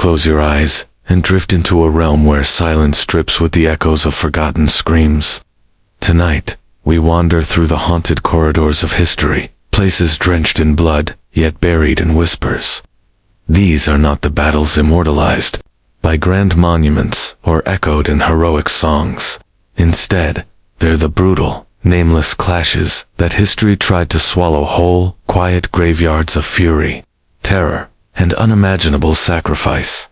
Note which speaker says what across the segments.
Speaker 1: close your eyes and drift into a realm where silence drips with the echoes of forgotten screams. Tonight, we wander through the haunted corridors of history, places drenched in blood, yet buried in whispers. These are not the battles immortalized by grand monuments or echoed in heroic songs. Instead, they're the brutal, nameless clashes that history tried to swallow whole, quiet graveyards of fury, terror, and unimaginable sacrifice.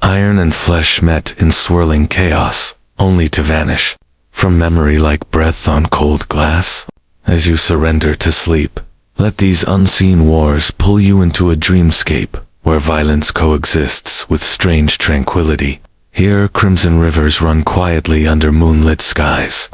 Speaker 1: Iron and flesh met in swirling chaos, only to vanish from memory like breath on cold glass. As you surrender to sleep, let these unseen wars pull you into a dreamscape where violence coexists with strange tranquility. Here crimson rivers run quietly under moonlit skies.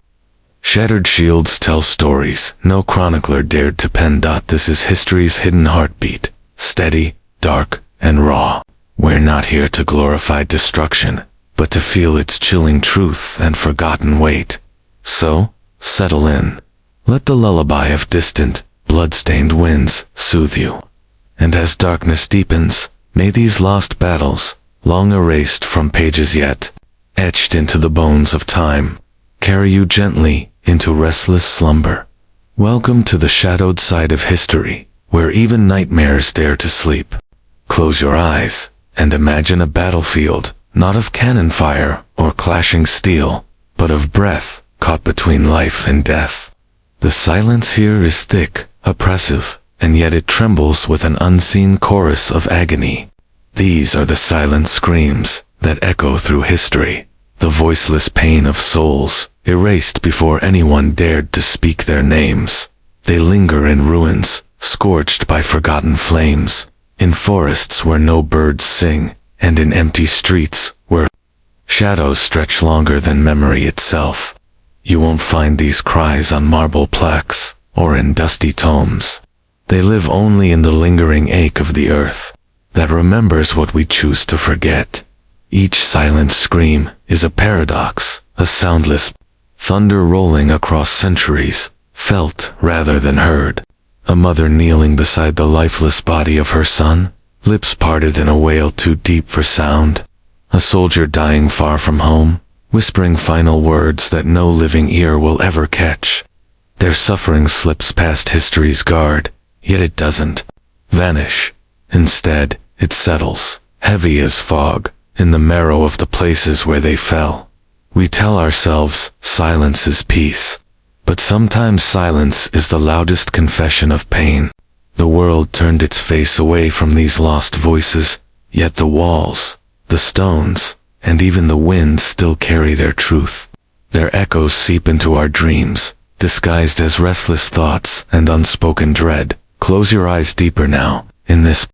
Speaker 1: Shattered shields tell stories no chronicler dared to pen. This is history's hidden heartbeat, steady, dark, and raw. We're not here to glorify destruction, but to feel its chilling truth and forgotten weight. So, settle in. Let the lullaby of distant, bloodstained winds soothe you. And as darkness deepens, may these lost battles, long erased from pages yet etched into the bones of time, carry you gently into restless slumber. Welcome to the shadowed side of history, where even nightmares dare to sleep. Close your eyes and imagine a battlefield, not of cannon fire or clashing steel, but of breath caught between life and death. The silence here is thick, oppressive, and yet it trembles with an unseen chorus of agony. These are the silent screams that echo through history, the voiceless pain of souls erased before anyone dared to speak their names. They linger in ruins, scorched by forgotten flames, in forests where no birds sing, and in empty streets where shadows stretch longer than memory itself. You won't find these cries on marble plaques or in dusty tomes. They live only in the lingering ache of the earth that remembers what we choose to forget. Each silent scream is a paradox, a soundless thunder rolling across centuries, felt rather than heard. A mother kneeling beside the lifeless body of her son, lips parted in a wail too deep for sound. A soldier dying far from home, whispering final words that no living ear will ever catch. Their suffering slips past history's guard, yet it doesn't vanish. Instead, it settles, heavy as fog, in the marrow of the places where they fell. We tell ourselves silence is peace, but sometimes silence is the loudest confession of pain. The world turned its face away from these lost voices, yet the walls, the stones, and even the wind still carry their truth. Their echoes seep into our dreams, disguised as restless thoughts and unspoken dread. Close your eyes deeper now. In this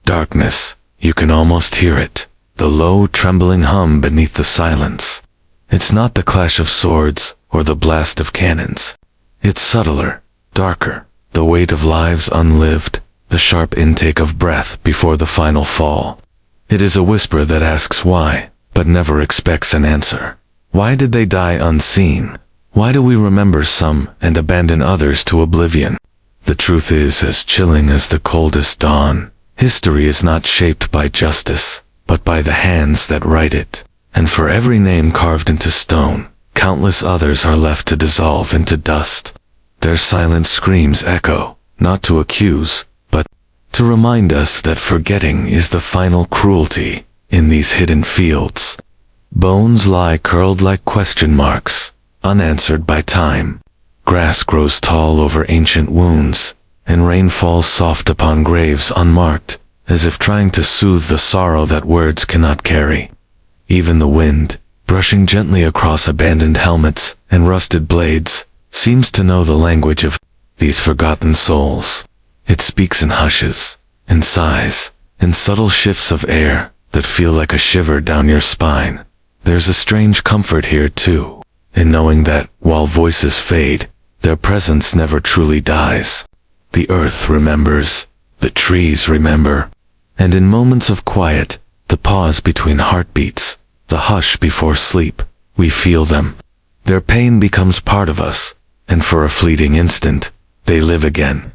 Speaker 1: darkness, you can almost hear it, the low, trembling hum beneath the silence. It's not the clash of swords or the blast of cannons. It's subtler, darker, the weight of lives unlived, the sharp intake of breath before the final fall. It is a whisper that asks why, but never expects an answer. Why did they die unseen? Why do we remember some and abandon others to oblivion? The truth is as chilling as the coldest dawn. History is not shaped by justice, but by the hands that write it. And for every name carved into stone, countless others are left to dissolve into dust. Their silent screams echo, not to accuse, but to remind us that forgetting is the final cruelty in these hidden fields. Bones lie curled like question marks, unanswered by time. Grass grows tall over ancient wounds, and rain falls soft upon graves unmarked, as if trying to soothe the sorrow that words cannot carry. Even the wind, brushing gently across abandoned helmets and rusted blades, seems to know the language of these forgotten souls. It speaks in hushes, in sighs, in subtle shifts of air that feel like a shiver down your spine. There's a strange comfort here too, in knowing that, while voices fade, their presence never truly dies. The earth remembers, the trees remember, and in moments of quiet, the pause between heartbeats, the hush before sleep, we feel them. Their pain becomes part of us, and for a fleeting instant, they live again.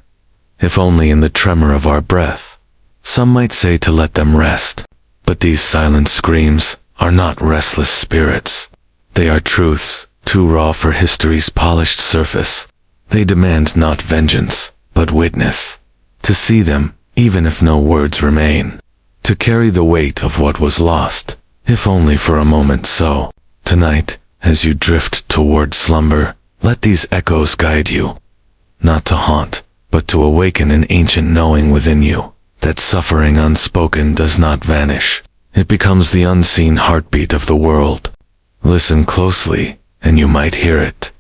Speaker 1: If only in the tremor of our breath. Some might say to let them rest, But these silent screams are not restless spirits. They are truths, too raw for history's polished surface. They demand not vengeance, but witness. To see them, even if no words remain. To carry the weight of what was lost, if only for a moment. So, tonight, as you drift toward slumber, let these echoes guide you. Not to haunt, but to awaken an ancient knowing within you, that suffering unspoken does not vanish. It becomes the unseen heartbeat of the world. Listen closely, and you might hear it.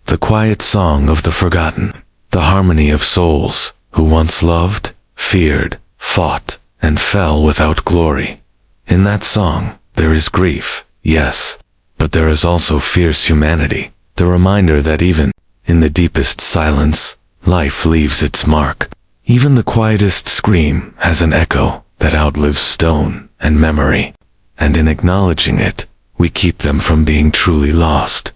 Speaker 1: The quiet song of the forgotten, the harmony of souls who once loved, feared, fought, and fell without glory. In that song, there is grief, yes, but there is also fierce humanity, the reminder that even in the deepest silence, life leaves its mark. Even the quietest scream has an echo that outlives stone and memory, and in acknowledging it, we keep them from being truly lost.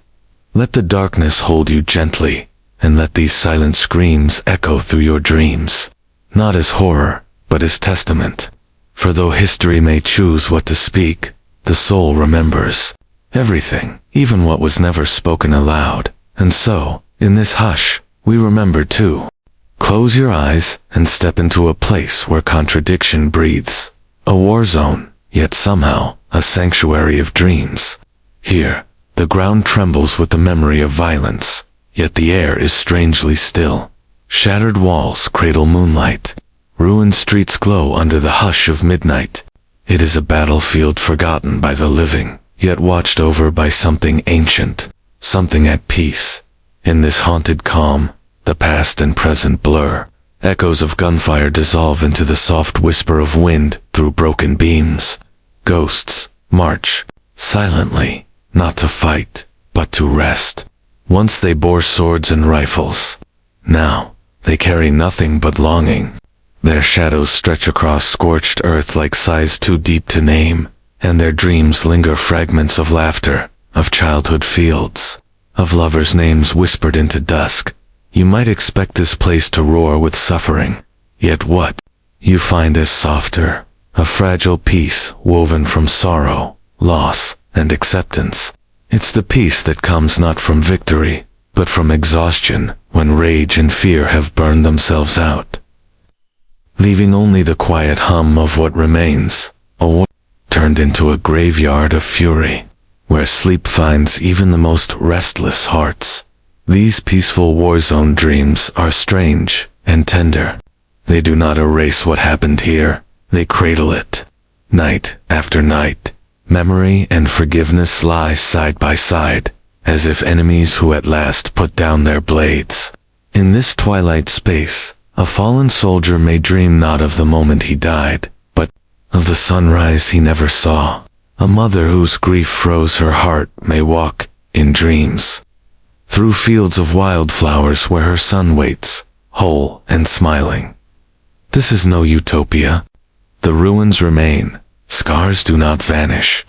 Speaker 1: Let the darkness hold you gently, and let these silent screams echo through your dreams, not as horror, but as testament. For though history may choose what to speak, the soul remembers everything, even what was never spoken aloud. And so, in this hush, we remember too. Close your eyes and step into a place where contradiction breathes. A war zone, yet somehow a sanctuary of dreams. Here, the ground trembles with the memory of violence, yet the air is strangely still. Shattered walls cradle moonlight. Ruined streets glow under the hush of midnight. It is a battlefield forgotten by the living, yet watched over by something ancient, something at peace. In this haunted calm, the past and present blur. Echoes of gunfire dissolve into the soft whisper of wind through broken beams. Ghosts march silently, not to fight, but to rest. Once they bore swords and rifles. Now, they carry nothing but longing. Their shadows stretch across scorched earth like sighs too deep to name, and their dreams linger fragments of laughter, of childhood fields, of lovers' names whispered into dusk. You might expect this place to roar with suffering, yet what you find is softer, a fragile peace woven from sorrow, loss, and acceptance. It's the peace that comes not from victory, but from exhaustion, when rage and fear have burned themselves out, leaving only the quiet hum of what remains, a war turned into a graveyard of fury, where sleep finds even the most restless hearts. These peaceful war zone dreams are strange and tender. They do not erase what happened here, they cradle it. Night after night, memory and forgiveness lie side by side, as if enemies who at last put down their blades. In this twilight space, a fallen soldier may dream not of the moment he died, but of the sunrise he never saw. A mother whose grief froze her heart may walk, in dreams, through fields of wildflowers where her son waits, whole and smiling. This is no utopia. The ruins remain, scars do not vanish.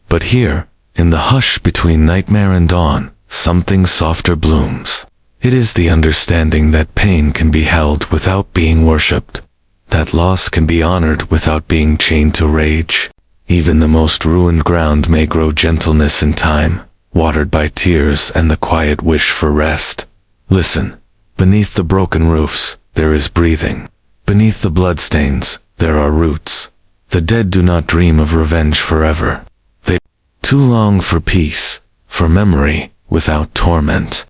Speaker 1: But here, in the hush between nightmare and dawn, something softer blooms. It is the understanding that pain can be held without being worshipped, that loss can be honored without being chained to rage. Even the most ruined ground may grow gentleness in time, watered by tears and the quiet wish for rest. Listen, beneath the broken roofs, there is breathing. Beneath the bloodstains, there are roots. The dead do not dream of revenge forever. They too long for peace, for memory without torment.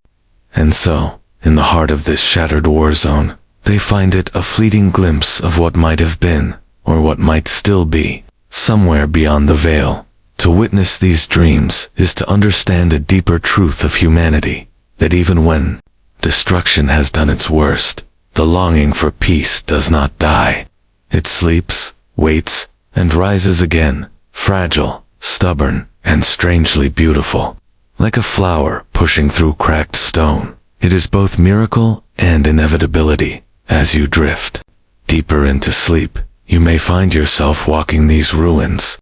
Speaker 1: And so, in the heart of this shattered war zone, they find it a fleeting glimpse of what might have been, or what might still be, somewhere beyond the veil. To witness these dreams is to understand a deeper truth of humanity, that even when destruction has done its worst, the longing for peace does not die. It sleeps, waits, and rises again, fragile, stubborn, and strangely beautiful. Like a flower pushing through cracked stone, it is both miracle and inevitability. As you drift deeper into sleep, you may find yourself walking these ruins.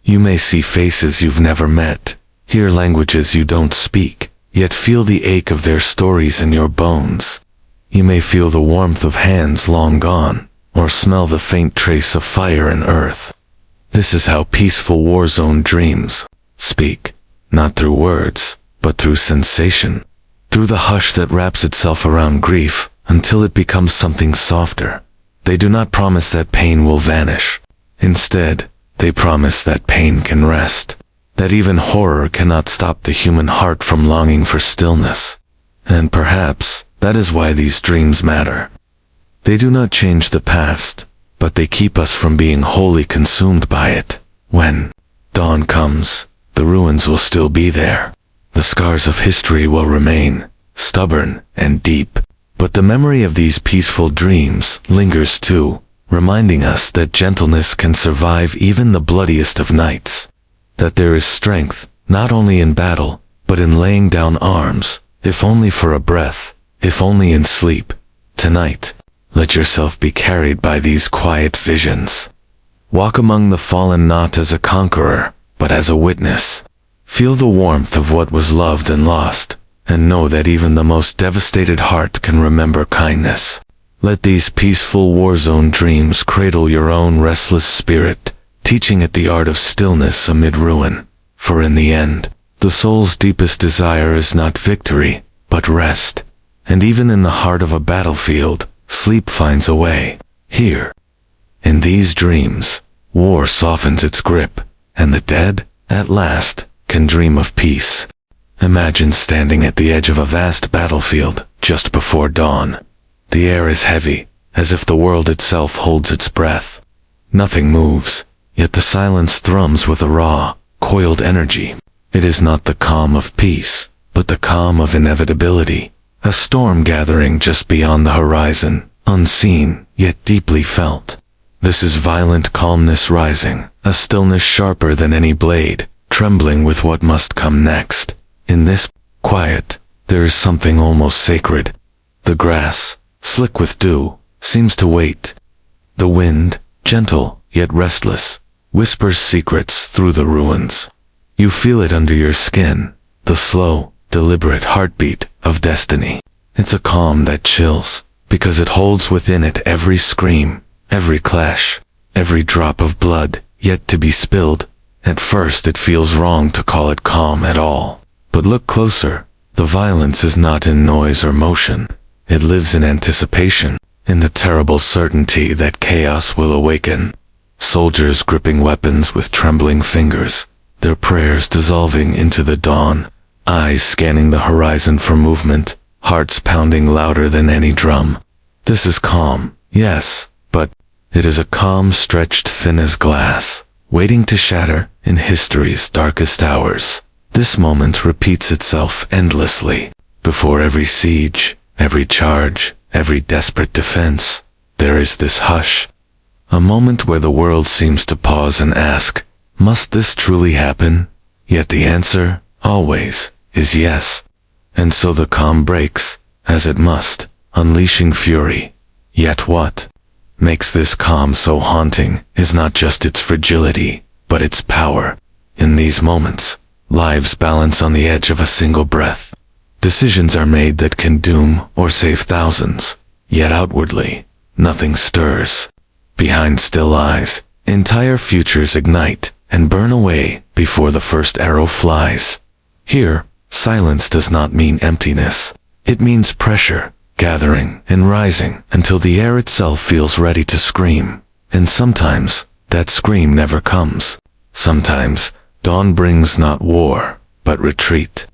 Speaker 1: You may see faces you've never met, hear languages you don't speak, yet feel the ache of their stories in your bones. You may feel the warmth of hands long gone, or smell the faint trace of fire in earth. This is how peaceful Warzone dreams speak, not through words, but through sensation, through the hush that wraps itself around grief until it becomes something softer. They do not promise that pain will vanish. Instead, they promise that pain can rest, that even horror cannot stop the human heart from longing for stillness. And perhaps that is why these dreams matter. They do not change the past, but they keep us from being wholly consumed by it. When dawn comes, the ruins will still be there. The scars of history will remain, stubborn and deep. But the memory of these peaceful dreams lingers too, reminding us that gentleness can survive even the bloodiest of nights. That there is strength, not only in battle, but in laying down arms, if only for a breath, if only in sleep. Tonight, let yourself be carried by these quiet visions. Walk among the fallen not as a conqueror, but as a witness. Feel the warmth of what was loved and lost, and know that even the most devastated heart can remember kindness. Let these peaceful Warzone dreams cradle your own restless spirit, teaching it the art of stillness amid ruin. For in the end, the soul's deepest desire is not victory, but rest. And even in the heart of a battlefield, sleep finds a way. Here, in these dreams, war softens its grip, and the dead, at last, can dream of peace. Imagine standing at the edge of a vast battlefield, just before dawn. The air is heavy, as if the world itself holds its breath. Nothing moves, yet the silence thrums with a raw, coiled energy. It is not the calm of peace, but the calm of inevitability. A storm gathering just beyond the horizon, unseen, yet deeply felt. This is violent calmness rising, a stillness sharper than any blade, trembling with what must come next. In this quiet, there is something almost sacred. The grass, slick with dew, seems to wait. The wind, gentle yet restless, whispers secrets through the ruins. You feel it under your skin, the slow, deliberate heartbeat of destiny. It's a calm that chills, because it holds within it every scream, every clash, every drop of blood yet to be spilled. At first it feels wrong to call it calm at all. But look closer. The violence is not in noise or motion. It lives in anticipation, in the terrible certainty that chaos will awaken. Soldiers gripping weapons with trembling fingers, their prayers dissolving into the dawn, eyes scanning the horizon for movement, hearts pounding louder than any drum. This is calm, yes, but it is a calm stretched thin as glass, waiting to shatter in history's darkest hours. This moment repeats itself endlessly. Before every siege, every charge, every desperate defense, there is this hush. A moment where the world seems to pause and ask, must this truly happen? Yet the answer, always, is yes. And so the calm breaks, as it must, unleashing fury. Yet what makes this calm so haunting is not just its fragility, but its power. In these moments, lives balance on the edge of a single breath. Decisions are made that can doom or save thousands, yet outwardly, nothing stirs. Behind still eyes, entire futures ignite and burn away before the first arrow flies. Here, silence does not mean emptiness. It means pressure, gathering and rising until the air itself feels ready to scream. And sometimes, that scream never comes. Sometimes, dawn brings not war, but retreat.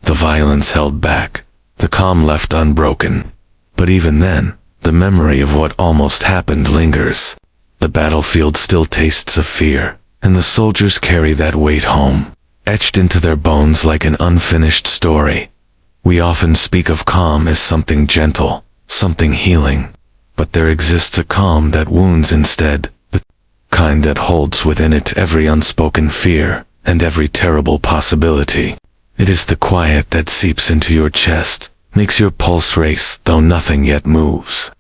Speaker 1: The violence held back, the calm left unbroken. But even then, the memory of what almost happened lingers. The battlefield still tastes of fear, and the soldiers carry that weight home, etched into their bones like an unfinished story. We often speak of calm as something gentle, something healing. But there exists a calm that wounds instead, the kind that holds within it every unspoken fear and every terrible possibility. It is the quiet that seeps into your chest, makes your pulse race though nothing yet moves.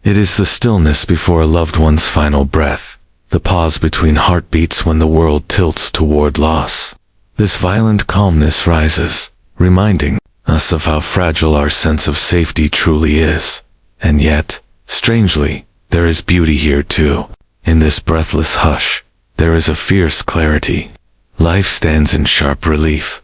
Speaker 1: It is the stillness before a loved one's final breath, the pause between heartbeats when the world tilts toward loss. This violent calmness rises, reminding us of how fragile our sense of safety truly is. And yet, strangely, there is beauty here too. In this breathless hush, there is a fierce clarity. Life stands in sharp relief.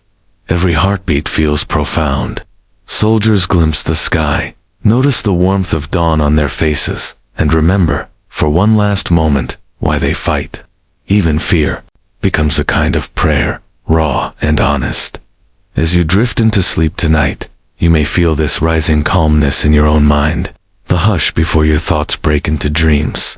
Speaker 1: Every heartbeat feels profound. Soldiers glimpse the sky, notice the warmth of dawn on their faces, and remember, for one last moment, why they fight. Even fear becomes a kind of prayer, raw and honest. As you drift into sleep tonight, you may feel this rising calmness in your own mind, the hush before your thoughts break into dreams,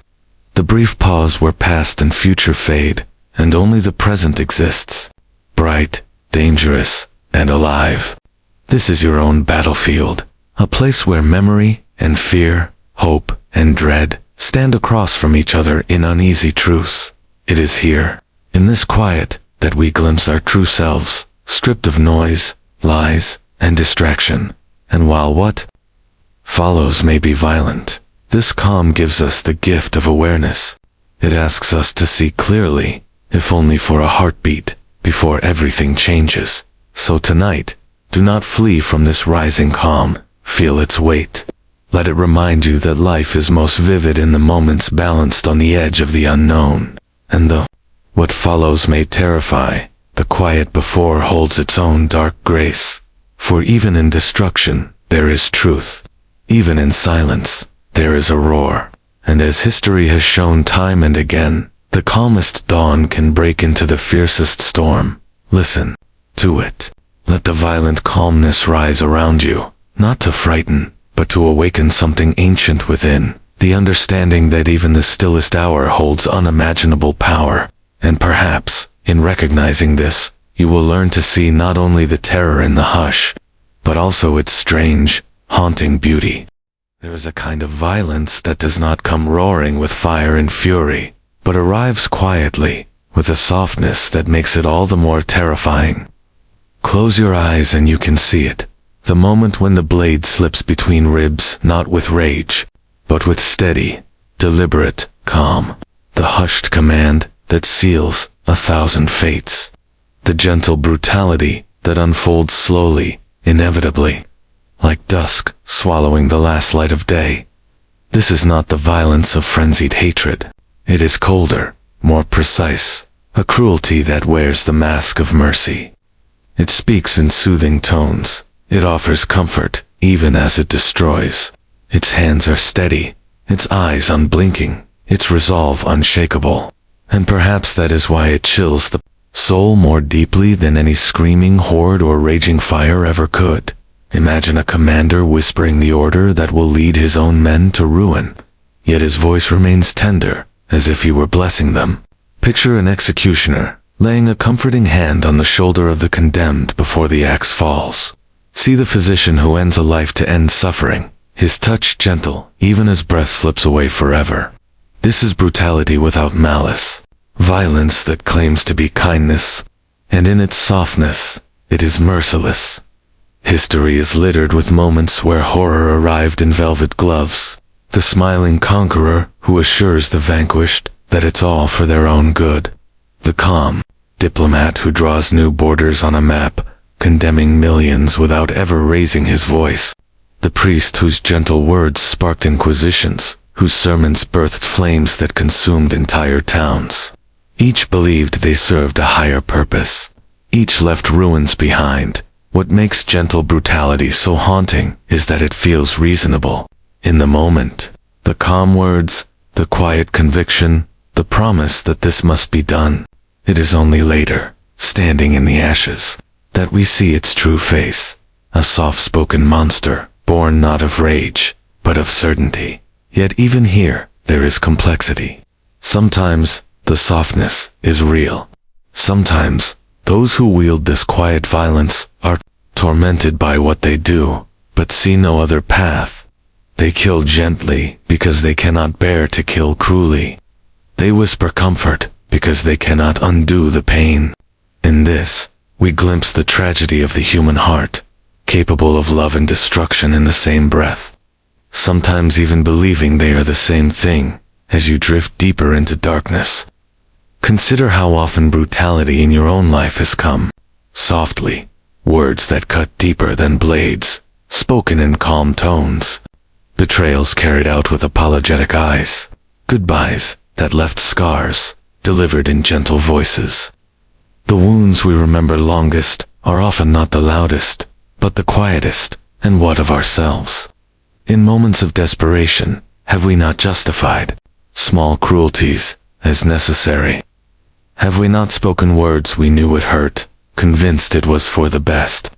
Speaker 1: the brief pause where past and future fade, and only the present exists, bright, dangerous, and alive. This is your own battlefield, a place where memory and fear, hope and dread stand across from each other in uneasy truce. It is here, in this quiet, that we glimpse our true selves, stripped of noise, lies, and distraction. And while what follows may be violent, this calm gives us the gift of awareness. It asks us to see clearly, if only for a heartbeat, before everything changes. So tonight, do not flee from this rising calm, feel its weight. Let it remind you that life is most vivid in the moments balanced on the edge of the unknown. And though what follows may terrify, the quiet before holds its own dark grace. For even in destruction, there is truth. Even in silence, there is a roar. And as history has shown time and again, the calmest dawn can break into the fiercest storm. Listen to it. Let the violent calmness rise around you, not to frighten, but to awaken something ancient within, the understanding that even the stillest hour holds unimaginable power. And perhaps, in recognizing this, you will learn to see not only the terror in the hush, but also its strange, haunting beauty. There is a kind of violence that does not come roaring with fire and fury, but arrives quietly, with a softness that makes it all the more terrifying. Close your eyes and you can see it. The moment when the blade slips between ribs, not with rage, but with steady, deliberate calm. The hushed command that seals 1,000 fates. The gentle brutality that unfolds slowly, inevitably, like dusk swallowing the last light of day. This is not the violence of frenzied hatred. It is colder, more precise, a cruelty that wears the mask of mercy. It speaks in soothing tones. It offers comfort, even as it destroys. Its hands are steady, its eyes unblinking, its resolve unshakable. And perhaps that is why it chills the soul more deeply than any screaming horde or raging fire ever could. Imagine a commander whispering the order that will lead his own men to ruin, yet his voice remains tender, as if he were blessing them. Picture an executioner, laying a comforting hand on the shoulder of the condemned before the axe falls. See the physician who ends a life to end suffering, his touch gentle, even as breath slips away forever. This is brutality without malice, violence that claims to be kindness, and in its softness, it is merciless. History is littered with moments where horror arrived in velvet gloves, the smiling conqueror who assures the vanquished that it's all for their own good, the calm diplomat who draws new borders on a map, condemning millions without ever raising his voice, the priest whose gentle words sparked inquisitions, whose sermons birthed flames that consumed entire towns. Each believed they served a higher purpose. Each left ruins behind. What makes gentle brutality so haunting is that it feels reasonable. In the moment, the calm words, the quiet conviction, the promise that this must be done. It is only later, standing in the ashes, that we see its true face, a soft-spoken monster, born not of rage, but of certainty. Yet even here, there is complexity. Sometimes, the softness is real. Sometimes, those who wield this quiet violence are tormented by what they do, but see no other path. They kill gently because they cannot bear to kill cruelly. They whisper comfort because they cannot undo the pain. In this, we glimpse the tragedy of the human heart, capable of love and destruction in the same breath. Sometimes even believing they are the same thing, as you drift deeper into darkness. Consider how often brutality in your own life has come, softly, words that cut deeper than blades, spoken in calm tones, betrayals carried out with apologetic eyes, goodbyes that left scars, delivered in gentle voices. The wounds we remember longest are often not the loudest, but the quietest, and what of ourselves? In moments of desperation, have we not justified small cruelties as necessary? Have we not spoken words we knew would hurt, convinced it was for the best?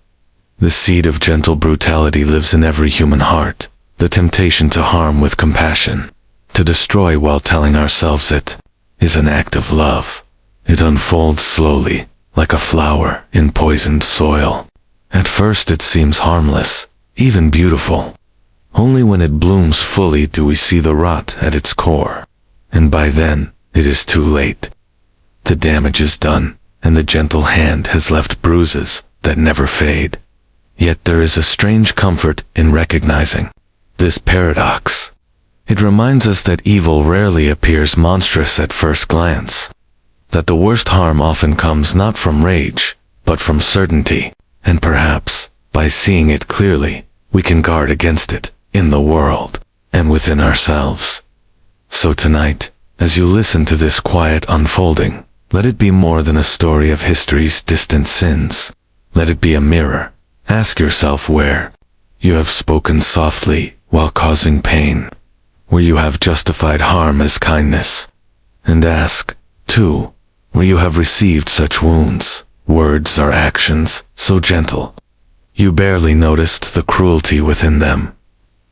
Speaker 1: The seed of gentle brutality lives in every human heart, the temptation to harm with compassion, to destroy while telling ourselves it is an act of love. It unfolds slowly, like a flower in poisoned soil. At first it seems harmless, even beautiful. Only when it blooms fully do we see the rot at its core. And by then, it is too late. The damage is done, and the gentle hand has left bruises that never fade. Yet there is a strange comfort in recognizing this paradox. It reminds us that evil rarely appears monstrous at first glance, that the worst harm often comes not from rage, but from certainty, and perhaps, by seeing it clearly, we can guard against it in the world and within ourselves. So tonight, as you listen to this quiet unfolding, let it be more than a story of history's distant sins. Let it be a mirror. Ask yourself where you have spoken softly while causing pain, where you have justified harm as kindness, and ask, too, where you have received such wounds, words or actions so gentle you barely noticed the cruelty within them.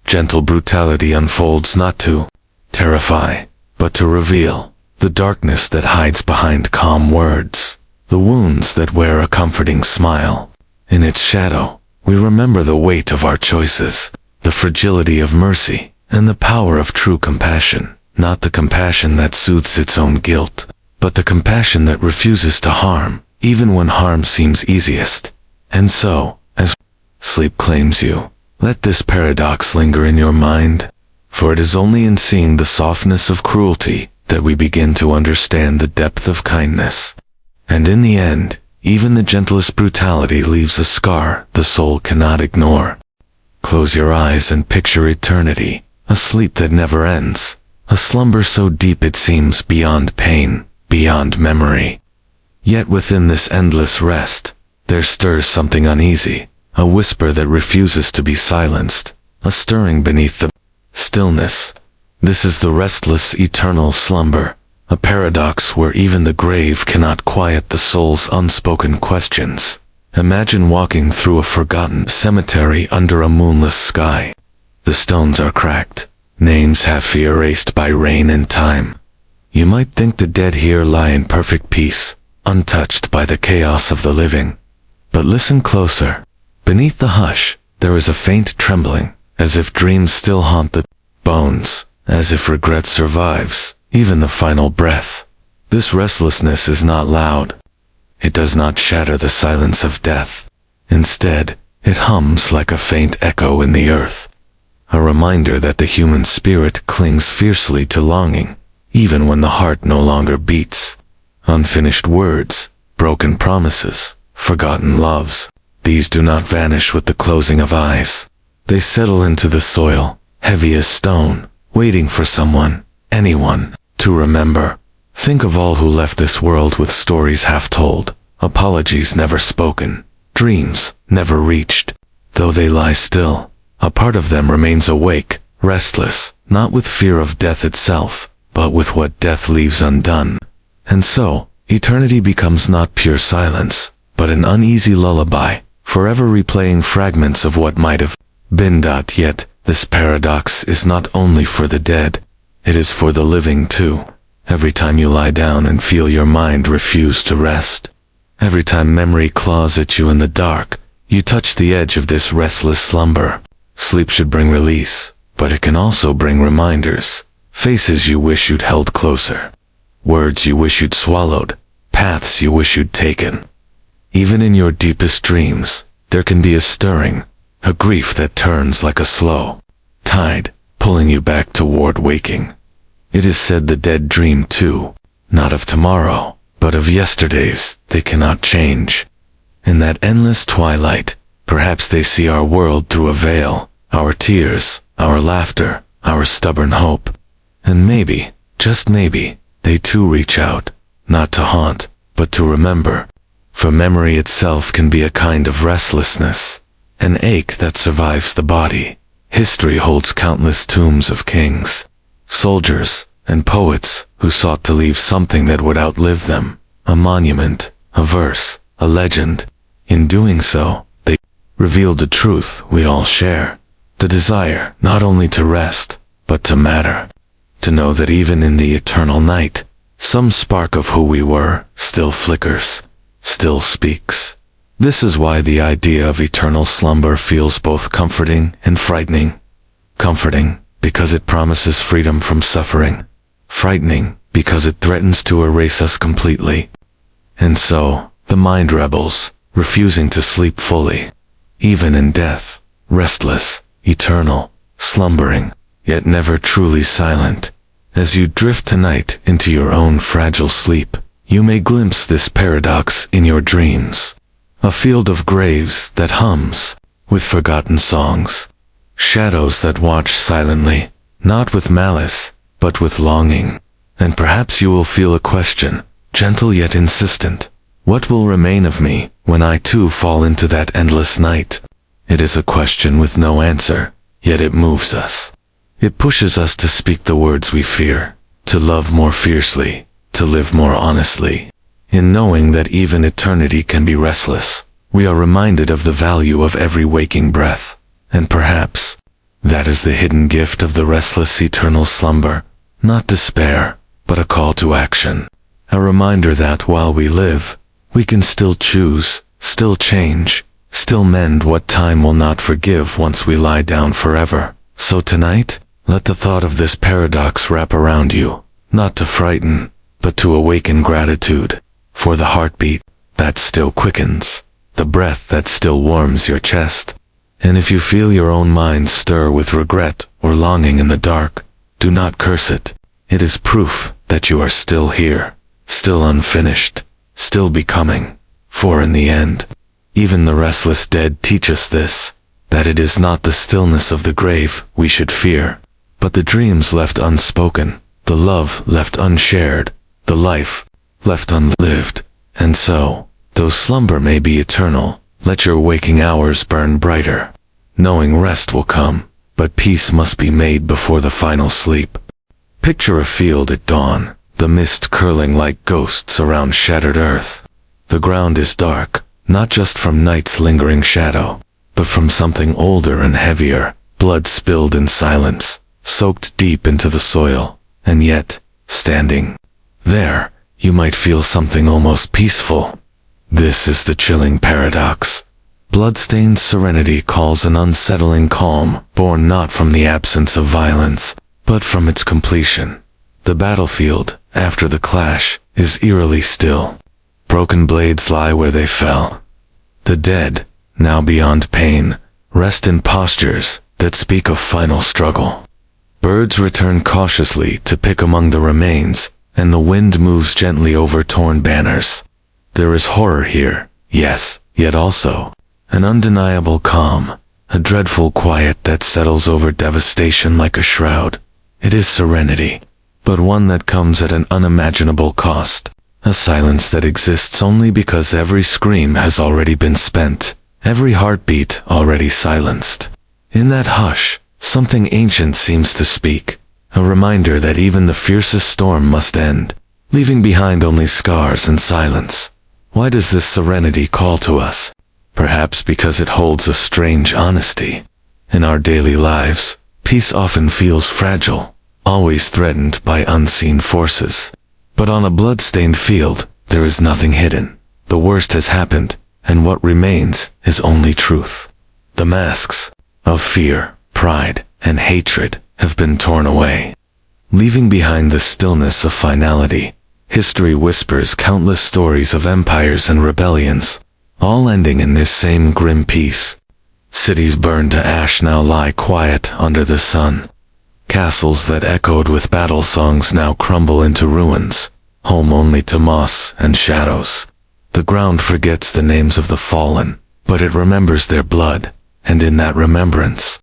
Speaker 1: Gentle brutality unfolds not to terrify, but to reveal the darkness that hides behind calm words, the wounds that wear a comforting smile. In its shadow, we remember the weight of our choices, the fragility of mercy, and the power of true compassion, not the compassion that soothes its own guilt, but the compassion that refuses to harm, even when harm seems easiest. And so, as sleep claims you, let this paradox linger in your mind, for it is only in seeing the softness of cruelty that we begin to understand the depth of kindness. And in the end, even the gentlest brutality leaves a scar the soul cannot ignore. Close your eyes and picture eternity, a sleep that never ends, a slumber so deep it seems beyond pain, beyond memory. Yet within this endless rest, there stirs something uneasy, a whisper that refuses to be silenced, a stirring beneath the stillness. This is the restless eternal slumber, a paradox where even the grave cannot quiet the soul's unspoken questions. Imagine walking through a forgotten cemetery under a moonless sky. The stones are cracked, names half erased by rain and time. You might think the dead here lie in perfect peace, untouched by the chaos of the living. But listen closer. Beneath the hush, there is a faint trembling, as if dreams still haunt the bones, as if regret survives even the final breath. This restlessness is not loud. It does not shatter the silence of death. Instead, it hums like a faint echo in the earth, a reminder that the human spirit clings fiercely to longing, even when the heart no longer beats. Unfinished words, broken promises, forgotten loves, these do not vanish with the closing of eyes. They settle into the soil, heavy as stone, waiting for someone, anyone, to remember. Think of all who left this world with stories half told, apologies never spoken, dreams never reached. Though they lie still, a part of them remains awake, restless, not with fear of death itself, but with what death leaves undone. And so, eternity becomes not pure silence, but an uneasy lullaby, forever replaying fragments of what might have been. Yet, this paradox is not only for the dead, it is for the living too. Every time you lie down and feel your mind refuse to rest, every time memory claws at you in the dark, you touch the edge of this restless slumber. Sleep should bring release, but it can also bring reminders, faces you wish you'd held closer, words you wish you'd swallowed, paths you wish you'd taken. Even in your deepest dreams, there can be a stirring, a grief that turns like a slow tide, pulling you back toward waking. It is said the dead dream too, not of tomorrow, but of yesterdays they cannot change. In that endless twilight, perhaps they see our world through a veil, our tears, our laughter, our stubborn hope. And maybe, just maybe, they too reach out, not to haunt, but to remember. For memory itself can be a kind of restlessness, an ache that survives the body. History holds countless tombs of kings, soldiers, and poets who sought to leave something that would outlive them, a monument, a verse, a legend. In doing so, they revealed a truth we all share, the desire not only to rest, but to matter, to know that even in the eternal night, some spark of who we were still flickers, still speaks. This is why the idea of eternal slumber feels both comforting and frightening. Comforting, because it promises freedom from suffering. Frightening, because it threatens to erase us completely. And so, the mind rebels, refusing to sleep fully. Even in death, restless, eternal, slumbering, yet never truly silent. As you drift tonight into your own fragile sleep, you may glimpse this paradox in your dreams. A field of graves that hums, with forgotten songs. Shadows that watch silently, not with malice, but with longing. And perhaps you will feel a question, gentle yet insistent. What will remain of me when I too fall into that endless night? It is a question with no answer, yet it moves us. It pushes us to speak the words we fear, to love more fiercely, to live more honestly. In knowing that even eternity can be restless, we are reminded of the value of every waking breath. And perhaps, that is the hidden gift of the restless eternal slumber, not despair, but a call to action. A reminder that while we live, we can still choose, still change, still mend what time will not forgive once we lie down forever. So tonight, let the thought of this paradox wrap around you, not to frighten, but to awaken gratitude. For the heartbeat that still quickens, the breath that still warms your chest. And if you feel your own mind stir with regret or longing in the dark, do not curse it. It is proof that you are still here, still unfinished, still becoming. For in the end, even the restless dead teach us this, that it is not the stillness of the grave we should fear, but the dreams left unspoken, the love left unshared, the life left unlived. And so, though slumber may be eternal, let your waking hours burn brighter, knowing rest will come, but peace must be made before the final sleep. Picture a field at dawn, the mist curling like ghosts around shattered earth. The ground is dark, not just from night's lingering shadow, but from something older and heavier, blood spilled in silence, soaked deep into the soil. And yet, standing there, you might feel something almost peaceful. This is the chilling paradox. Bloodstained serenity calls an unsettling calm, born not from the absence of violence, but from its completion. The battlefield, after the clash, is eerily still. Broken blades lie where they fell. The dead, now beyond pain, rest in postures that speak of final struggle. Birds return cautiously to pick among the remains, and the wind moves gently over torn banners. There is horror here, yes, yet also an undeniable calm, a dreadful quiet that settles over devastation like a shroud. It is serenity, but one that comes at an unimaginable cost, a silence that exists only because every scream has already been spent, every heartbeat already silenced. In that hush, something ancient seems to speak, a reminder that even the fiercest storm must end, leaving behind only scars and silence. Why does this serenity call to us? Perhaps because it holds a strange honesty. In our daily lives, peace often feels fragile, always threatened by unseen forces. But on a blood-stained field, there is nothing hidden. The worst has happened, and what remains is only truth. The masks of fear, pride, and hatred have been torn away. Leaving behind the stillness of finality, history whispers countless stories of empires and rebellions, all ending in this same grim peace. Cities burned to ash now lie quiet under the sun. Castles that echoed with battle songs now crumble into ruins, home only to moss and shadows. The ground forgets the names of the fallen, but it remembers their blood, and in that remembrance,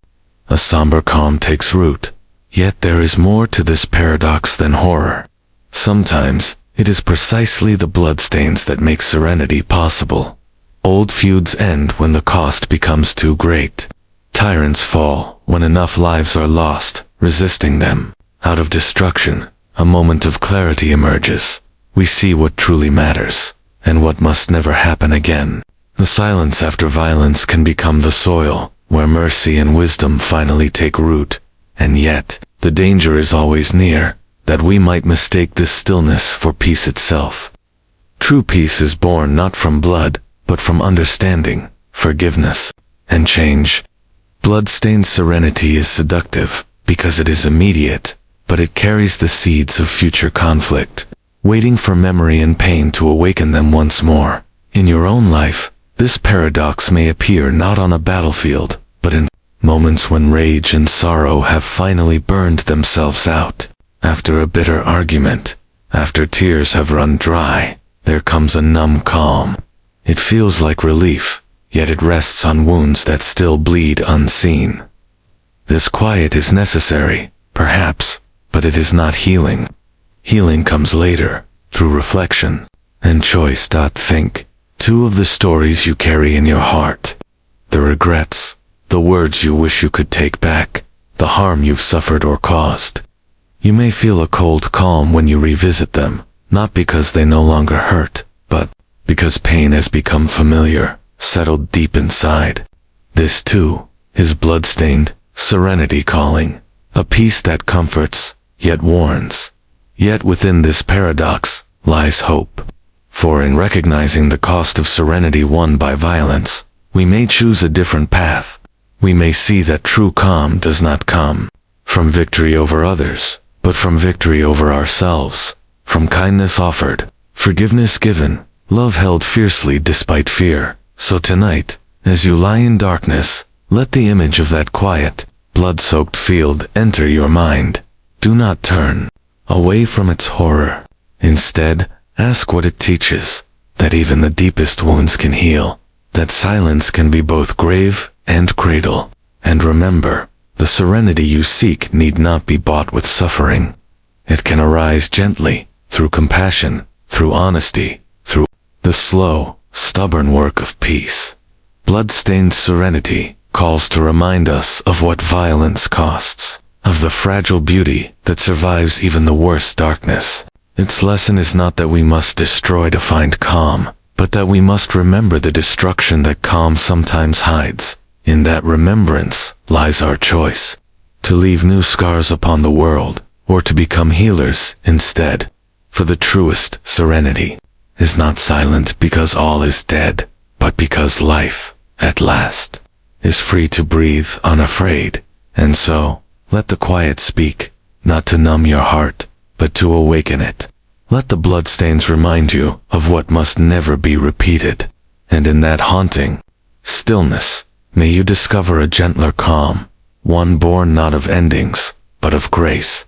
Speaker 1: a somber calm takes root. Yet there is more to this paradox than horror. Sometimes, It is precisely the bloodstains that make serenity possible. Old feuds end when the cost becomes too great. Tyrants fall when enough lives are lost, resisting them. Out of destruction, a moment of clarity emerges. We see what truly matters, and what must never happen again. The silence after violence can become the soil, where mercy and wisdom finally take root. And yet, the danger is always near, that we might mistake this stillness for peace itself. True peace is born not from blood, but from understanding, forgiveness, and change. Bloodstained serenity is seductive, because it is immediate, but it carries the seeds of future conflict, waiting for memory and pain to awaken them once more. In your own life, this paradox may appear not on a battlefield, but in moments when rage and sorrow have finally burned themselves out. After a bitter argument, after tears have run dry, there comes a numb calm. It feels like relief, yet it rests on wounds that still bleed unseen. This quiet is necessary, perhaps, but it is not healing. Healing comes later, through reflection and choice. Think. Two of the stories you carry in your heart. The regrets, the words you wish you could take back, the harm you've suffered or caused. You may feel a cold calm when you revisit them, not because they no longer hurt, but because pain has become familiar, settled deep inside. This, too, is bloodstained serenity calling, a peace that comforts, yet warns. Yet within this paradox lies hope. For in recognizing the cost of serenity won by violence, we may choose a different path. We may see that true calm does not come from victory over others, but from victory over ourselves, from kindness offered, forgiveness given, love held fiercely despite fear. So tonight, as you lie in darkness, let the image of that quiet, blood-soaked field enter your mind. Do not turn away from its horror. Instead, ask what it teaches, that even the deepest wounds can heal, that silence can be both grave and cradle. And remember, the serenity you seek need not be bought with suffering. It can arise gently, through compassion, through honesty, through the slow, stubborn work of peace. Bloodstained serenity calls to remind us of what violence costs, of the fragile beauty that survives even the worst darkness. Its lesson is not that we must destroy to find calm, but that we must remember the destruction that calm sometimes hides. In that remembrance lies our choice, to leave new scars upon the world, or to become healers instead. For the truest serenity is not silent because all is dead, but because life, at last, is free to breathe unafraid. And so, let the quiet speak, not to numb your heart, but to awaken it. Let the bloodstains remind you of what must never be repeated. And in that haunting stillness, may you discover a gentler calm, one born not of endings, but of grace.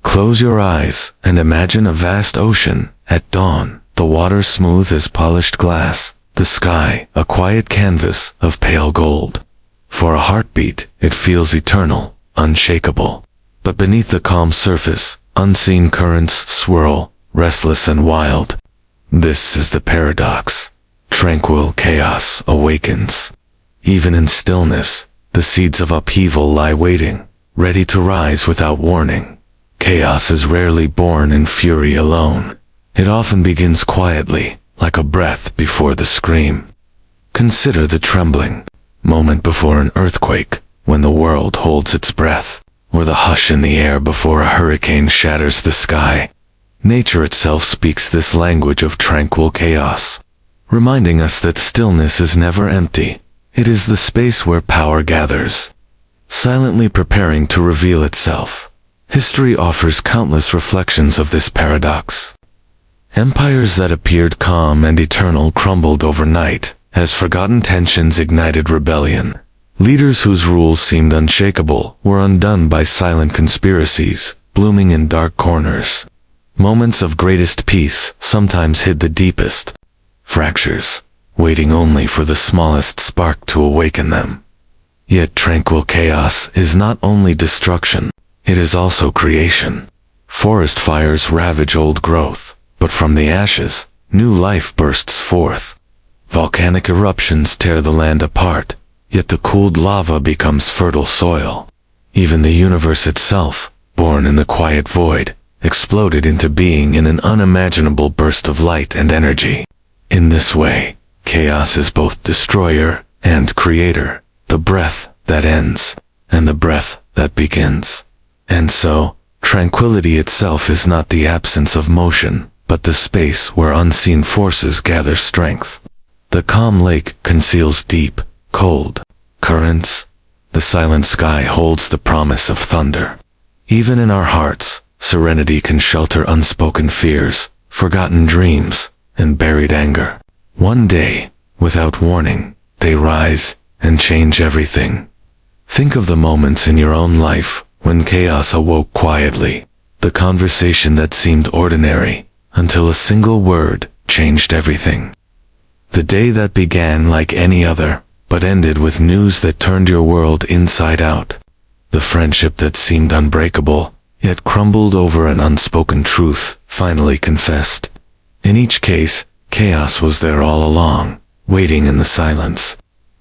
Speaker 1: Close your eyes and imagine a vast ocean at dawn, the water smooth as polished glass, the sky a quiet canvas of pale gold. For a heartbeat, it feels eternal, unshakable. But beneath the calm surface, unseen currents swirl, restless and wild. This is the paradox. Tranquil chaos awakens. Even in stillness, the seeds of upheaval lie waiting, ready to rise without warning. Chaos is rarely born in fury alone. It often begins quietly, like a breath before the scream. Consider the trembling moment before an earthquake, when the world holds its breath, or the hush in the air before a hurricane shatters the sky. Nature itself speaks this language of tranquil chaos, reminding us that stillness is never empty. It is the space where power gathers, silently preparing to reveal itself. History offers countless reflections of this paradox. Empires that appeared calm and eternal crumbled overnight, as forgotten tensions ignited rebellion. Leaders whose rules seemed unshakable were undone by silent conspiracies, blooming in dark corners. Moments of greatest peace sometimes hid the deepest fractures, waiting only for the smallest spark to awaken them. Yet tranquil chaos is not only destruction, it is also creation. Forest fires ravage old growth, But from the ashes, new life bursts forth. Volcanic eruptions tear the land apart, yet the cooled lava becomes fertile soil. Even the universe itself, born in the quiet void, exploded into being in an unimaginable burst of light and energy. In this way, chaos is both destroyer and creator, the breath that ends, and the breath that begins. And so, tranquility itself is not the absence of motion, but the space where unseen forces gather strength. The calm lake conceals deep, cold currents. The silent sky holds the promise of thunder. Even in our hearts, serenity can shelter unspoken fears, forgotten dreams, and buried anger. One day, without warning, they rise and change everything. Think of the moments in your own life when chaos awoke quietly, the conversation that seemed ordinary, until a single word changed everything. The day that began like any other, but ended with news that turned your world inside out. The friendship that seemed unbreakable, yet crumbled over an unspoken truth, finally confessed. In each case, chaos was there all along, waiting in the silence,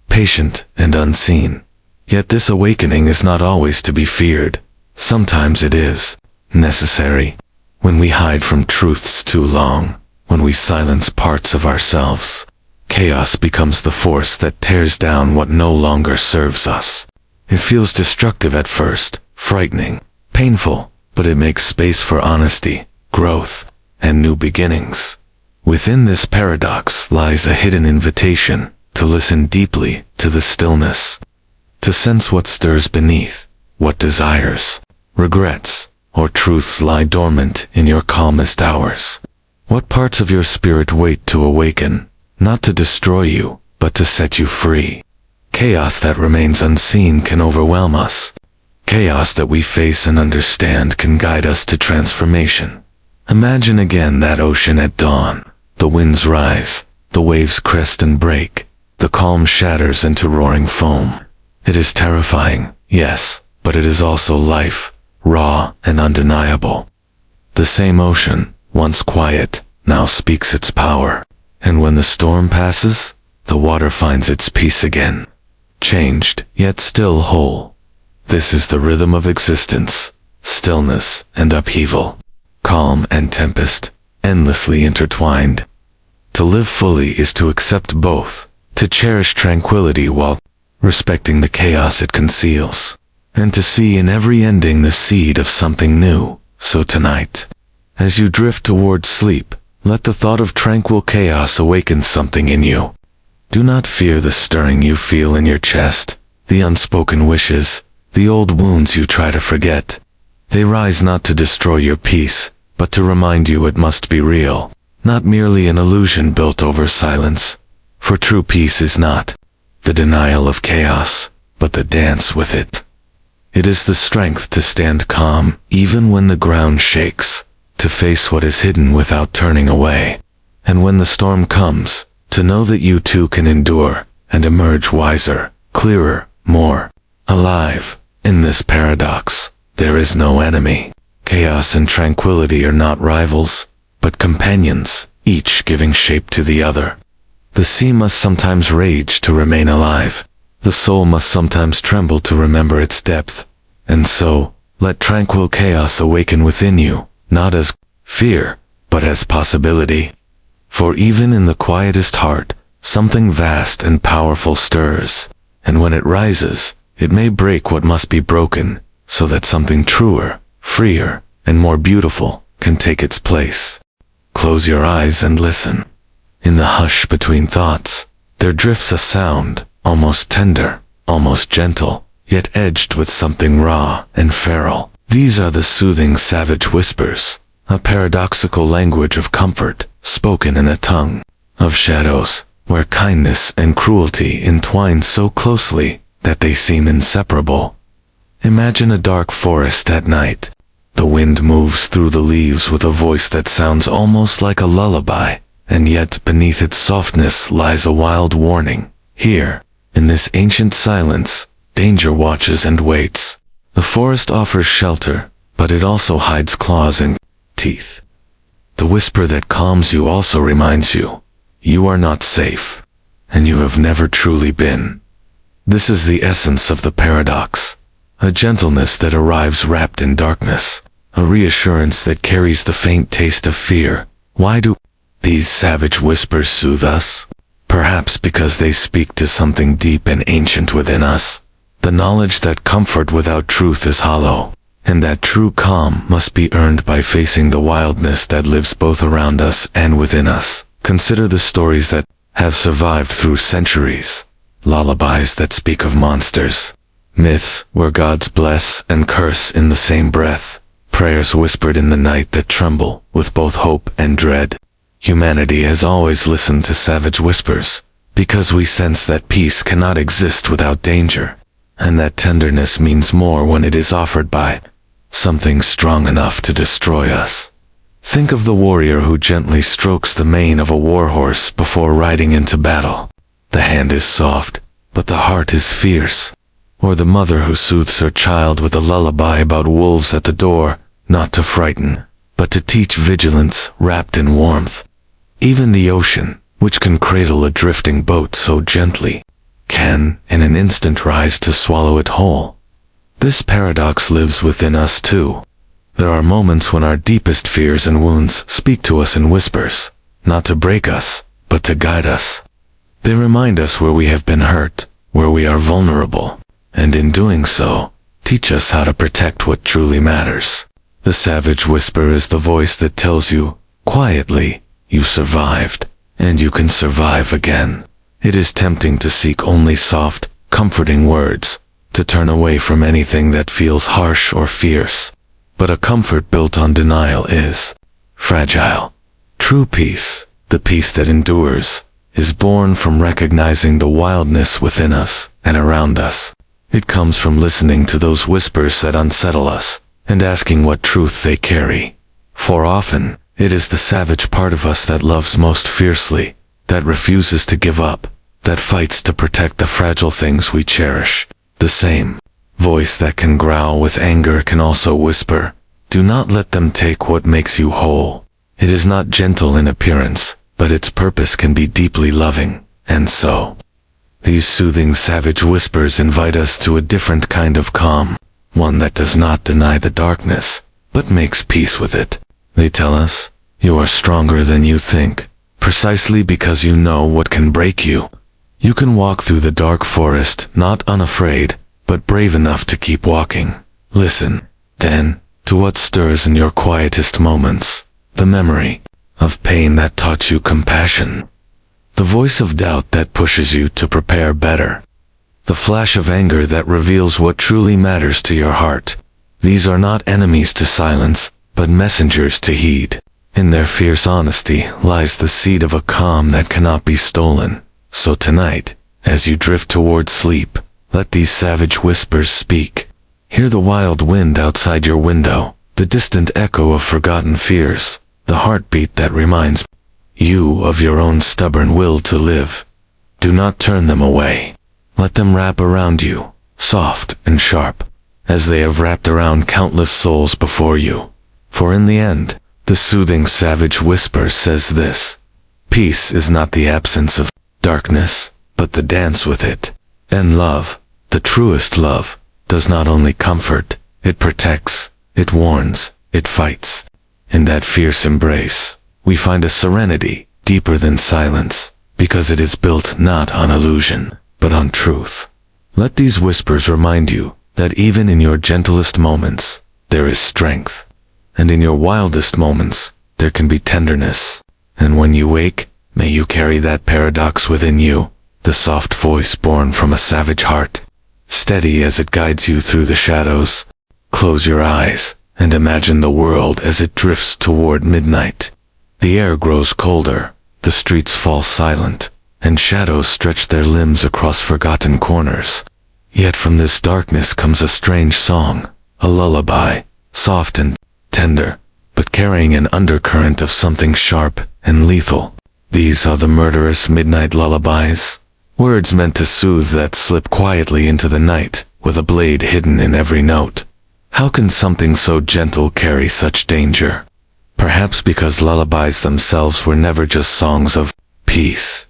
Speaker 1: patient and unseen. Yet this awakening is not always to be feared. Sometimes it is necessary. When we hide from truths too long, when we silence parts of ourselves, chaos becomes the force that tears down what no longer serves us. It feels destructive at first, frightening, painful, but it makes space for honesty, growth, and new beginnings. Within this paradox lies a hidden invitation to listen deeply to the stillness, to sense what stirs beneath, what desires, regrets, or truths lie dormant in your calmest hours. What parts of your spirit wait to awaken, not to destroy you, but to set you free. Chaos that remains unseen can overwhelm us. Chaos that we face and understand can guide us to transformation. Imagine again that ocean at dawn. The winds rise, the waves crest and break, the calm shatters into roaring foam. It is terrifying, yes, but it is also life, raw and undeniable. The same ocean, once quiet, now speaks its power. And when the storm passes, the water finds its peace again. Changed, yet still whole. This is the rhythm of existence, stillness and upheaval, calm and tempest, endlessly intertwined. To live fully is to accept both, to cherish tranquility while respecting the chaos it conceals, and to see in every ending the seed of something new. So tonight, as you drift toward sleep, let the thought of tranquil chaos awaken something in you. Do not fear the stirring you feel in your chest, the unspoken wishes, the old wounds you try to forget. They rise not to destroy your peace, but to remind you it must be real, not merely an illusion built over silence. For true peace is not the denial of chaos, but the dance with it. It is the strength to stand calm, even when the ground shakes, to face what is hidden without turning away. And when the storm comes, to know that you too can endure, and emerge wiser, clearer, more alive. In this paradox, there is no enemy. Chaos and tranquility are not rivals, but companions, each giving shape to the other. The sea must sometimes rage to remain alive. The soul must sometimes tremble to remember its depth. And so, let tranquil chaos awaken within you, not as fear, but as possibility. For even in the quietest heart, something vast and powerful stirs, and when it rises, it may break what must be broken, so that something truer, freer, and more beautiful can take its place. Close your eyes and listen. In the hush between thoughts, there drifts a sound, almost tender, almost gentle, yet edged with something raw and feral. These are the soothing savage whispers, a paradoxical language of comfort, spoken in a tongue of shadows, where kindness and cruelty entwine so closely that they seem inseparable. Imagine a dark forest at night. The wind moves through the leaves with a voice that sounds almost like a lullaby, and yet beneath its softness lies a wild warning. Here, in this ancient silence, danger watches and waits. The forest offers shelter, but it also hides claws and teeth. The whisper that calms you also reminds you, you are not safe, and you have never truly been. This is the essence of the paradox, a gentleness that arrives wrapped in darkness, a reassurance that carries the faint taste of fear. Why do these savage whispers soothe us? Perhaps because they speak to something deep and ancient within us, the knowledge that comfort without truth is hollow, and that true calm must be earned by facing the wildness that lives both around us and within us. Consider the stories that have survived through centuries, lullabies that speak of monsters, myths where gods bless and curse in the same breath, prayers whispered in the night that tremble with both hope and dread. Humanity has always listened to savage whispers, because we sense that peace cannot exist without danger, and that tenderness means more when it is offered by something strong enough to destroy us. Think of the warrior who gently strokes the mane of a warhorse before riding into battle. The hand is soft, but the heart is fierce. Or the mother who soothes her child with a lullaby about wolves at the door, not to frighten, but to teach vigilance wrapped in warmth. Even the ocean, which can cradle a drifting boat so gently, can in an instant rise to swallow it whole. This paradox lives within us too. There are moments when our deepest fears and wounds speak to us in whispers, not to break us, but to guide us. They remind us where we have been hurt, where we are vulnerable, and in doing so, teach us how to protect what truly matters. The savage whisper is the voice that tells you, quietly, you survived, and you can survive again. It is tempting to seek only soft, comforting words, to turn away from anything that feels harsh or fierce. But a comfort built on denial is fragile. True peace, the peace that endures, is born from recognizing the wildness within us and around us. It comes from listening to those whispers that unsettle us, and asking what truth they carry. For often, it is the savage part of us that loves most fiercely, that refuses to give up, that fights to protect the fragile things we cherish. The same voice that can growl with anger can also whisper, do not let them take what makes you whole. It is not gentle in appearance, but its purpose can be deeply loving, and so, these soothing savage whispers invite us to a different kind of calm, one that does not deny the darkness, but makes peace with it. They tell us, you are stronger than you think, precisely because you know what can break you. You can walk through the dark forest, not unafraid, but brave enough to keep walking. Listen, then, to what stirs in your quietest moments, the memory of pain that taught you compassion, the voice of doubt that pushes you to prepare better, the flash of anger that reveals what truly matters to your heart. These are not enemies to silence, but messengers to heed. In their fierce honesty lies the seed of a calm that cannot be stolen. So tonight, as you drift toward sleep, let these savage whispers speak. Hear the wild wind outside your window, the distant echo of forgotten fears, the heartbeat that reminds you of your own stubborn will to live. Do not turn them away. Let them wrap around you, soft and sharp, as they have wrapped around countless souls before you. For in the end, the soothing savage whisper says this: peace is not the absence of darkness, but the dance with it. And love, the truest love, does not only comfort, it protects, it warns, it fights. In that fierce embrace, we find a serenity deeper than silence, because it is built not on illusion, but on truth. Let these whispers remind you that even in your gentlest moments, there is strength, and in your wildest moments, there can be tenderness. And when you wake, may you carry that paradox within you, the soft voice born from a savage heart, steady as it guides you through the shadows. Close your eyes, and imagine the world as it drifts toward midnight. The air grows colder, the streets fall silent, and shadows stretch their limbs across forgotten corners. Yet from this darkness comes a strange song, a lullaby, soft and tender, but carrying an undercurrent of something sharp and lethal. These are the murderous midnight lullabies, words meant to soothe that slip quietly into the night, with a blade hidden in every note. How can something so gentle carry such danger? Perhaps because lullabies themselves were never just songs of peace.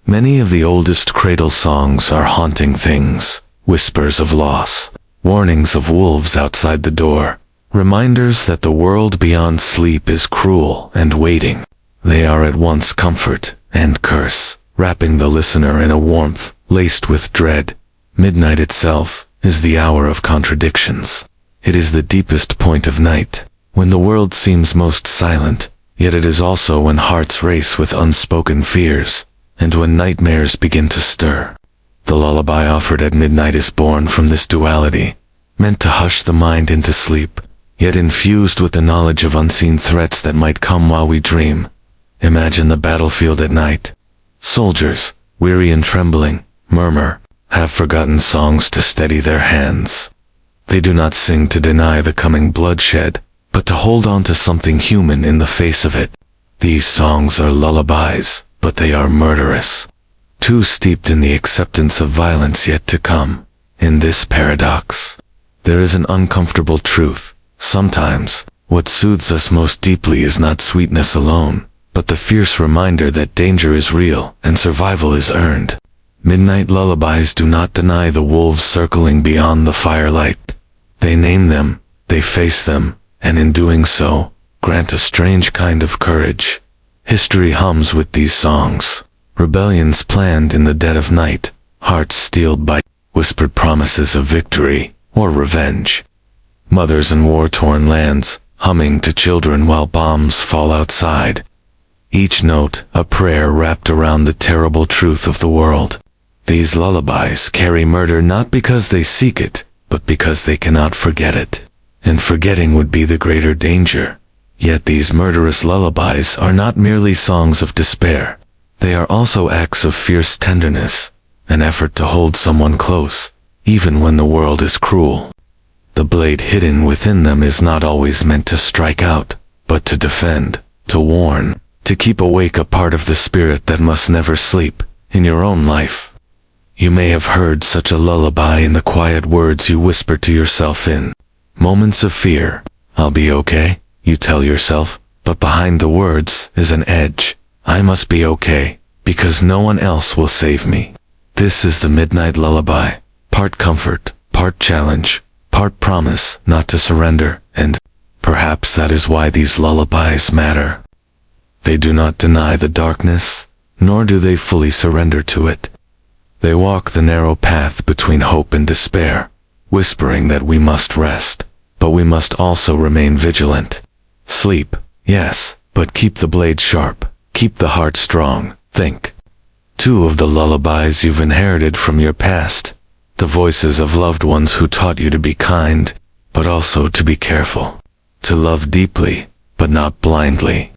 Speaker 1: Many of the oldest cradle songs are haunting things, whispers of loss, warnings of wolves outside the door, reminders that the world beyond sleep is cruel and waiting. They are at once comfort and curse, wrapping the listener in a warmth laced with dread. Midnight itself is the hour of contradictions. It is the deepest point of night, when the world seems most silent, yet it is also when hearts race with unspoken fears, and when nightmares begin to stir. The lullaby offered at midnight is born from this duality, meant to hush the mind into sleep, yet infused with the knowledge of unseen threats that might come while we dream. Imagine the battlefield at night. Soldiers, weary and trembling, murmur, have forgotten songs to steady their hands. They do not sing to deny the coming bloodshed, but to hold on to something human in the face of it. These songs are lullabies, but they are murderous, too steeped in the acceptance of violence yet to come. In this paradox, there is an uncomfortable truth. Sometimes, what soothes us most deeply is not sweetness alone, but the fierce reminder that danger is real and survival is earned. Midnight lullabies do not deny the wolves circling beyond the firelight. They name them, they face them, and in doing so, grant a strange kind of courage. History hums with these songs. Rebellions planned in the dead of night, hearts steeled by whispered promises of victory or revenge. Mothers in war-torn lands, humming to children while bombs fall outside. Each note a prayer wrapped around the terrible truth of the world. These lullabies carry murder not because they seek it, but because they cannot forget it. And forgetting would be the greater danger. Yet these murderous lullabies are not merely songs of despair. They are also acts of fierce tenderness, an effort to hold someone close, even when the world is cruel. The blade hidden within them is not always meant to strike out, but to defend, to warn, to keep awake a part of the spirit that must never sleep. In your own life, you may have heard such a lullaby in the quiet words you whisper to yourself in moments of fear. I'll be okay, you tell yourself, but behind the words is an edge. I must be okay, because no one else will save me. This is the midnight lullaby, part comfort, part challenge, part promise not to surrender, and perhaps that is why these lullabies matter. They do not deny the darkness, nor do they fully surrender to it. They walk the narrow path between hope and despair, whispering that we must rest, but we must also remain vigilant. Sleep, yes, but keep the blade sharp, keep the heart strong. Think. Two of the lullabies you've inherited from your past, the voices of loved ones who taught you to be kind, but also to be careful, to love deeply, but not blindly.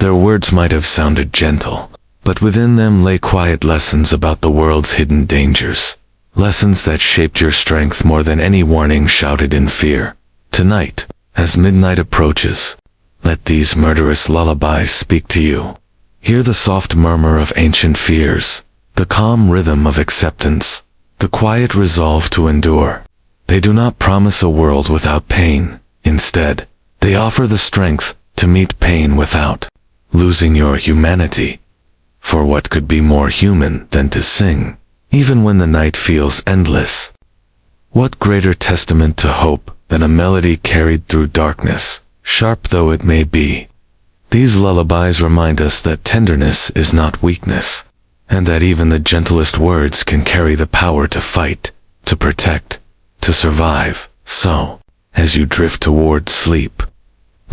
Speaker 1: Their words might have sounded gentle, but within them lay quiet lessons about the world's hidden dangers, lessons that shaped your strength more than any warning shouted in fear. Tonight, as midnight approaches, let these murderous lullabies speak to you. Hear the soft murmur of ancient fears, the calm rhythm of acceptance, the quiet resolve to endure. They do not promise a world without pain. Instead, they offer the strength to meet pain without losing your humanity. For what could be more human than to sing, even when the night feels endless? What greater testament to hope than a melody carried through darkness, sharp though it may be? These lullabies remind us that tenderness is not weakness, and that even the gentlest words can carry the power to fight, to protect, to survive. So, as you drift toward sleep,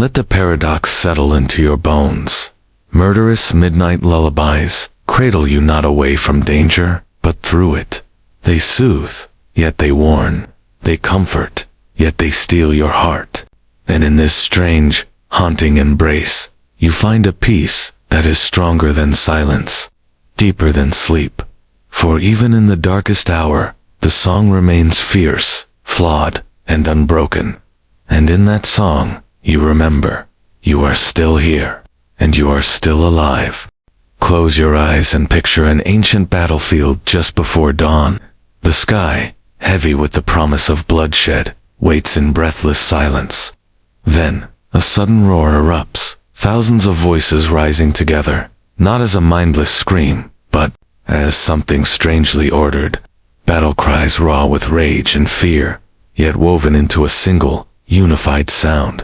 Speaker 1: let the paradox settle into your bones. Murderous midnight lullabies cradle you not away from danger, but through it. They soothe, yet they warn. They comfort, yet they steal your heart. And in this strange, haunting embrace, you find a peace that is stronger than silence, deeper than sleep. For even in the darkest hour, the song remains fierce, flawed, and unbroken. And in that song, you remember, you are still here, and you are still alive. Close your eyes and picture an ancient battlefield just before dawn. The sky, heavy with the promise of bloodshed, waits in breathless silence. Then, A sudden roar erupts, thousands of voices rising together, not as a mindless scream, but as something strangely ordered. Battle cries raw with rage and fear, yet woven into a single, unified sound.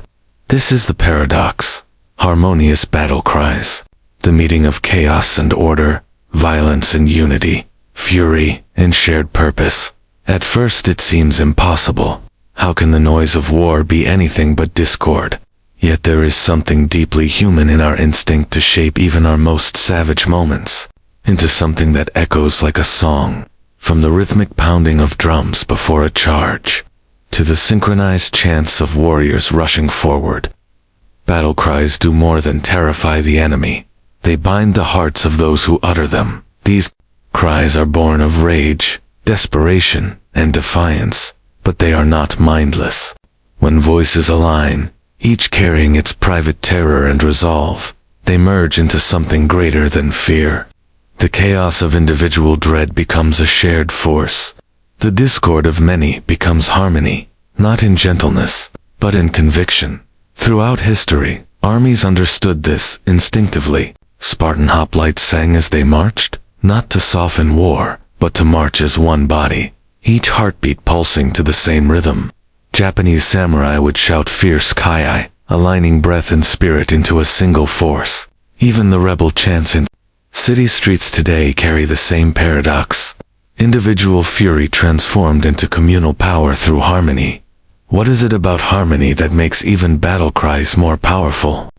Speaker 1: This is the paradox. Harmonious battle cries. The meeting of chaos and order, violence and unity, fury and shared purpose. At first it seems impossible. How can the noise of war be anything but discord? Yet there is something deeply human in our instinct to shape even our most savage moments into something that echoes like a song, from the rhythmic pounding of drums before a charge, to the synchronized chants of warriors rushing forward. Battle cries do more than terrify the enemy. They bind the hearts of those who utter them. These cries are born of rage, desperation, and defiance, but they are not mindless. When voices align, each carrying its private terror and resolve, they merge into something greater than fear. The chaos of individual dread becomes a shared force. The discord of many becomes harmony, not in gentleness, but in conviction. Throughout history, armies understood this instinctively. Spartan hoplites sang as they marched, not to soften war, but to march as one body, each heartbeat pulsing to the same rhythm. Japanese samurai would shout fierce kai, aligning breath and spirit into a single force. Even the rebel chants in city streets today carry the same paradox. Individual fury transformed into communal power through harmony. What is it about harmony that makes even battle cries more powerful?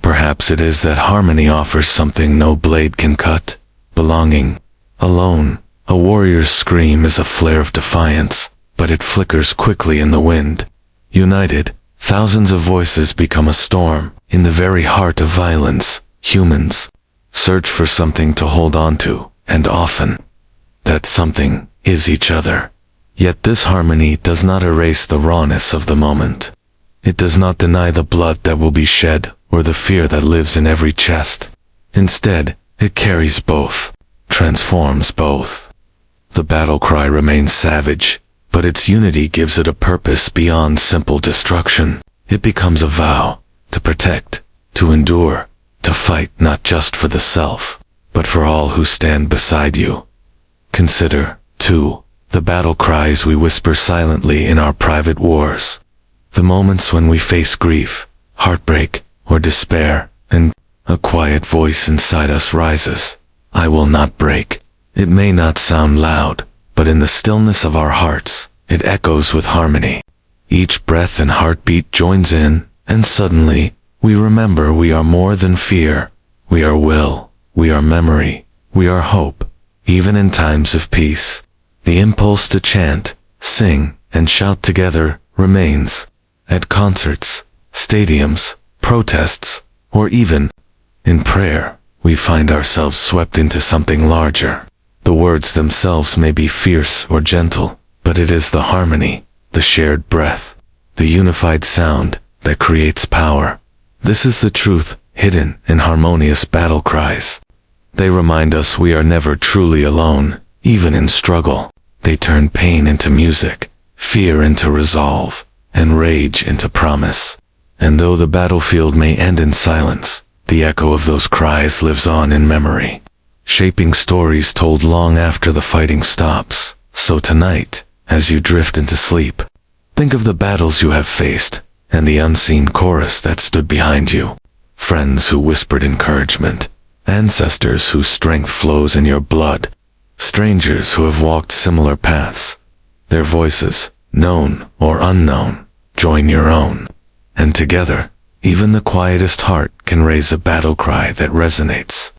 Speaker 1: Perhaps it is that harmony offers something no blade can cut: belonging. Alone, a warrior's scream is a flare of defiance, but it flickers quickly in the wind. United, thousands of voices become a storm. In the very heart of violence, humans search for something to hold on to, and often, that something is each other. Yet this harmony does not erase the rawness of the moment. It does not deny the blood that will be shed, or the fear that lives in every chest. Instead, it carries both, transforms both. The battle cry remains savage, but its unity gives it a purpose beyond simple destruction. It becomes a vow, to protect, to endure, to fight not just for the self, but for all who stand beside you. Consider, too, the battle cries we whisper silently in our private wars. The moments when we face grief, heartbreak, or despair, and a quiet voice inside us rises. I will not break. It may not sound loud, but in the stillness of our hearts, it echoes with harmony. Each breath and heartbeat joins in, and suddenly, we remember we are more than fear. We are will, we are memory, we are hope. Even in times of peace, the impulse to chant, sing, and shout together remains. At concerts, stadiums, protests, or even in prayer, we find ourselves swept into something larger. The words themselves may be fierce or gentle, but it is the harmony, the shared breath, the unified sound that creates power. This is the truth hidden in harmonious battle cries. They remind us we are never truly alone, even in struggle. They turn pain into music, fear into resolve, and rage into promise. And though the battlefield may end in silence, the echo of those cries lives on in memory, shaping stories told long after the fighting stops. So tonight, as you drift into sleep, think of the battles you have faced, and the unseen chorus that stood behind you. Friends who whispered encouragement, ancestors whose strength flows in your blood, strangers who have walked similar paths. Their voices, known or unknown, join your own. And together, even the quietest heart can raise a battle cry that resonates.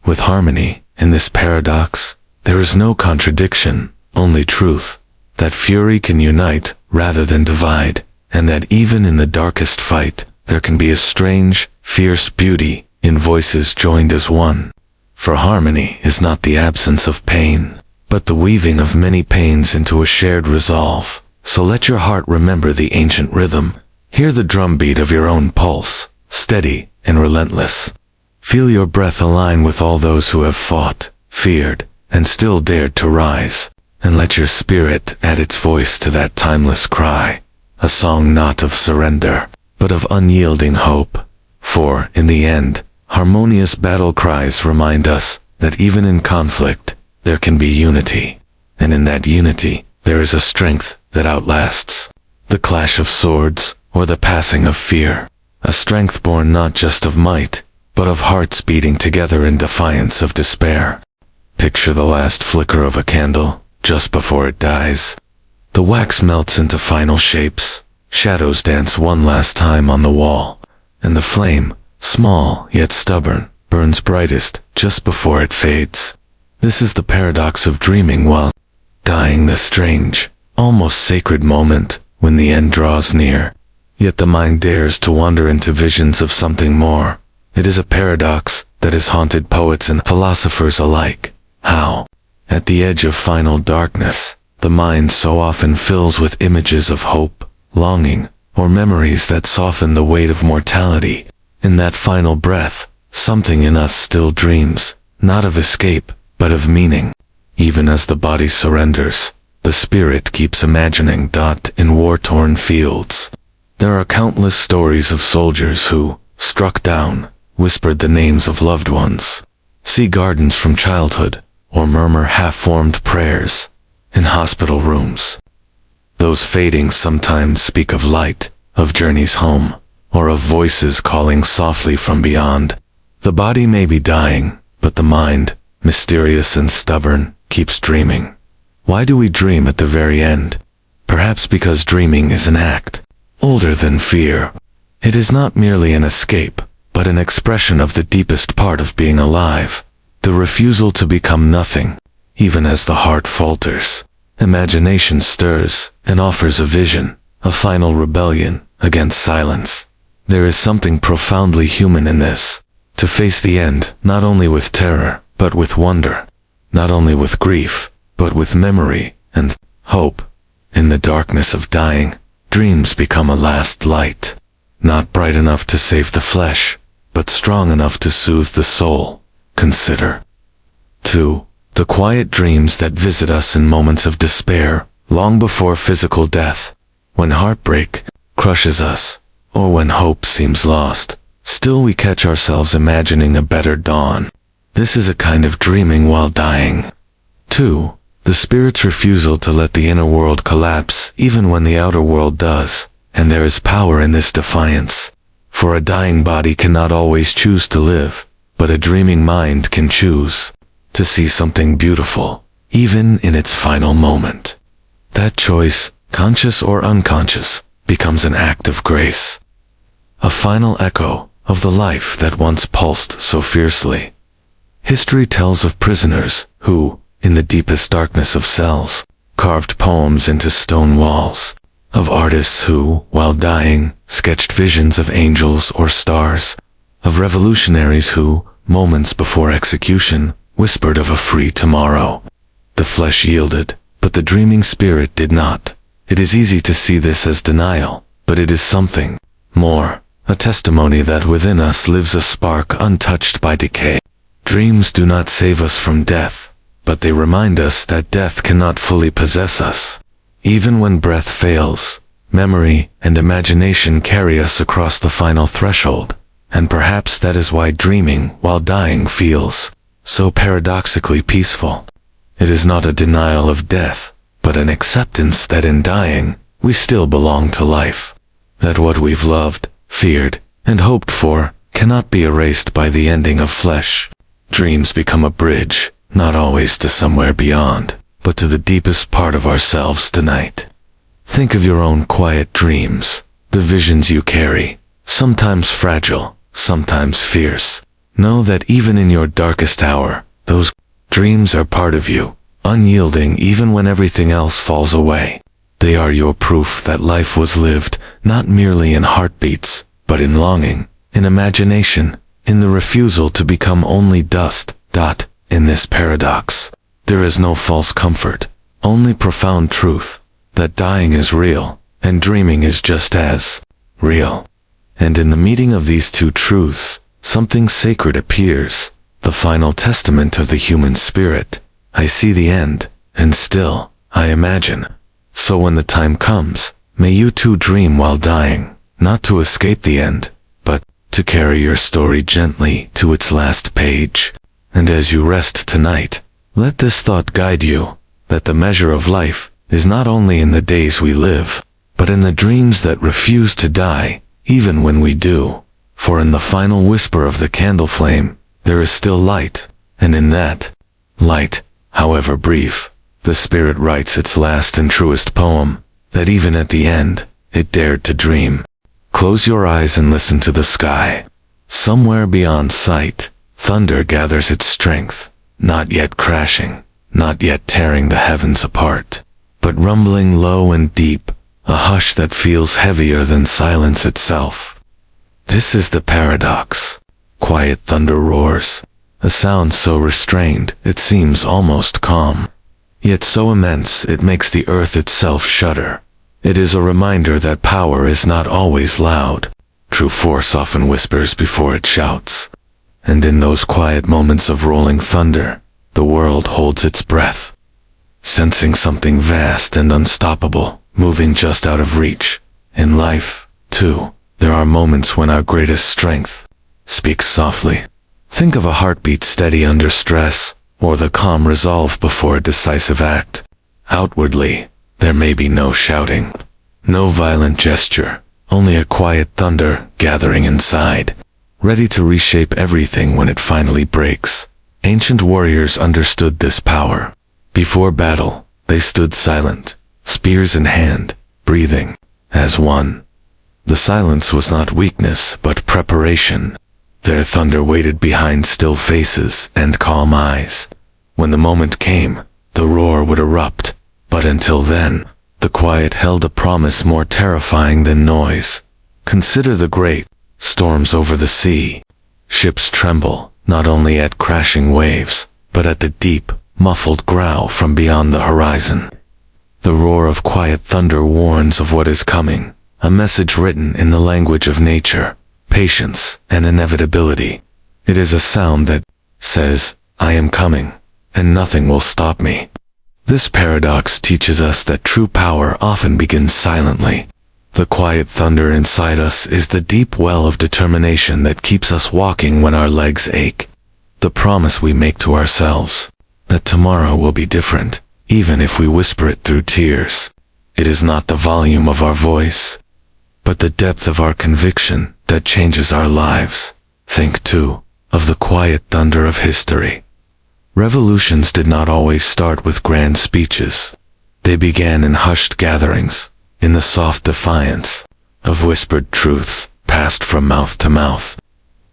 Speaker 1: With harmony, in this paradox, there is no contradiction, only truth. That fury can unite rather than divide, and that even in the darkest fight, there can be a strange, fierce beauty in voices joined as one. For harmony is not the absence of pain, but the weaving of many pains into a shared resolve. So let your heart remember the ancient rhythm. Hear the drumbeat of your own pulse, steady and relentless. Feel your breath align with all those who have fought, feared, and still dared to rise. And let your spirit add its voice to that timeless cry, a song not of surrender, but of unyielding hope. For, in the end, harmonious battle cries remind us that even in conflict, there can be unity. And in that unity, there is a strength that outlasts the clash of swords or the passing of fear. A strength born not just of might, but of hearts beating together in defiance of despair. Picture the last flicker of a candle, just before it dies. The wax melts into final shapes, shadows dance one last time on the wall, and the flame, small yet stubborn, burns brightest just before it fades. This is the paradox of dreaming while dying, the strange, almost sacred moment when the end draws near. Yet the mind dares to wander into visions of something more. It is a paradox that has haunted poets and philosophers alike. How, at the edge of final darkness, the mind so often fills with images of hope, longing, or memories that soften the weight of mortality. In that final breath, something in us still dreams, not of escape, but of meaning. Even as the body surrenders, the spirit keeps imagining. In war-torn fields, there are countless stories of soldiers who, struck down, whispered the names of loved ones. See gardens from childhood, or murmur half-formed prayers in hospital rooms. Those fading sometimes speak of light, of journeys home, or of voices calling softly from beyond. The body may be dying, but the mind, mysterious and stubborn, keeps dreaming. Why do we dream at the very end? Perhaps because dreaming is an act older than fear. It is not merely an escape, but an expression of the deepest part of being alive, the refusal to become nothing. Even as the heart falters, imagination stirs and offers a vision, a final rebellion against silence. There is something profoundly human in this, to face the end not only with terror, but with wonder, not only with grief, but with memory and hope. In the darkness of dying, dreams become a last light, not bright enough to save the flesh, but strong enough to soothe the soul. Consider 2. The quiet dreams that visit us in moments of despair, long before physical death, when heartbreak crushes us, or when hope seems lost. Still we catch ourselves imagining a better dawn. This is a kind of dreaming while dying. 2. The spirit's refusal to let the inner world collapse even when the outer world does, and there is power in this defiance. For a dying body cannot always choose to live, but a dreaming mind can choose to see something beautiful, even in its final moment. That choice, conscious or unconscious, becomes an act of grace. A final echo of the life that once pulsed so fiercely. History tells of prisoners who, in the deepest darkness of cells, carved poems into stone walls, of artists who, while dying, sketched visions of angels or stars, of revolutionaries who, moments before execution, whispered of a free tomorrow. The flesh yielded, but the dreaming spirit did not. It is easy to see this as denial, but it is something more, a testimony that within us lives a spark untouched by decay. Dreams do not save us from death, but they remind us that death cannot fully possess us. Even when breath fails, memory and imagination carry us across the final threshold, and perhaps that is why dreaming while dying feels so paradoxically peaceful. It is not a denial of death, but an acceptance that in dying, we still belong to life. That what we've loved, feared, and hoped for cannot be erased by the ending of flesh. Dreams become a bridge, not always to somewhere beyond, but to the deepest part of ourselves tonight. Think of your own quiet dreams, the visions you carry, sometimes fragile, sometimes fierce. Know that even in your darkest hour, those dreams are part of you, unyielding even when everything else falls away. They are your proof that life was lived, not merely in heartbeats, but in longing, in imagination, in the refusal to become only dust. In this paradox, there is no false comfort, only profound truth, that dying is real, and dreaming is just as real. And in the meeting of these two truths, something sacred appears, the final testament of the human spirit. I see the end, and still, I imagine. So when the time comes, may you too dream while dying, not to escape the end, but to carry your story gently to its last page. And as you rest tonight, let this thought guide you, that the measure of life is not only in the days we live, but in the dreams that refuse to die, even when we do. For in the final whisper of the candle flame, there is still light, and in that light, however brief, the spirit writes its last and truest poem, that even at the end, it dared to dream. Close your eyes and listen to the sky. Somewhere beyond sight, thunder gathers its strength, not yet crashing, not yet tearing the heavens apart, but rumbling low and deep, a hush that feels heavier than silence itself. This is the paradox. Quiet thunder roars, a sound so restrained it seems almost calm, yet so immense it makes the earth itself shudder. It is a reminder that power is not always loud. True force often whispers before it shouts. And in those quiet moments of rolling thunder, the world holds its breath, sensing something vast and unstoppable, moving just out of reach. In life, too, there are moments when our greatest strength speaks softly. Think of a heartbeat steady under stress, or the calm resolve before a decisive act. Outwardly, there may be no shouting, no violent gesture, only a quiet thunder gathering inside, ready to reshape everything when it finally breaks. Ancient warriors understood this power. Before battle, they stood silent, spears in hand, breathing as one. The silence was not weakness, but preparation. Their thunder waited behind still faces and calm eyes. When the moment came, the roar would erupt, but until then, the quiet held a promise more terrifying than noise. Consider the great storms over the sea. Ships tremble, not only at crashing waves, but at the deep, muffled growl from beyond the horizon. The roar of quiet thunder warns of what is coming, a message written in the language of nature, patience, and inevitability. It is a sound that says, "I am coming, and nothing will stop me." This paradox teaches us that true power often begins silently. The quiet thunder inside us is the deep well of determination that keeps us walking when our legs ache. The promise we make to ourselves, that tomorrow will be different, even if we whisper it through tears. It is not the volume of our voice, but the depth of our conviction that changes our lives. Think, too, of the quiet thunder of history. Revolutions did not always start with grand speeches. They began in hushed gatherings, in the soft defiance of whispered truths passed from mouth to mouth.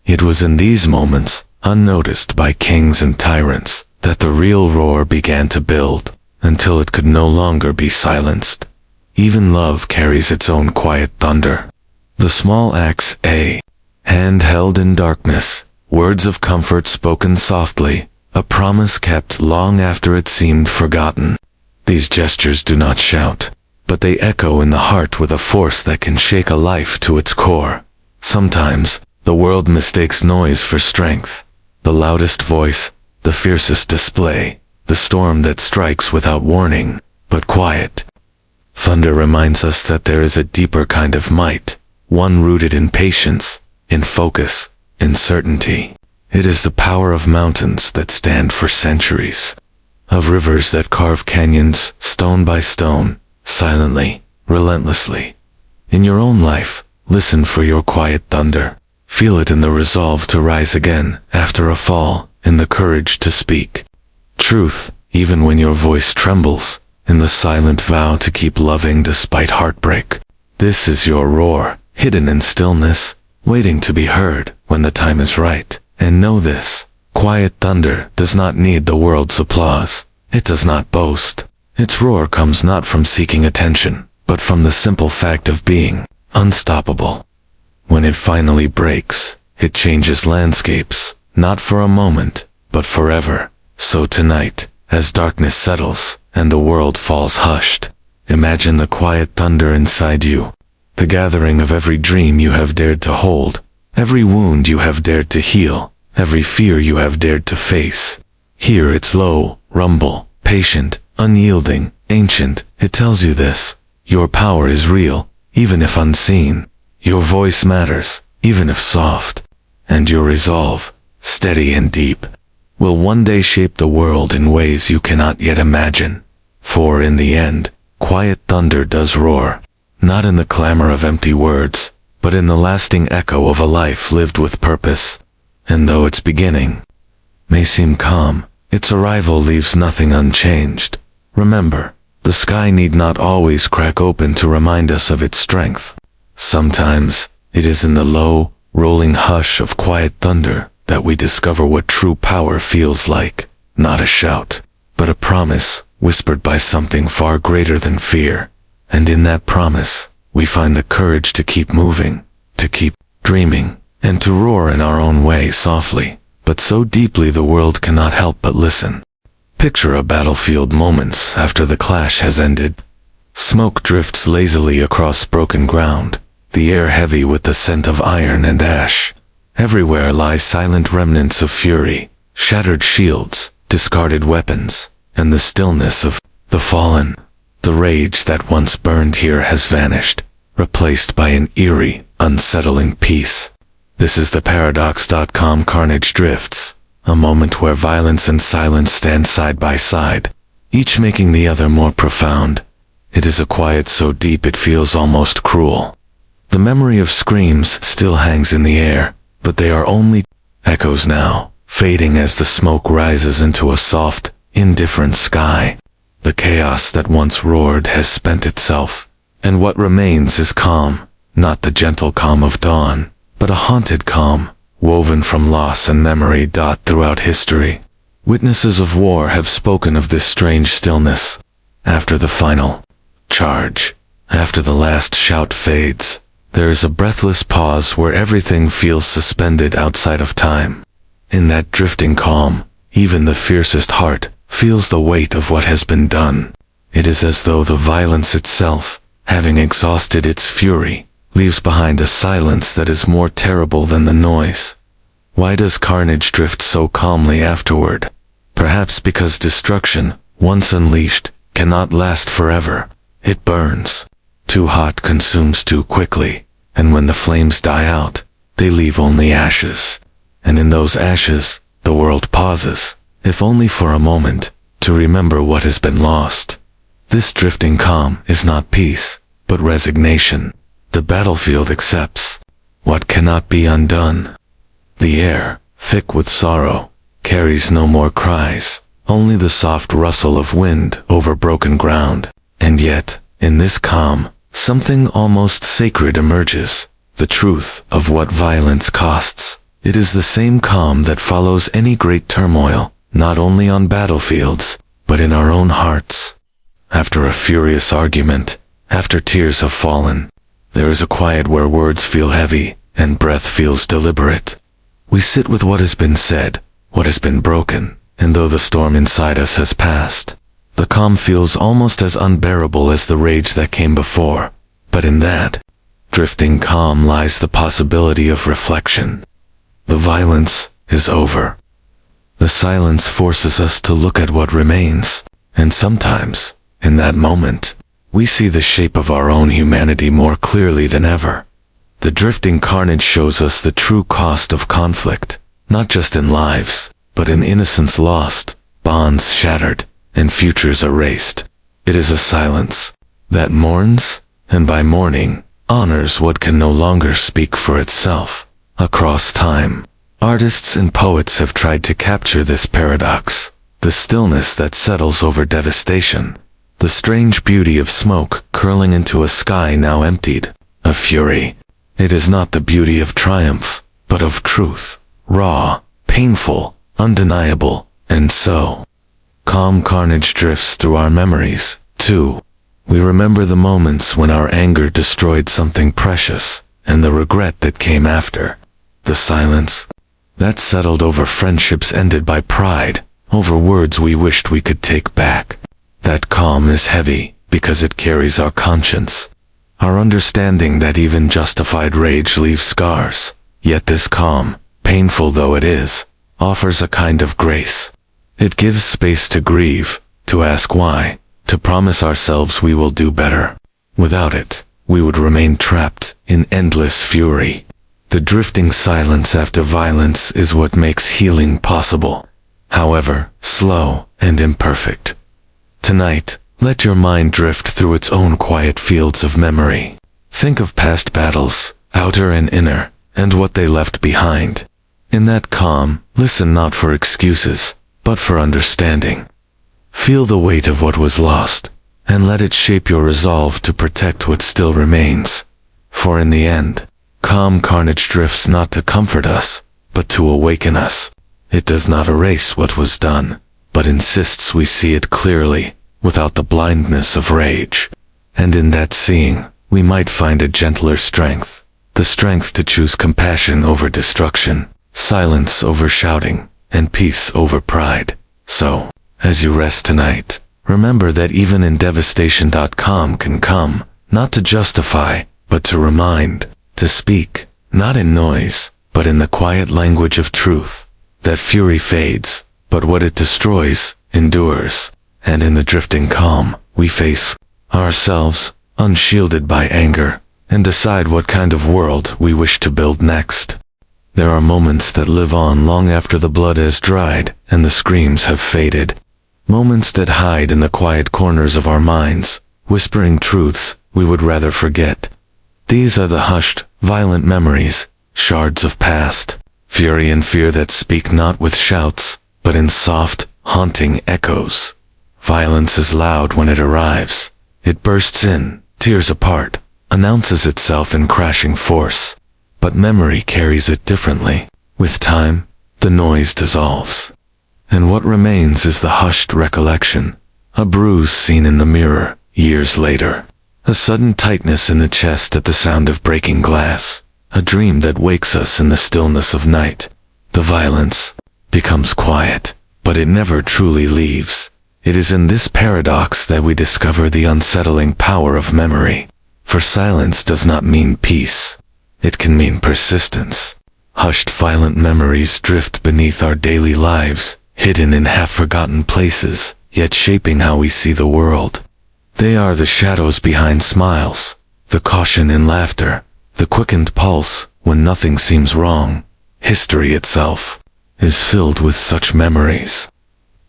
Speaker 1: It was in these moments, unnoticed by kings and tyrants, that the real roar began to build, until it could no longer be silenced. Even love carries its own quiet thunder. The small acts, a hand held in darkness, words of comfort spoken softly, a promise kept long after it seemed forgotten. These gestures do not shout, but they echo in the heart with a force that can shake a life to its core. Sometimes, the world mistakes noise for strength. The loudest voice, the fiercest display, the storm that strikes without warning, but quiet. Thunder reminds us that there is a deeper kind of might, one rooted in patience, in focus, in certainty. It is the power of mountains that stand for centuries, of rivers that carve canyons, stone by stone, silently, relentlessly. In your own life, listen for your quiet thunder. Feel it in the resolve to rise again after a fall, in the courage to speak truth, even when your voice trembles, in the silent vow to keep loving despite heartbreak. This is your roar, hidden in stillness, waiting to be heard when the time is right. And know this, quiet thunder does not need the world's applause. It does not boast. Its roar comes not from seeking attention, but from the simple fact of being unstoppable. When it finally breaks, it changes landscapes, not for a moment, but forever. So tonight, as darkness settles, and the world falls hushed, imagine the quiet thunder inside you, the gathering of every dream you have dared to hold, every wound you have dared to heal, every fear you have dared to face. Hear its low rumble, patient, unyielding, ancient. It tells you this: your power is real, even if unseen. Your voice matters, even if soft, and your resolve, steady and deep, will one day shape the world in ways you cannot yet imagine. For in the end, quiet thunder does roar, not in the clamor of empty words, but in the lasting echo of a life lived with purpose. And though its beginning may seem calm, its arrival leaves nothing unchanged. Remember, the sky need not always crack open to remind us of its strength. Sometimes, it is in the low, rolling hush of quiet thunder that we discover what true power feels like. Not a shout, but a promise, whispered by something far greater than fear. And in that promise, we find the courage to keep moving, to keep dreaming, and to roar in our own way softly, but so deeply the world cannot help but listen. Picture a battlefield moments after the clash has ended. Smoke drifts lazily across broken ground, the air heavy with the scent of iron and ash. Everywhere lie silent remnants of fury, shattered shields, discarded weapons, and the stillness of the fallen. The rage that once burned here has vanished, replaced by an eerie, unsettling peace. This is the Paradox.com Carnage Drifts, a moment where violence and silence stand side by side, each making the other more profound. It is a quiet so deep it feels almost cruel. The memory of screams still hangs in the air, but they are only echoes now, fading as the smoke rises into a soft, indifferent sky. The chaos that once roared has spent itself, and what remains is calm, not the gentle calm of dawn, but a haunted calm, woven from loss and memory. Throughout history, witnesses of war have spoken of this strange stillness. After the final charge, after the last shout fades, there is a breathless pause where everything feels suspended outside of time. In that drifting calm, even the fiercest heart feels the weight of what has been done. It is as though the violence itself, having exhausted its fury, leaves behind a silence that is more terrible than the noise. Why does carnage drift so calmly afterward? Perhaps because destruction, once unleashed, cannot last forever. It burns. Too hot, consumes too quickly, and when the flames die out, they leave only ashes. And in those ashes, the world pauses, if only for a moment, to remember what has been lost. This drifting calm is not peace, but resignation. The battlefield accepts what cannot be undone. The air, thick with sorrow, carries no more cries, only the soft rustle of wind over broken ground. And yet, in this calm, something almost sacred emerges, the truth of what violence costs. It is the same calm that follows any great turmoil, not only on battlefields, but in our own hearts. After a furious argument, after tears have fallen, there is a quiet where words feel heavy, and breath feels deliberate. We sit with what has been said, what has been broken, and though the storm inside us has passed, the calm feels almost as unbearable as the rage that came before. But in that drifting calm lies the possibility of reflection. The violence is over. The silence forces us to look at what remains, and sometimes, in that moment, we see the shape of our own humanity more clearly than ever. The drifting carnage shows us the true cost of conflict, not just in lives, but in innocence lost, bonds shattered, and futures erased. It is a silence that mourns, and by mourning, honors what can no longer speak for itself. Across time, artists and poets have tried to capture this paradox, the stillness that settles over devastation, the strange beauty of smoke curling into a sky now emptied, of fury. It is not the beauty of triumph, but of truth, raw, painful, undeniable, and so calm carnage drifts through our memories, too. We remember the moments when our anger destroyed something precious, and the regret that came after. The silence that settled over friendships ended by pride, over words we wished we could take back. That calm is heavy, because it carries our conscience, our understanding that even justified rage leaves scars. Yet this calm, painful though it is, offers a kind of grace. It gives space to grieve, to ask why, to promise ourselves we will do better. Without it, we would remain trapped in endless fury. The drifting silence after violence is what makes healing possible, however slow and imperfect. Tonight, let your mind drift through its own quiet fields of memory. Think of past battles, outer and inner, and what they left behind. In that calm, listen not for excuses, but for understanding. Feel the weight of what was lost, and let it shape your resolve to protect what still remains. For in the end, calm carnage drifts not to comfort us, but to awaken us. It does not erase what was done, but insists we see it clearly, without the blindness of rage. And in that seeing, we might find a gentler strength, the strength to choose compassion over destruction, silence over shouting, and peace over pride. So, as you rest tonight, remember that even in devastation.com can come, not to justify, but to remind, to speak, not in noise, but in the quiet language of truth. That fury fades, but what it destroys, endures. And in the drifting calm, we face ourselves, unshielded by anger, and decide what kind of world we wish to build next. There are moments that live on long after the blood has dried and the screams have faded. Moments that hide in the quiet corners of our minds, whispering truths we would rather forget. These are the hushed, violent memories, shards of past, fury and fear that speak not with shouts, but in soft, haunting echoes. Violence is loud when it arrives. It bursts in, tears apart, announces itself in crashing force. But memory carries it differently. With time, the noise dissolves. And what remains is the hushed recollection, a bruise seen in the mirror, years later. A sudden tightness in the chest at the sound of breaking glass, a dream that wakes us in the stillness of night. The violence becomes quiet, but it never truly leaves. It is in this paradox that we discover the unsettling power of memory. For silence does not mean peace. It can mean persistence. Hushed violent memories drift beneath our daily lives, hidden in half-forgotten places, yet shaping how we see the world. They are the shadows behind smiles, the caution in laughter, the quickened pulse when nothing seems wrong. History itself is filled with such memories.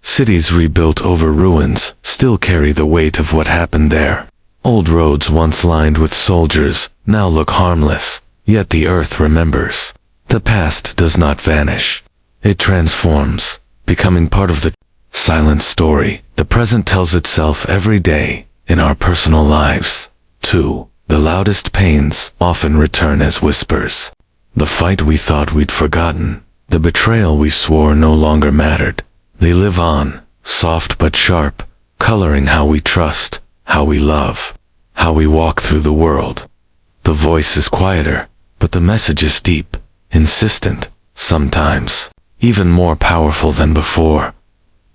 Speaker 1: Cities rebuilt over ruins still carry the weight of what happened there. Old roads once lined with soldiers now look harmless, yet the earth remembers. The past does not vanish. It transforms, becoming part of the silent story. The present tells itself every day in our personal lives. 2. The loudest pains often return as whispers. The fight we thought we'd forgotten, the betrayal we swore no longer mattered. They live on, soft but sharp, coloring how we trust, how we love, how we walk through the world. The voice is quieter, but the message is deep, insistent, sometimes even more powerful than before.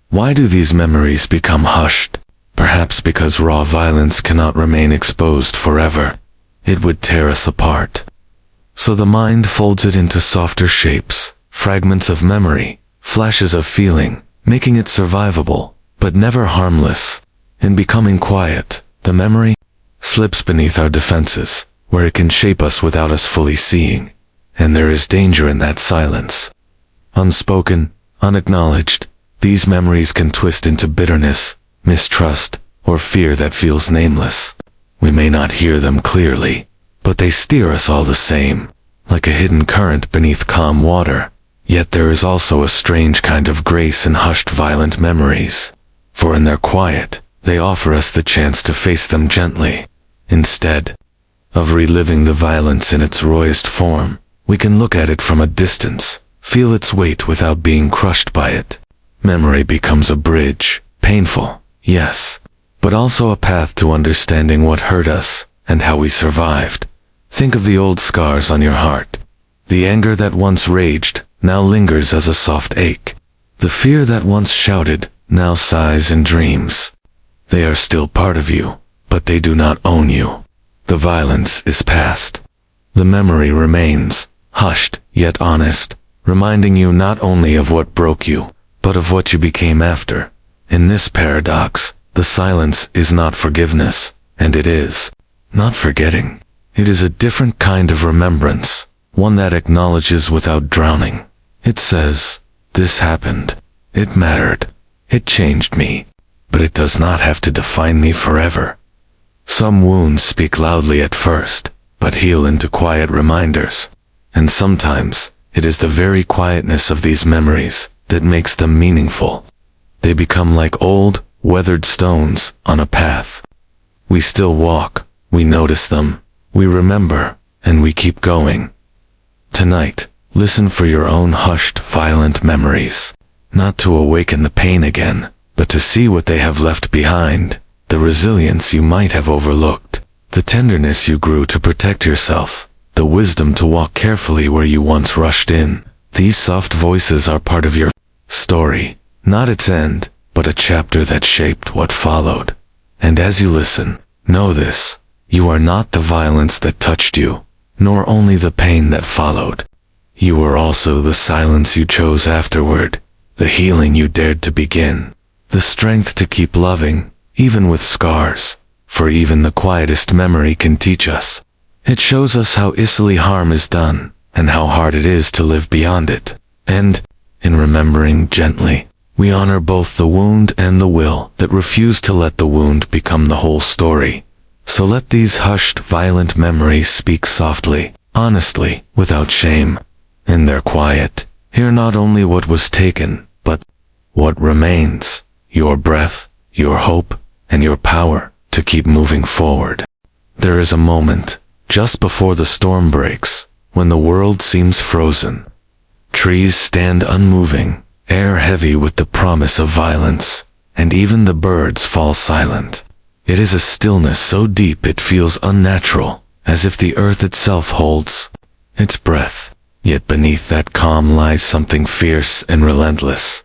Speaker 1: Why do these memories become hushed? Perhaps because raw violence cannot remain exposed forever. It would tear us apart. So the mind folds it into softer shapes, fragments of memory, flashes of feeling, making it survivable, but never harmless. In becoming quiet, the memory slips beneath our defenses, where it can shape us without us fully seeing. And there is danger in that silence. Unspoken, unacknowledged, these memories can twist into bitterness, mistrust, or fear that feels nameless. We may not hear them clearly, but they steer us all the same, like a hidden current beneath calm water. Yet there is also a strange kind of grace in hushed violent memories. For in their quiet, they offer us the chance to face them gently. Instead of reliving the violence in its rawest form, we can look at it from a distance, feel its weight without being crushed by it. Memory becomes a bridge, painful, yes, but also a path to understanding what hurt us and how we survived. Think of the old scars on your heart. The anger that once raged now lingers as a soft ache. The fear that once shouted now sighs and dreams. They are still part of you, but they do not own you. The violence is past. The memory remains, hushed yet honest, reminding you not only of what broke you, but of what you became after. In this paradox, the silence is not forgiveness, and it is not forgetting. It is a different kind of remembrance, one that acknowledges without drowning. It says, "This happened. It mattered. It changed me. But it does not have to define me forever." Some wounds speak loudly at first, but heal into quiet reminders. And sometimes, it is the very quietness of these memories that makes them meaningful. They become like old, weathered stones on a path. We still walk, we notice them, we remember, and we keep going. Tonight, listen for your own hushed, violent memories, not to awaken the pain again, but to see what they have left behind, the resilience you might have overlooked, the tenderness you grew to protect yourself, the wisdom to walk carefully where you once rushed in. These soft voices are part of your story, not its end, but a chapter that shaped what followed. And as you listen, know this: you are not the violence that touched you, nor only the pain that followed. You are also the silence you chose afterward, the healing you dared to begin, the strength to keep loving, even with scars, for even the quietest memory can teach us. It shows us how easily harm is done, and how hard it is to live beyond it. And, in remembering gently, we honor both the wound and the will that refuse to let the wound become the whole story. So let these hushed, violent memories speak softly, honestly, without shame. In their quiet, hear not only what was taken, but what remains, your breath, your hope, and your power to keep moving forward. There is a moment, just before the storm breaks, when the world seems frozen. Trees stand unmoving, air heavy with the promise of violence, and even the birds fall silent. It is a stillness so deep it feels unnatural, as if the earth itself holds its breath. Yet beneath that calm lies something fierce and relentless.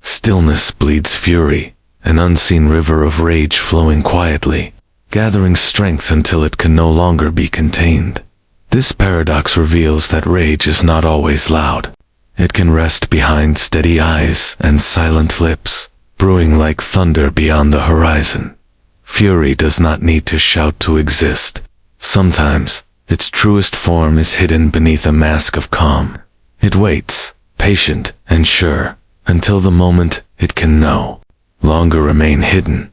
Speaker 1: Stillness bleeds fury, an unseen river of rage flowing quietly, gathering strength until it can no longer be contained. This paradox reveals that rage is not always loud. It can rest behind steady eyes and silent lips, brewing like thunder beyond the horizon. Fury does not need to shout to exist. Sometimes, its truest form is hidden beneath a mask of calm. It waits, patient and sure, until the moment it can no longer remain hidden.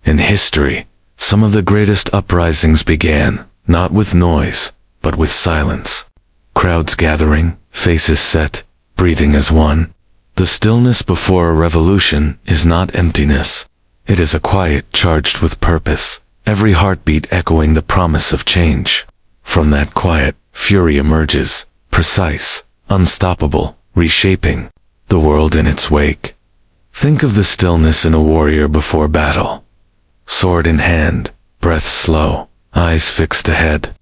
Speaker 1: In history, some of the greatest uprisings began, not with noise, but with silence. Crowds gathering, faces set, breathing as one. The stillness before a revolution is not emptiness. It is a quiet charged with purpose, every heartbeat echoing the promise of change. From that quiet, fury emerges, precise, unstoppable, reshaping the world in its wake. Think of the stillness in a warrior before battle. Sword in hand, breath slow, eyes fixed ahead.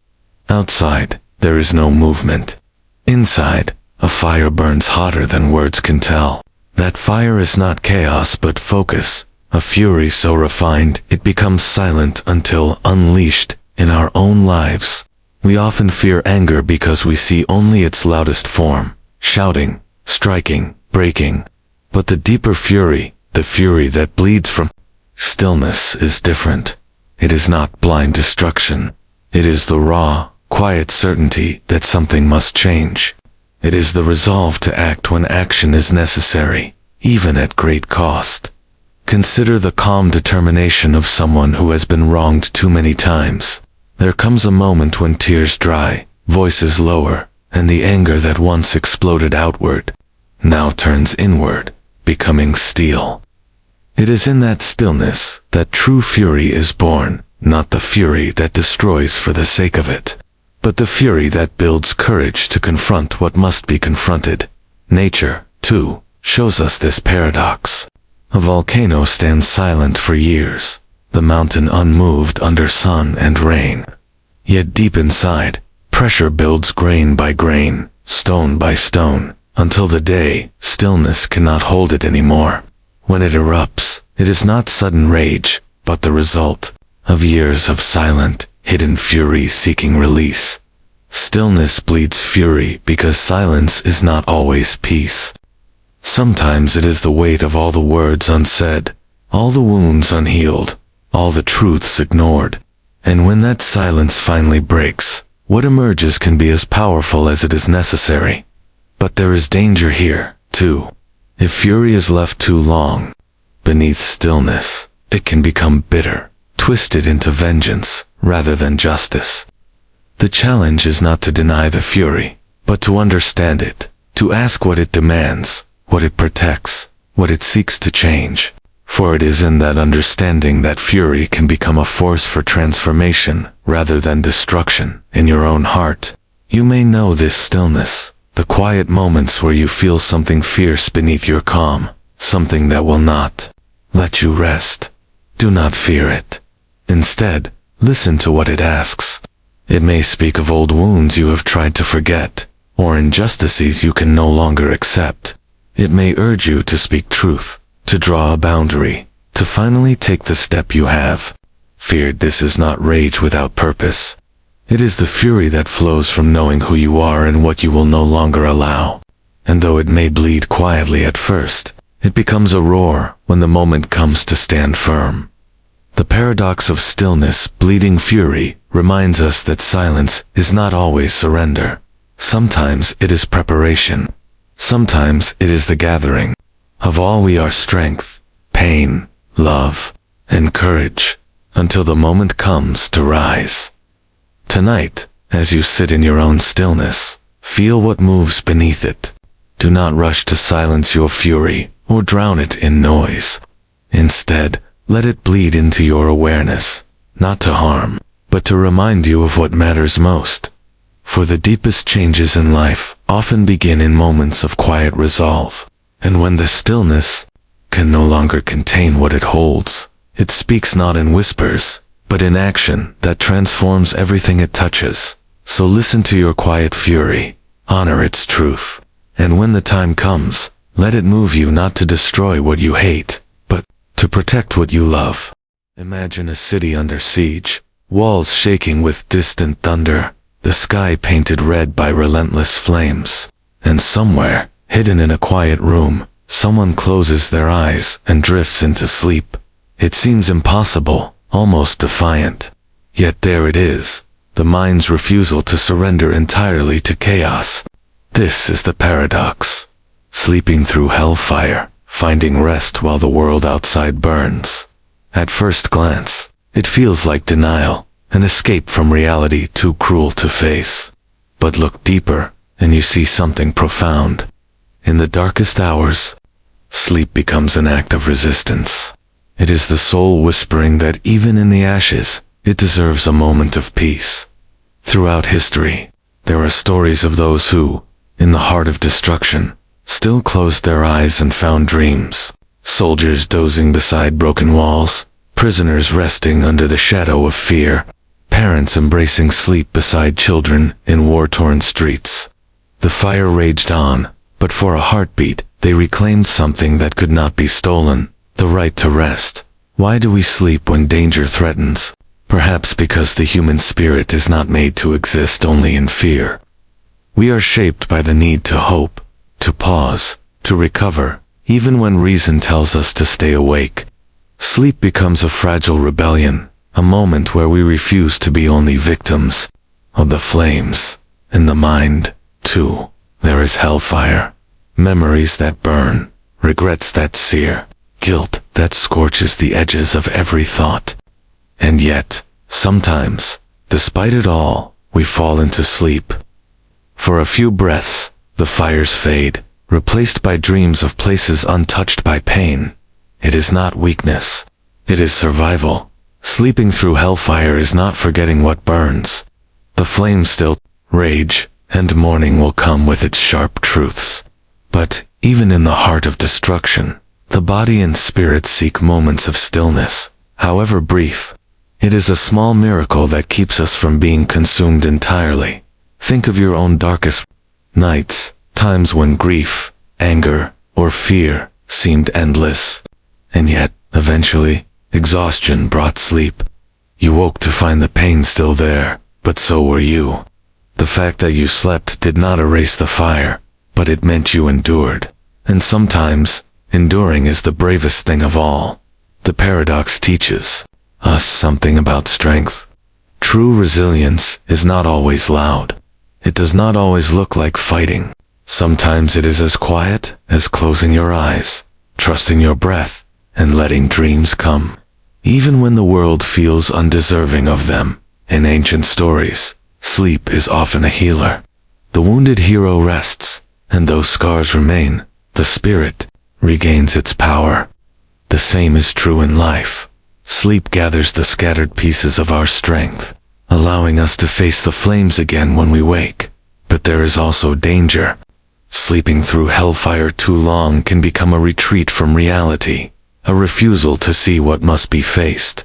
Speaker 1: Outside, there is no movement. Inside, a fire burns hotter than words can tell. That fire is not chaos but focus, a fury so refined it becomes silent until unleashed in our own lives. We often fear anger because we see only its loudest form, shouting, striking, breaking. But the deeper fury, the fury that bleeds from stillness, is different. It is not blind destruction. It is the raw, quiet certainty that something must change. It is the resolve to act when action is necessary, even at great cost. Consider the calm determination of someone who has been wronged too many times. There comes a moment when tears dry, voices lower, and the anger that once exploded outward now turns inward, becoming steel. It is in that stillness that true fury is born, not the fury that destroys for the sake of it, but the fury that builds courage to confront what must be confronted. Nature, too, shows us this paradox. A volcano stands silent for years, the mountain unmoved under sun and rain. Yet deep inside, pressure builds grain by grain, stone by stone, until the day stillness cannot hold it anymore. When it erupts, it is not sudden rage, but the result of years of silent, hidden fury seeking release. Stillness bleeds fury because silence is not always peace. Sometimes it is the weight of all the words unsaid, all the wounds unhealed, all the truths ignored. And when that silence finally breaks, what emerges can be as powerful as it is necessary. But there is danger here, too. If fury is left too long beneath stillness, it can become bitter, twisted into vengeance rather than justice. The challenge is not to deny the fury, but to understand it, to ask what it demands, what it protects, what it seeks to change. For it is in that understanding that fury can become a force for transformation rather than destruction in your own heart. You may know this stillness, the quiet moments where you feel something fierce beneath your calm, something that will not let you rest. Do not fear it. Instead, listen to what it asks. It may speak of old wounds you have tried to forget, or injustices you can no longer accept. It may urge you to speak truth, to draw a boundary, to finally take the step you have feared. This is not rage without purpose. It is the fury that flows from knowing who you are and what you will no longer allow. And though it may bleed quietly at first, it becomes a roar when the moment comes to stand firm. The paradox of stillness, bleeding fury, reminds us that silence is not always surrender. Sometimes it is preparation. Sometimes it is the gathering of all we are: strength, pain, love, and courage, until the moment comes to rise. Tonight, as you sit in your own stillness, feel what moves beneath it. Do not rush to silence your fury or drown it in noise. Instead, let it bleed into your awareness, not to harm, but to remind you of what matters most. For the deepest changes in life often begin in moments of quiet resolve. And when the stillness can no longer contain what it holds, it speaks not in whispers, but in action that transforms everything it touches. So listen to your quiet fury, honor its truth, and when the time comes, let it move you not to destroy what you hate, but to protect what you love. Imagine a city under siege, walls shaking with distant thunder, the sky painted red by relentless flames, and somewhere, hidden in a quiet room, someone closes their eyes and drifts into sleep. It seems impossible, almost defiant. Yet there it is, the mind's refusal to surrender entirely to chaos. This is the paradox. Sleeping through hellfire, finding rest while the world outside burns. At first glance, it feels like denial, an escape from reality too cruel to face. But look deeper, and you see something profound. In the darkest hours, sleep becomes an act of resistance. It is the soul whispering that even in the ashes, it deserves a moment of peace. Throughout history, there are stories of those who, in the heart of destruction, still closed their eyes and found dreams. Soldiers dozing beside broken walls, prisoners resting under the shadow of fear, parents embracing sleep beside children in war-torn streets. The fire raged on, but for a heartbeat, they reclaimed something that could not be stolen, the right to rest. Why do we sleep when danger threatens? Perhaps because the human spirit is not made to exist only in fear. We are shaped by the need to hope, to pause, to recover, even when reason tells us to stay awake. Sleep becomes a fragile rebellion, a moment where we refuse to be only victims of the flames. In the mind, too, there is hellfire. Memories that burn, regrets that sear, guilt that scorches the edges of every thought. And yet, sometimes, despite it all, we fall into sleep. For a few breaths, the fires fade, replaced by dreams of places untouched by pain. It is not weakness. It is survival. Sleeping through hellfire is not forgetting what burns. The flames still rage, and morning will come with its sharp truths. But, even in the heart of destruction, the body and spirit seek moments of stillness, however brief. It is a small miracle that keeps us from being consumed entirely. Think of your own darkest nights, times when grief, anger, or fear seemed endless. And yet, eventually, exhaustion brought sleep. You woke to find the pain still there, but so were you. The fact that you slept did not erase the fire, but it meant you endured. And sometimes, enduring is the bravest thing of all. The paradox teaches us something about strength. True resilience is not always loud. It does not always look like fighting. Sometimes it is as quiet as closing your eyes, trusting your breath, and letting dreams come, even when the world feels undeserving of them. In ancient stories, sleep is often a healer. The wounded hero rests, and though scars remain, the spirit regains its power. The same is true in life. Sleep gathers the scattered pieces of our strength, allowing us to face the flames again when we wake. But there is also danger. Sleeping through hellfire too long can become a retreat from reality, a refusal to see what must be faced.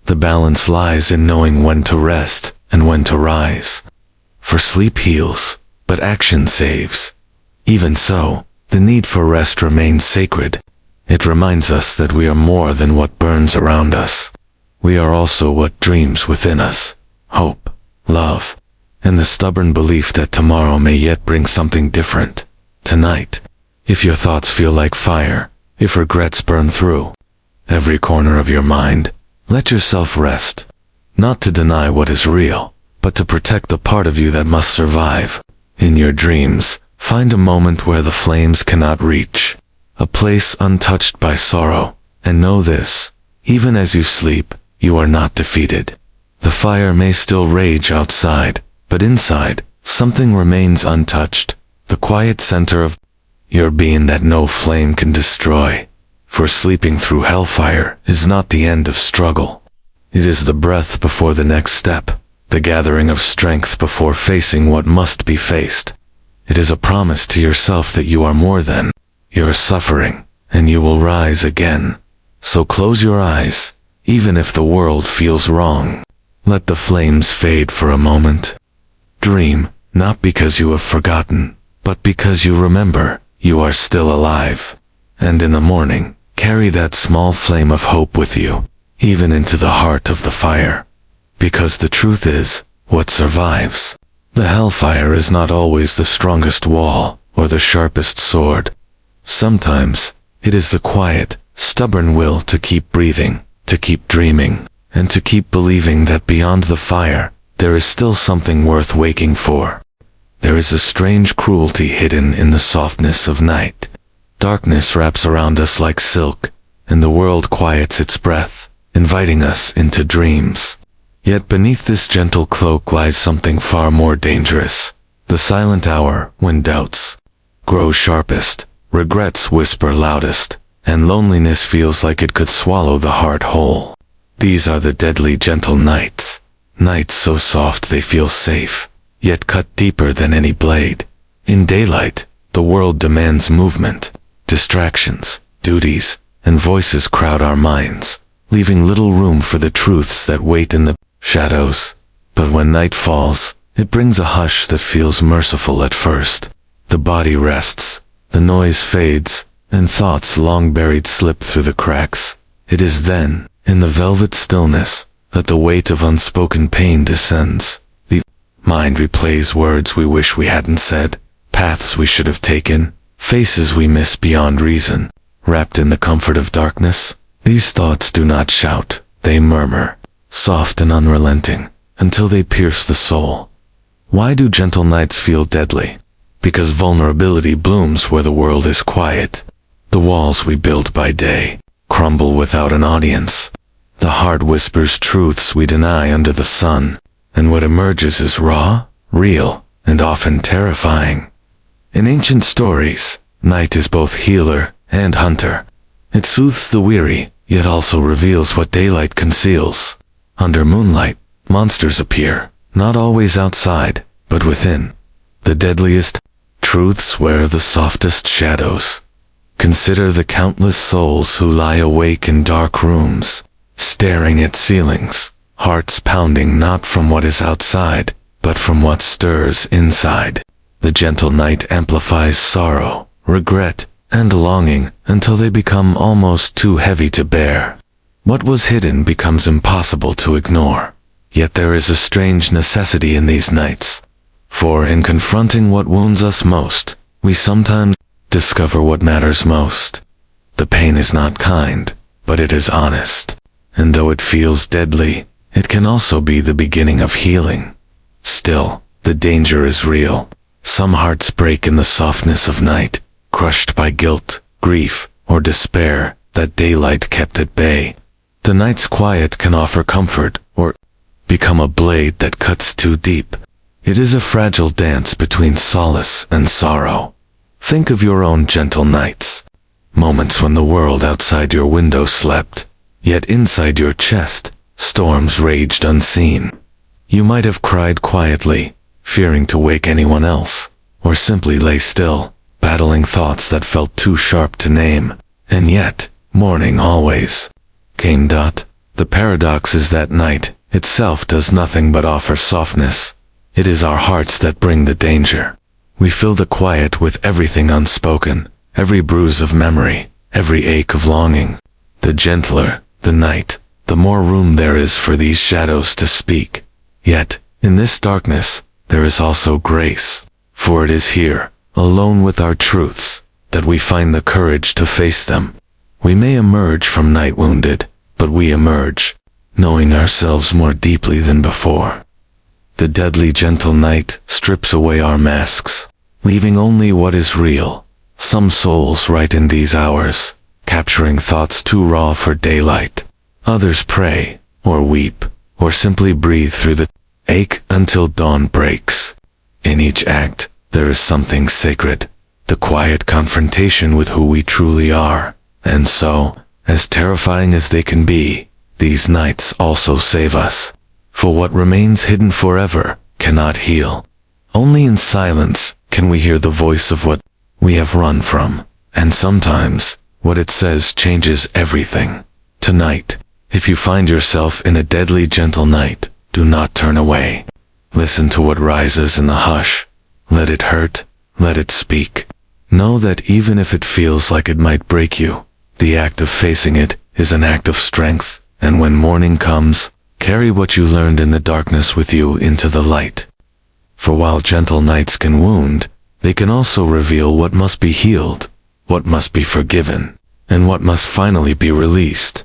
Speaker 1: The balance lies in knowing when to rest and when to rise. For sleep heals, but action saves. Even so, the need for rest remains sacred. It reminds us that we are more than what burns around us. We are also what dreams within us: hope, love, and the stubborn belief that tomorrow may yet bring something different. Tonight, if your thoughts feel like fire, if regrets burn through every corner of your mind, let yourself rest. Not to deny what is real, but to protect the part of you that must survive. In your dreams, find a moment where the flames cannot reach, a place untouched by sorrow, and know this: even as you sleep, you are not defeated. The fire may still rage outside, but inside, something remains untouched, the quiet center of your being that no flame can destroy. For sleeping through hellfire is not the end of struggle. It is the breath before the next step, the gathering of strength before facing what must be faced. It is a promise to yourself that you are more than your suffering, and you will rise again. So close your eyes, even if the world feels wrong. Let the flames fade for a moment. Dream, not because you have forgotten, but because you remember you are still alive. And in the morning, carry that small flame of hope with you, even into the heart of the fire. Because the truth is, what survives. The hellfire is not always the strongest wall or the sharpest sword. Sometimes, it is the quiet, stubborn will to keep breathing, to keep dreaming, and to keep believing that beyond the fire, there is still something worth waking for. There is a strange cruelty hidden in the softness of night. Darkness wraps around us like silk, and the world quiets its breath, inviting us into dreams. Yet beneath this gentle cloak lies something far more dangerous. The silent hour when doubts grow sharpest, regrets whisper loudest, and loneliness feels like it could swallow the heart whole. These are the deadly gentle nights. Nights so soft they feel safe, yet cut deeper than any blade. In daylight, the world demands movement. Distractions, duties, and voices crowd our minds, leaving little room for the truths that wait in the shadows. But when night falls, it brings a hush that feels merciful at first. The body rests, the noise fades, and thoughts long buried slip through the cracks. It is then, in the velvet stillness, that the weight of unspoken pain descends. The mind replays words we wish we hadn't said, paths we should have taken, faces we miss beyond reason. Wrapped in the comfort of darkness, these thoughts do not shout, they murmur, soft and unrelenting, until they pierce the soul. Why do gentle nights feel deadly? Because vulnerability blooms where the world is quiet. The walls we build by day crumble without an audience. The heart whispers truths we deny under the sun, and what emerges is raw, real, and often terrifying. In ancient stories, night is both healer and hunter. It soothes the weary, yet also reveals what daylight conceals. Under moonlight, monsters appear, not always outside, but within. The deadliest truths wear the softest shadows. Consider the countless souls who lie awake in dark rooms, staring at ceilings, hearts pounding not from what is outside, but from what stirs inside. The gentle night amplifies sorrow, regret, and longing until they become almost too heavy to bear. What was hidden becomes impossible to ignore. Yet there is a strange necessity in these nights. For in confronting what wounds us most, we sometimes discover what matters most. The pain is not kind, but it is honest. And though it feels deadly, it can also be the beginning of healing. Still, the danger is real. Some hearts break in the softness of night, crushed by guilt, grief, or despair that daylight kept at bay. The night's quiet can offer comfort, or become a blade that cuts too deep. It is a fragile dance between solace and sorrow. Think of your own gentle nights. Moments when the world outside your window slept, yet inside your chest, storms raged unseen. You might have cried quietly, fearing to wake anyone else, or simply lay still, battling thoughts that felt too sharp to name. And yet, morning always came. The paradox is that night itself does nothing but offer softness. It is our hearts that bring the danger. We fill the quiet with everything unspoken, every bruise of memory, every ache of longing. The gentler the night, the more room there is for these shadows to speak. Yet, in this darkness, there is also grace. For it is here, alone with our truths, that we find the courage to face them. We may emerge from night wounded, but we emerge, knowing ourselves more deeply than before. The deadly gentle night strips away our masks, leaving only what is real. Some souls write in these hours, capturing thoughts too raw for daylight. Others pray, or weep, or simply breathe through the ache until dawn breaks. In each act, there is something sacred, the quiet confrontation with who we truly are. And so, as terrifying as they can be, these nights also save us. For what remains hidden forever cannot heal. Only in silence can we hear the voice of what we have run from, and sometimes, what it says changes everything. Tonight, if you find yourself in a deadly gentle night, do not turn away. Listen to what rises in the hush. Let it hurt, let it speak. Know that even if it feels like it might break you, the act of facing it is an act of strength, and when morning comes, carry what you learned in the darkness with you into the light. For while gentle nights can wound, they can also reveal what must be healed, what must be forgiven, and what must finally be released.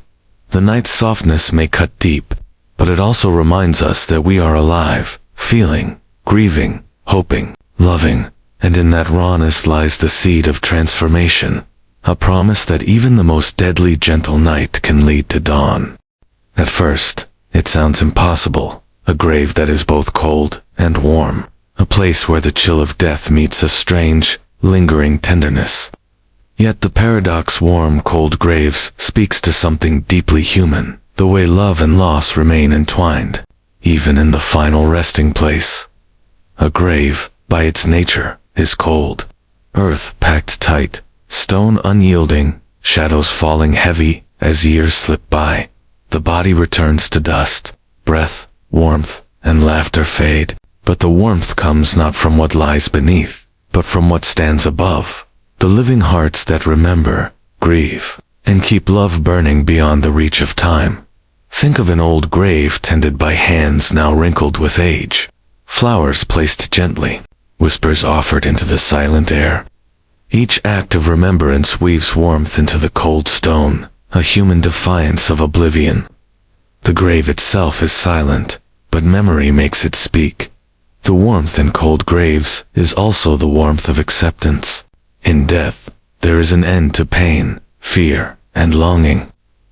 Speaker 1: The night's softness may cut deep, but it also reminds us that we are alive, feeling, grieving, hoping, loving, and in that rawness lies the seed of transformation, a promise that even the most deadly gentle night can lead to dawn. At first, it sounds impossible, a grave that is both cold and warm, a place where the chill of death meets a strange, lingering tenderness. Yet the paradox warm, cold graves speaks to something deeply human, the way love and loss remain entwined, even in the final resting place. A grave, by its nature, is cold. Earth packed tight, stone unyielding, shadows falling heavy as years slip by. The body returns to dust, breath, warmth, and laughter fade, but the warmth comes not from what lies beneath, but from what stands above. The living hearts that remember, grieve, and keep love burning beyond the reach of time. Think of an old grave tended by hands now wrinkled with age. Flowers placed gently, whispers offered into the silent air. Each act of remembrance weaves warmth into the cold stone, a human defiance of oblivion. The grave itself is silent, but memory makes it speak. The warmth in cold graves is also the warmth of acceptance. In death, there is an end to pain, fear, and longing.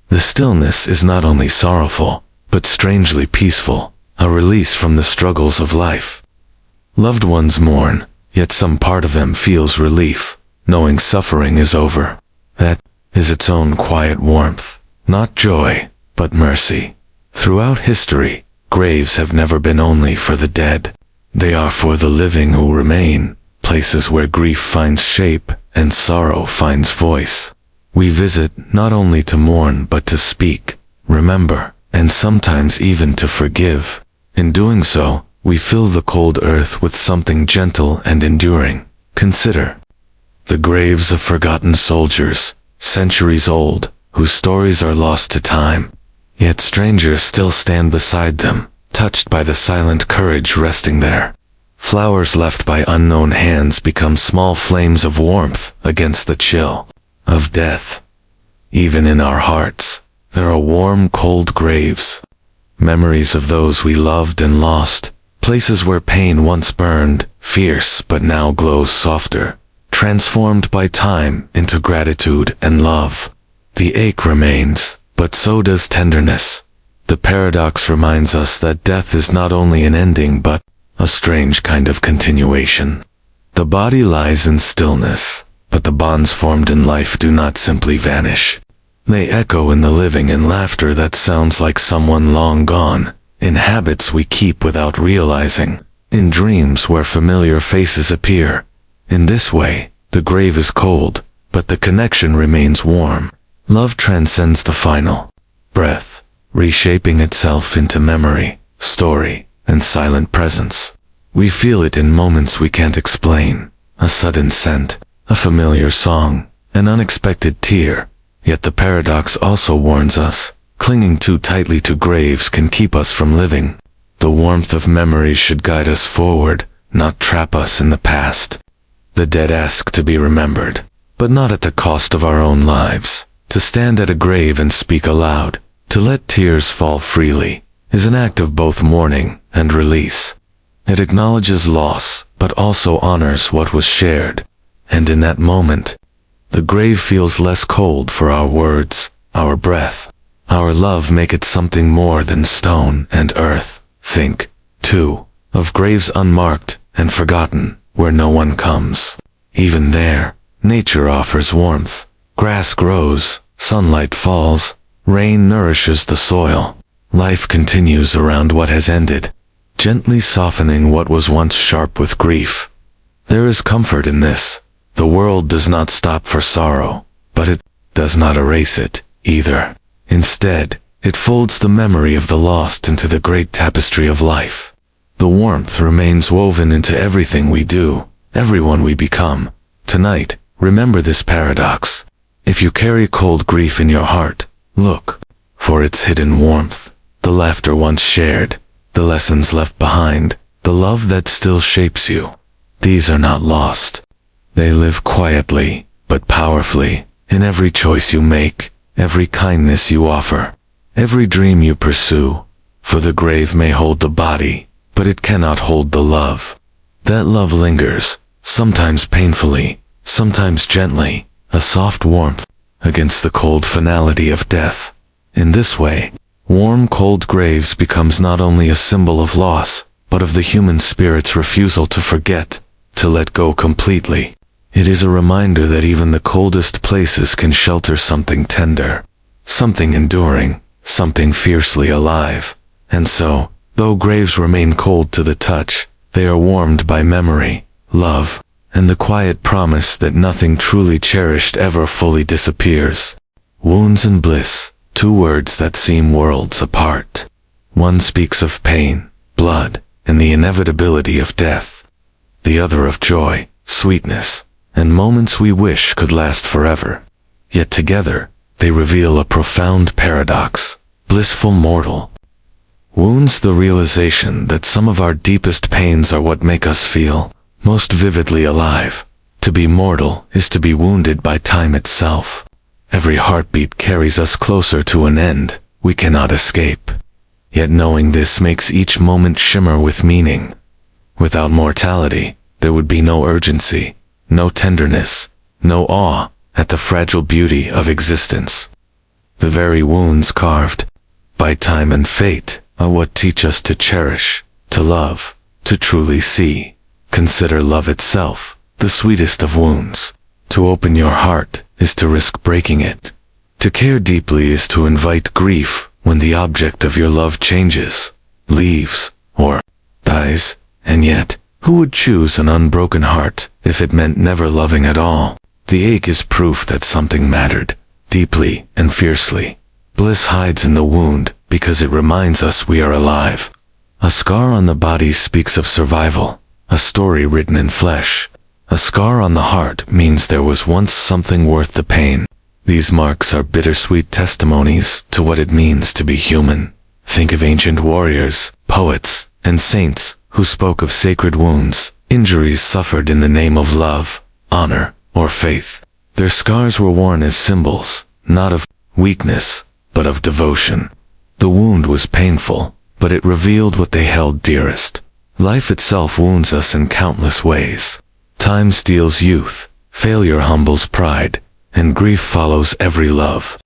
Speaker 1: The stillness is not only sorrowful, but strangely peaceful, a release from the struggles of life. Loved ones mourn, yet some part of them feels relief, knowing suffering is over. That is its own quiet warmth, not joy, but mercy. Throughout history, graves have never been only for the dead. They are for the living who remain, places where grief finds shape and sorrow finds voice. We visit not only to mourn but to speak, remember, and sometimes even to forgive. In doing so, we fill the cold earth with something gentle and enduring. Consider the graves of forgotten soldiers, centuries old, whose stories are lost to time. Yet strangers still stand beside them, touched by the silent courage resting there. Flowers left by unknown hands become small flames of warmth against the chill of death. Even in our hearts, there are warm, cold graves. memories of those we loved and lost, places where pain once burned, fierce but now glows softer, transformed by time into gratitude and love. The ache remains, but so does tenderness. The paradox reminds us that death is not only an ending but a strange kind of continuation. The body lies in stillness, but the bonds formed in life do not simply vanish. They echo in the living in laughter that sounds like someone long gone, in habits we keep without realizing, in dreams where familiar faces appear. In this way, the grave is cold, but the connection remains warm. Love transcends the final breath, reshaping itself into memory, story, and silent presence. We feel it in moments we can't explain, a sudden scent, a familiar song, an unexpected tear. Yet the paradox also warns us, clinging too tightly to graves can keep us from living. The warmth of memory should guide us forward, not trap us in the past. The dead ask to be remembered, but not at the cost of our own lives. To stand at a grave and speak aloud, to let tears fall freely, is an act of both mourning and release. It acknowledges loss, but also honors what was shared. And in that moment, the grave feels less cold for our words, our breath, our love make it something more than stone and earth. Think, too, of graves unmarked and forgotten, where no one comes. Even there, nature offers warmth. Grass grows, sunlight falls, rain nourishes the soil. Life continues around what has ended, gently softening what was once sharp with grief. There is comfort in this. The world does not stop for sorrow, but it does not erase it, either. Instead, it folds the memory of the lost into the great tapestry of life. The warmth remains woven into everything we do, everyone we become. Tonight, remember this paradox. If you carry cold grief in your heart, look for its hidden warmth, the laughter once shared, the lessons left behind, the love that still shapes you. These are not lost. They live quietly, but powerfully, in every choice you make, every kindness you offer, every dream you pursue. For the grave may hold the body, but it cannot hold the love. That love lingers, sometimes painfully, sometimes gently, a soft warmth against the cold finality of death. In this way, warm cold graves becomes not only a symbol of loss, but of the human spirit's refusal to forget, to let go completely. It is a reminder that even the coldest places can shelter something tender, something enduring, something fiercely alive. And so, though graves remain cold to the touch, they are warmed by memory, love, and the quiet promise that nothing truly cherished ever fully disappears. Wounds and bliss, two words that seem worlds apart. One speaks of pain, blood, and the inevitability of death. The other of joy, sweetness, and moments we wish could last forever. Yet together, they reveal a profound paradox. Blissful mortal. Wounds, the realization that some of our deepest pains are what make us feel most vividly alive. To be mortal is to be wounded by time itself. Every heartbeat carries us closer to an end we cannot escape. Yet knowing this makes each moment shimmer with meaning. Without mortality, there would be no urgency, no tenderness, no awe at the fragile beauty of existence. The very wounds carved by time and fate are what teach us to cherish, to love, to truly see. Consider love itself, the sweetest of wounds. To open your heart is to risk breaking it. To care deeply is to invite grief when the object of your love changes, leaves, or dies. And yet, who would choose an unbroken heart if it meant never loving at all? The ache is proof that something mattered, deeply and fiercely. Bliss hides in the wound because it reminds us we are alive. A scar on the body speaks of survival, a story written in flesh. A scar on the heart means there was once something worth the pain. These marks are bittersweet testimonies to what it means to be human. Think of ancient warriors, poets, and saints who spoke of sacred wounds, injuries suffered in the name of love, honor, or faith. Their scars were worn as symbols, not of weakness, but of devotion. The wound was painful, but it revealed what they held dearest. Life itself wounds us in countless ways. Time steals youth, failure humbles pride, and grief follows every love.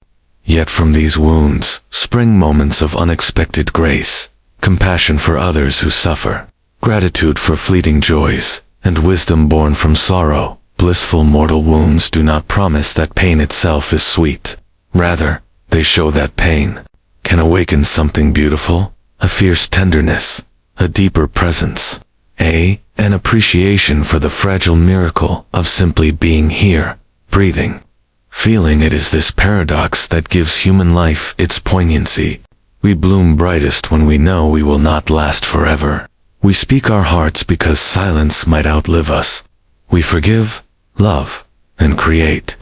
Speaker 1: Yet from these wounds spring moments of unexpected grace, compassion for others who suffer, gratitude for fleeting joys, and wisdom born from sorrow. Blissful mortal wounds do not promise that pain itself is sweet. Rather, they show that pain can awaken something beautiful, a fierce tenderness, a deeper presence, an appreciation for the fragile miracle of simply being here, breathing. Feeling it is this paradox that gives human life its poignancy. We bloom brightest when we know we will not last forever. We speak our hearts because silence might outlive us. We forgive, love, and create,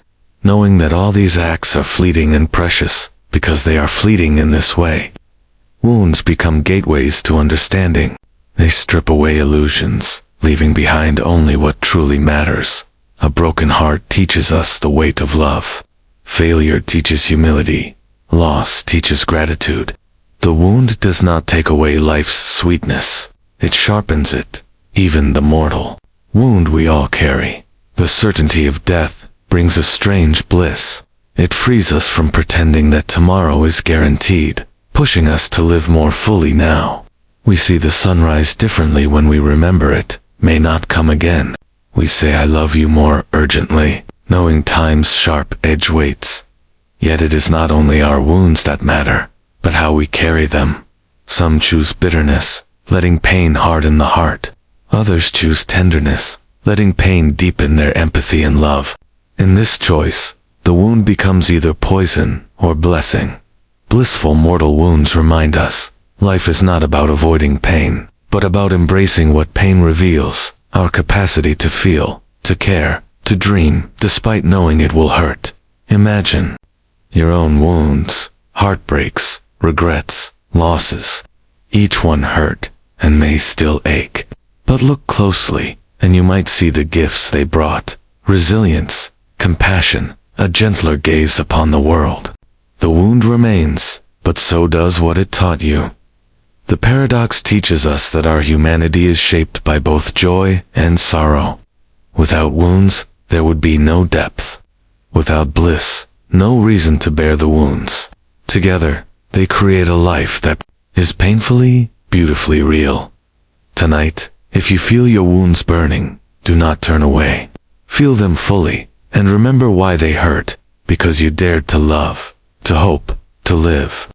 Speaker 1: knowing that all these acts are fleeting and precious, because they are fleeting in this way. Wounds become gateways to understanding. They strip away illusions, leaving behind only what truly matters. A broken heart teaches us the weight of love. Failure teaches humility. Loss teaches gratitude. The wound does not take away life's sweetness. It sharpens it, even the mortal wound we all carry. The certainty of death brings a strange bliss. It frees us from pretending that tomorrow is guaranteed, pushing us to live more fully now. We see the sunrise differently when we remember it may not come again. We say I love you more urgently, knowing time's sharp edge waits. Yet it is not only our wounds that matter, but how we carry them. Some choose bitterness, letting pain harden the heart. Others choose tenderness, letting pain deepen their empathy and love. In this choice, the wound becomes either poison or blessing. Blissful mortal wounds remind us, life is not about avoiding pain, but about embracing what pain reveals, our capacity to feel, to care, to dream, despite knowing it will hurt. Imagine your own wounds, heartbreaks, regrets, losses. Each one hurt, and may still ache. But look closely, and you might see the gifts they brought: resilience, compassion, a gentler gaze upon the world. The wound remains, but so does what it taught you. The paradox teaches us that our humanity is shaped by both joy and sorrow. Without wounds, there would be no depth. Without bliss, no reason to bear the wounds. Together, they create a life that is painfully, beautifully real. Tonight, if you feel your wounds burning, do not turn away. Feel them fully, and remember why they hurt, because you dared to love, to hope, to live.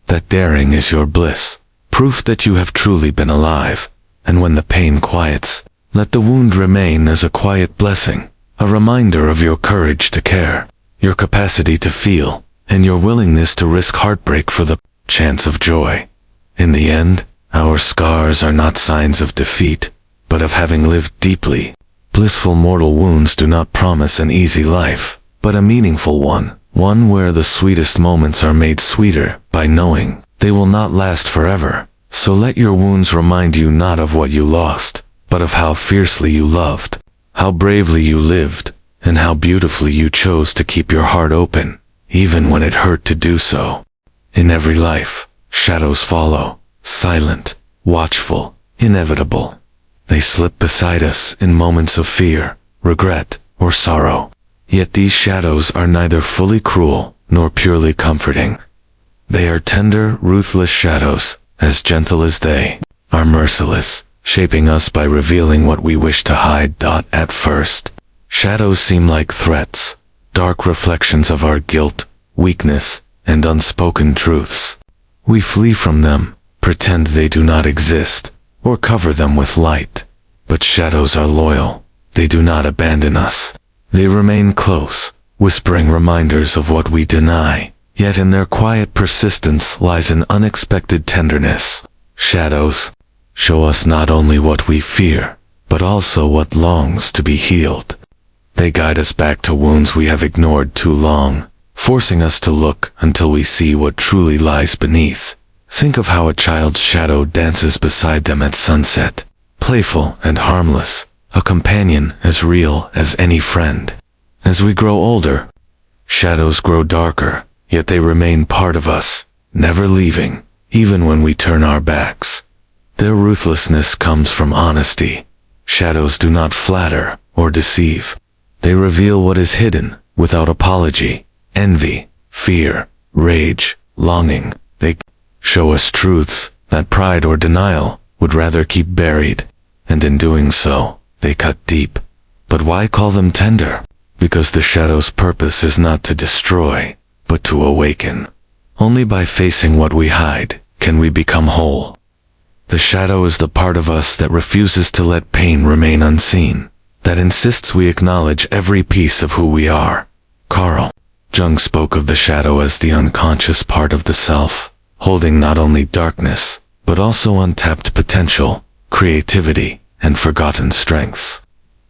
Speaker 1: That daring is your bliss, proof that you have truly been alive, and when the pain quiets, let the wound remain as a quiet blessing, a reminder of your courage to care, your capacity to feel, and your willingness to risk heartbreak for the chance of joy. In the end, our scars are not signs of defeat, but of having lived deeply. Blissful mortal wounds do not promise an easy life, but a meaningful one where the sweetest moments are made sweeter by knowing they will not last forever. So let your wounds remind you not of what you lost, but of how fiercely you loved, how bravely you lived, and how beautifully you chose to keep your heart open, even when it hurt to do so. In every life, shadows follow, silent, watchful, inevitable. They slip beside us in moments of fear, regret, or sorrow. Yet these shadows are neither fully cruel nor purely comforting. They are tender, ruthless shadows, as gentle as they are merciless, shaping us by revealing what we wish to hide. At first, shadows seem like threats, dark reflections of our guilt, weakness, and unspoken truths. We flee from them, pretend they do not exist, or cover them with light. But shadows are loyal. They do not abandon us. They remain close, whispering reminders of what we deny. Yet in their quiet persistence lies an unexpected tenderness. Shadows show us not only what we fear, but also what longs to be healed. They guide us back to wounds we have ignored too long, forcing us to look until we see what truly lies beneath. Think of how a child's shadow dances beside them at sunset, playful and harmless, a companion as real as any friend. As we grow older, shadows grow darker, yet they remain part of us, never leaving, even when we turn our backs. Their ruthlessness comes from honesty. Shadows do not flatter or deceive. They reveal what is hidden without apology. Envy, fear, rage, longing. They show us truths that pride or denial would rather keep buried, and in doing so, they cut deep. But why call them tender? Because the shadow's purpose is not to destroy, but to awaken. Only by facing what we hide can we become whole. The shadow is the part of us that refuses to let pain remain unseen, that insists we acknowledge every piece of who we are. Carl Jung spoke of the shadow as the unconscious part of the self, holding not only darkness, but also untapped potential, creativity, and forgotten strengths.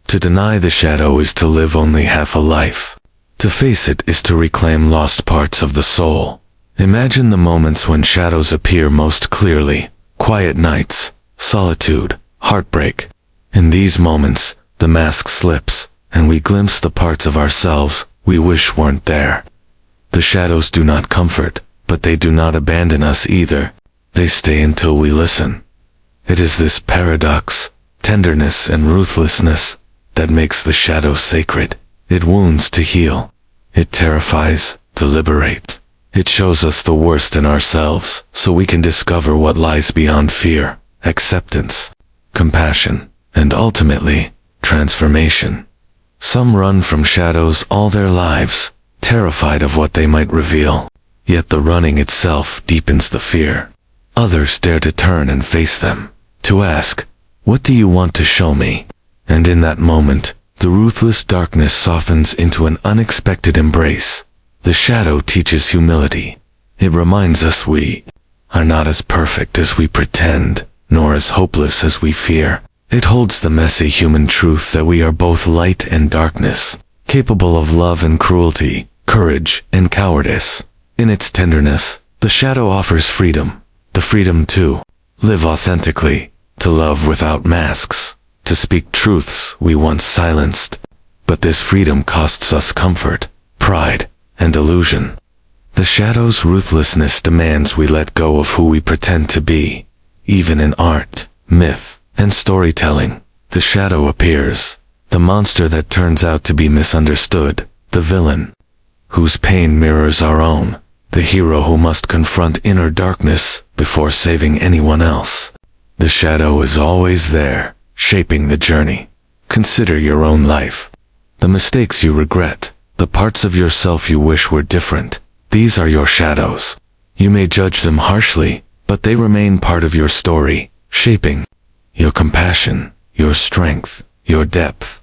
Speaker 1: To deny the shadow is to live only half a life. To face it is to reclaim lost parts of the soul. Imagine the moments when shadows appear most clearly: quiet nights, solitude, heartbreak. In these moments, the mask slips, and we glimpse the parts of ourselves we wish weren't there. The shadows do not comfort, but they do not abandon us either. They stay until we listen. It is this paradox, tenderness and ruthlessness, that makes the shadow sacred. It wounds to heal. It terrifies to liberate. It shows us the worst in ourselves, so we can discover what lies beyond fear, acceptance, compassion, and ultimately, transformation. Some run from shadows all their lives, terrified of what they might reveal. Yet the running itself deepens the fear. Others dare to turn and face them, to ask, "What do you want to show me?" And in that moment, the ruthless darkness softens into an unexpected embrace. The shadow teaches humility. It reminds us we are not as perfect as we pretend, nor as hopeless as we fear. It holds the messy human truth that we are both light and darkness, capable of love and cruelty, courage and cowardice. In its tenderness, the shadow offers freedom, the freedom to live authentically, to love without masks, to speak truths we once silenced. But this freedom costs us comfort, pride, and illusion. The shadow's ruthlessness demands we let go of who we pretend to be. Even in art, myth, and storytelling, the shadow appears, the monster that turns out to be misunderstood, the villain, whose pain mirrors our own, the hero who must confront inner darkness before saving anyone else. The shadow is always there, shaping the journey. Consider your own life. The mistakes you regret, the parts of yourself you wish were different, these are your shadows. You may judge them harshly, but they remain part of your story, shaping your compassion, your strength, your depth.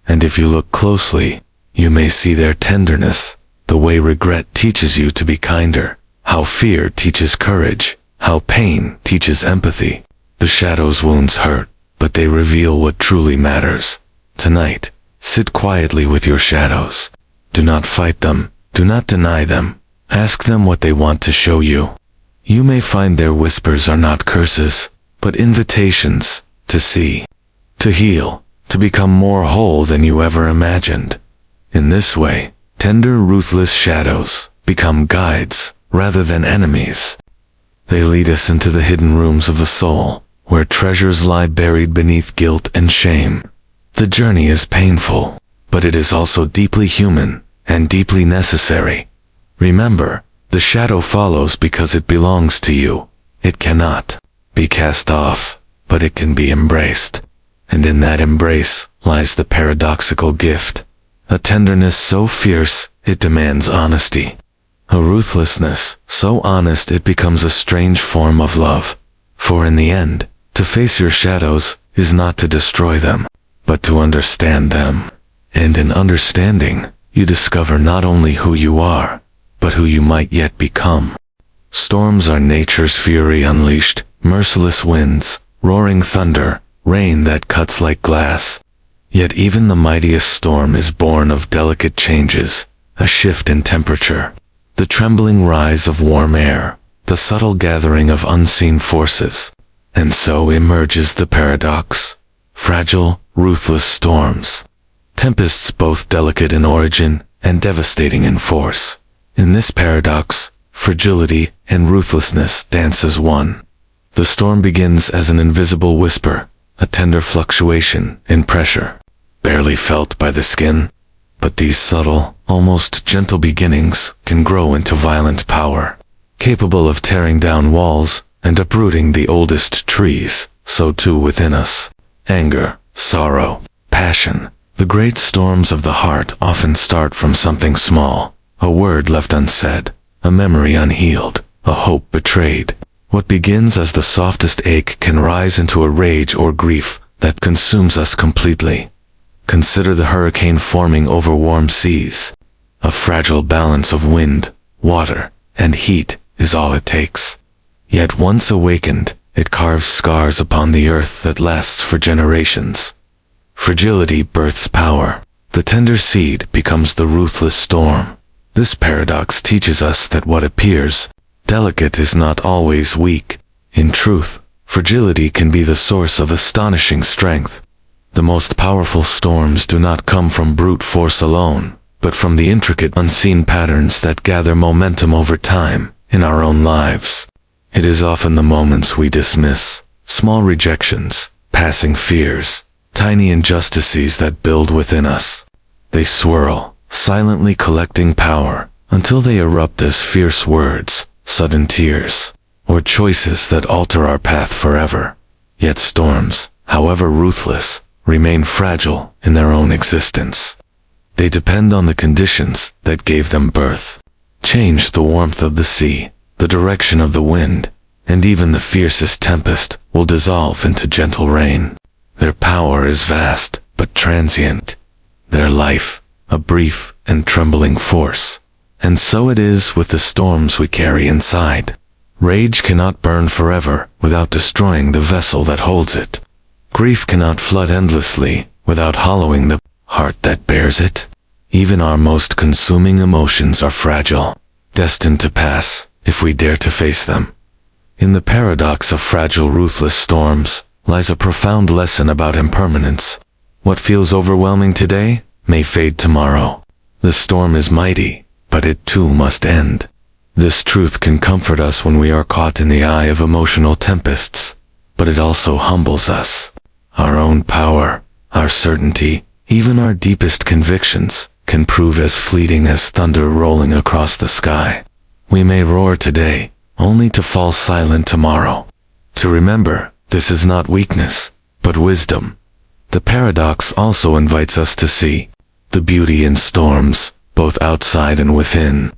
Speaker 1: And if you look closely, you may see their tenderness, the way regret teaches you to be kinder, how fear teaches courage, how pain teaches empathy. The shadow's wounds hurt, but they reveal what truly matters. Tonight, sit quietly with your shadows. Do not fight them, do not deny them. Ask them what they want to show you. You may find their whispers are not curses, but invitations to see, to heal, to become more whole than you ever imagined. In this way, tender, ruthless shadows become guides rather than enemies. They lead us into the hidden rooms of the soul, where treasures lie buried beneath guilt and shame. The journey is painful, but it is also deeply human and deeply necessary. Remember, the shadow follows because it belongs to you. It cannot be cast off, but it can be embraced. And in that embrace lies the paradoxical gift. A tenderness so fierce, it demands honesty. A ruthlessness so honest it becomes a strange form of love. For in the end, to face your shadows is not to destroy them, but to understand them. And in understanding, you discover not only who you are, but who you might yet become. Storms are nature's fury unleashed, merciless winds, roaring thunder, rain that cuts like glass. Yet even the mightiest storm is born of delicate changes, a shift in temperature, the trembling rise of warm air, the subtle gathering of unseen forces. And so emerges the paradox: fragile, ruthless storms. Tempests both delicate in origin and devastating in force. In this paradox, fragility, and ruthlessness dance as one. The storm begins as an invisible whisper, a tender fluctuation in pressure, barely felt by the skin. But these subtle, almost gentle beginnings can grow into violent power, capable of tearing down walls and uprooting the oldest trees. So too within us. Anger, sorrow, passion. The great storms of the heart often start from something small, a word left unsaid, a memory unhealed, a hope betrayed. What begins as the softest ache can rise into a rage or grief that consumes us completely. Consider the hurricane forming over warm seas. A fragile balance of wind, water, and heat is all it takes. Yet once awakened, it carves scars upon the earth that lasts for generations. Fragility births power. The tender seed becomes the ruthless storm. This paradox teaches us that what appears delicate is not always weak. In truth, fragility can be the source of astonishing strength. The most powerful storms do not come from brute force alone, but from the intricate unseen patterns that gather momentum over time in our own lives. It is often the moments we dismiss, small rejections, passing fears, tiny injustices that build within us. They swirl, silently collecting power, until they erupt as fierce words, sudden tears, or choices that alter our path forever. Yet storms, however ruthless, remain fragile in their own existence. They depend on the conditions that gave them birth. Change the warmth of the sea, the direction of the wind, and even the fiercest tempest will dissolve into gentle rain. Their power is vast, but transient. Their life, a brief and trembling force. And so it is with the storms we carry inside. Rage cannot burn forever without destroying the vessel that holds it. Grief cannot flood endlessly without hollowing the heart that bears it. Even our most consuming emotions are fragile, destined to pass if we dare to face them. In the paradox of fragile, ruthless storms lies a profound lesson about impermanence. What feels overwhelming today may fade tomorrow. The storm is mighty, but it too must end. This truth can comfort us when we are caught in the eye of emotional tempests, but it also humbles us. Our own power, our certainty, even our deepest convictions can prove as fleeting as thunder rolling across the sky. We may roar today, only to fall silent tomorrow. To remember, this is not weakness, but wisdom. The paradox also invites us to see the beauty in storms, both outside and within.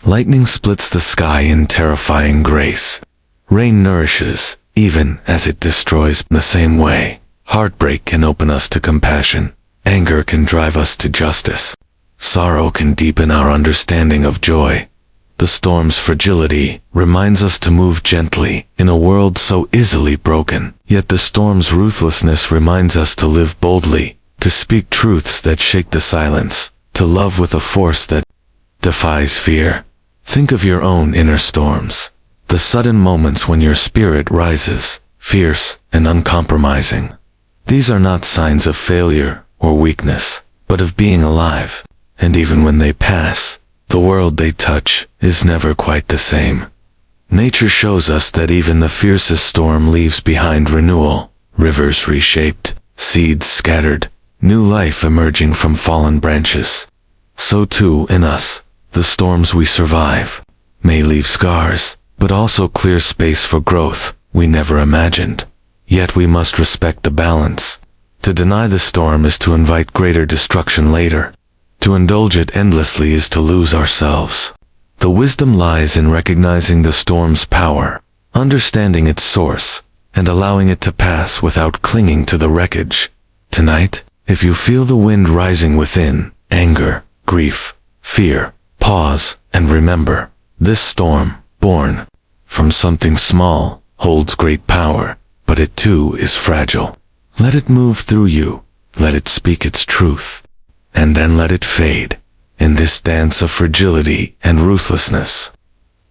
Speaker 1: Lightning splits the sky in terrifying grace. Rain nourishes, even as it destroys. In the same way, heartbreak can open us to compassion. Anger can drive us to justice. Sorrow can deepen our understanding of joy. The storm's fragility reminds us to move gently in a world so easily broken. Yet the storm's ruthlessness reminds us to live boldly, to speak truths that shake the silence, to love with a force that defies fear. Think of your own inner storms, the sudden moments when your spirit rises, fierce and uncompromising. These are not signs of failure or weakness, but of being alive. And even when they pass, the world they touch is never quite the same. Nature shows us that even the fiercest storm leaves behind renewal, rivers reshaped, seeds scattered, new life emerging from fallen branches. So too in us, the storms we survive may leave scars, but also clear space for growth we never imagined. Yet we must respect the balance. To deny the storm is to invite greater destruction later. To indulge it endlessly is to lose ourselves. The wisdom lies in recognizing the storm's power, understanding its source, and allowing it to pass without clinging to the wreckage. Tonight, if you feel the wind rising within, anger, grief, fear, pause and remember, this storm, born from something small, holds great power, but it too is fragile. Let it move through you, let it speak its truth, and then let it fade. In this dance of fragility and ruthlessness,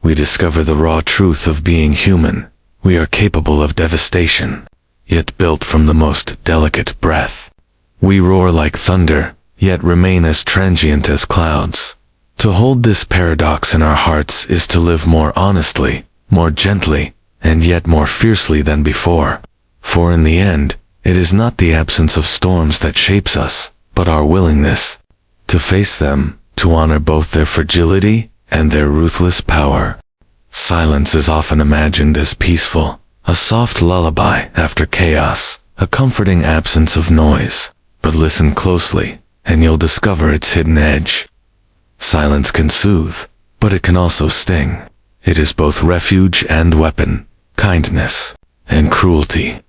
Speaker 1: we discover the raw truth of being human. We are capable of devastation, yet built from the most delicate breath. We roar like thunder, yet remain as transient as clouds. To hold this paradox in our hearts is to live more honestly, more gently, and yet more fiercely than before. For in the end, it is not the absence of storms that shapes us, but our willingness to face them, to honor both their fragility and their ruthless power. Silence is often imagined as peaceful, a soft lullaby after chaos, a comforting absence of noise. But listen closely, and you'll discover its hidden edge. Silence can soothe, but it can also sting. It is both refuge and weapon, kindness and cruelty.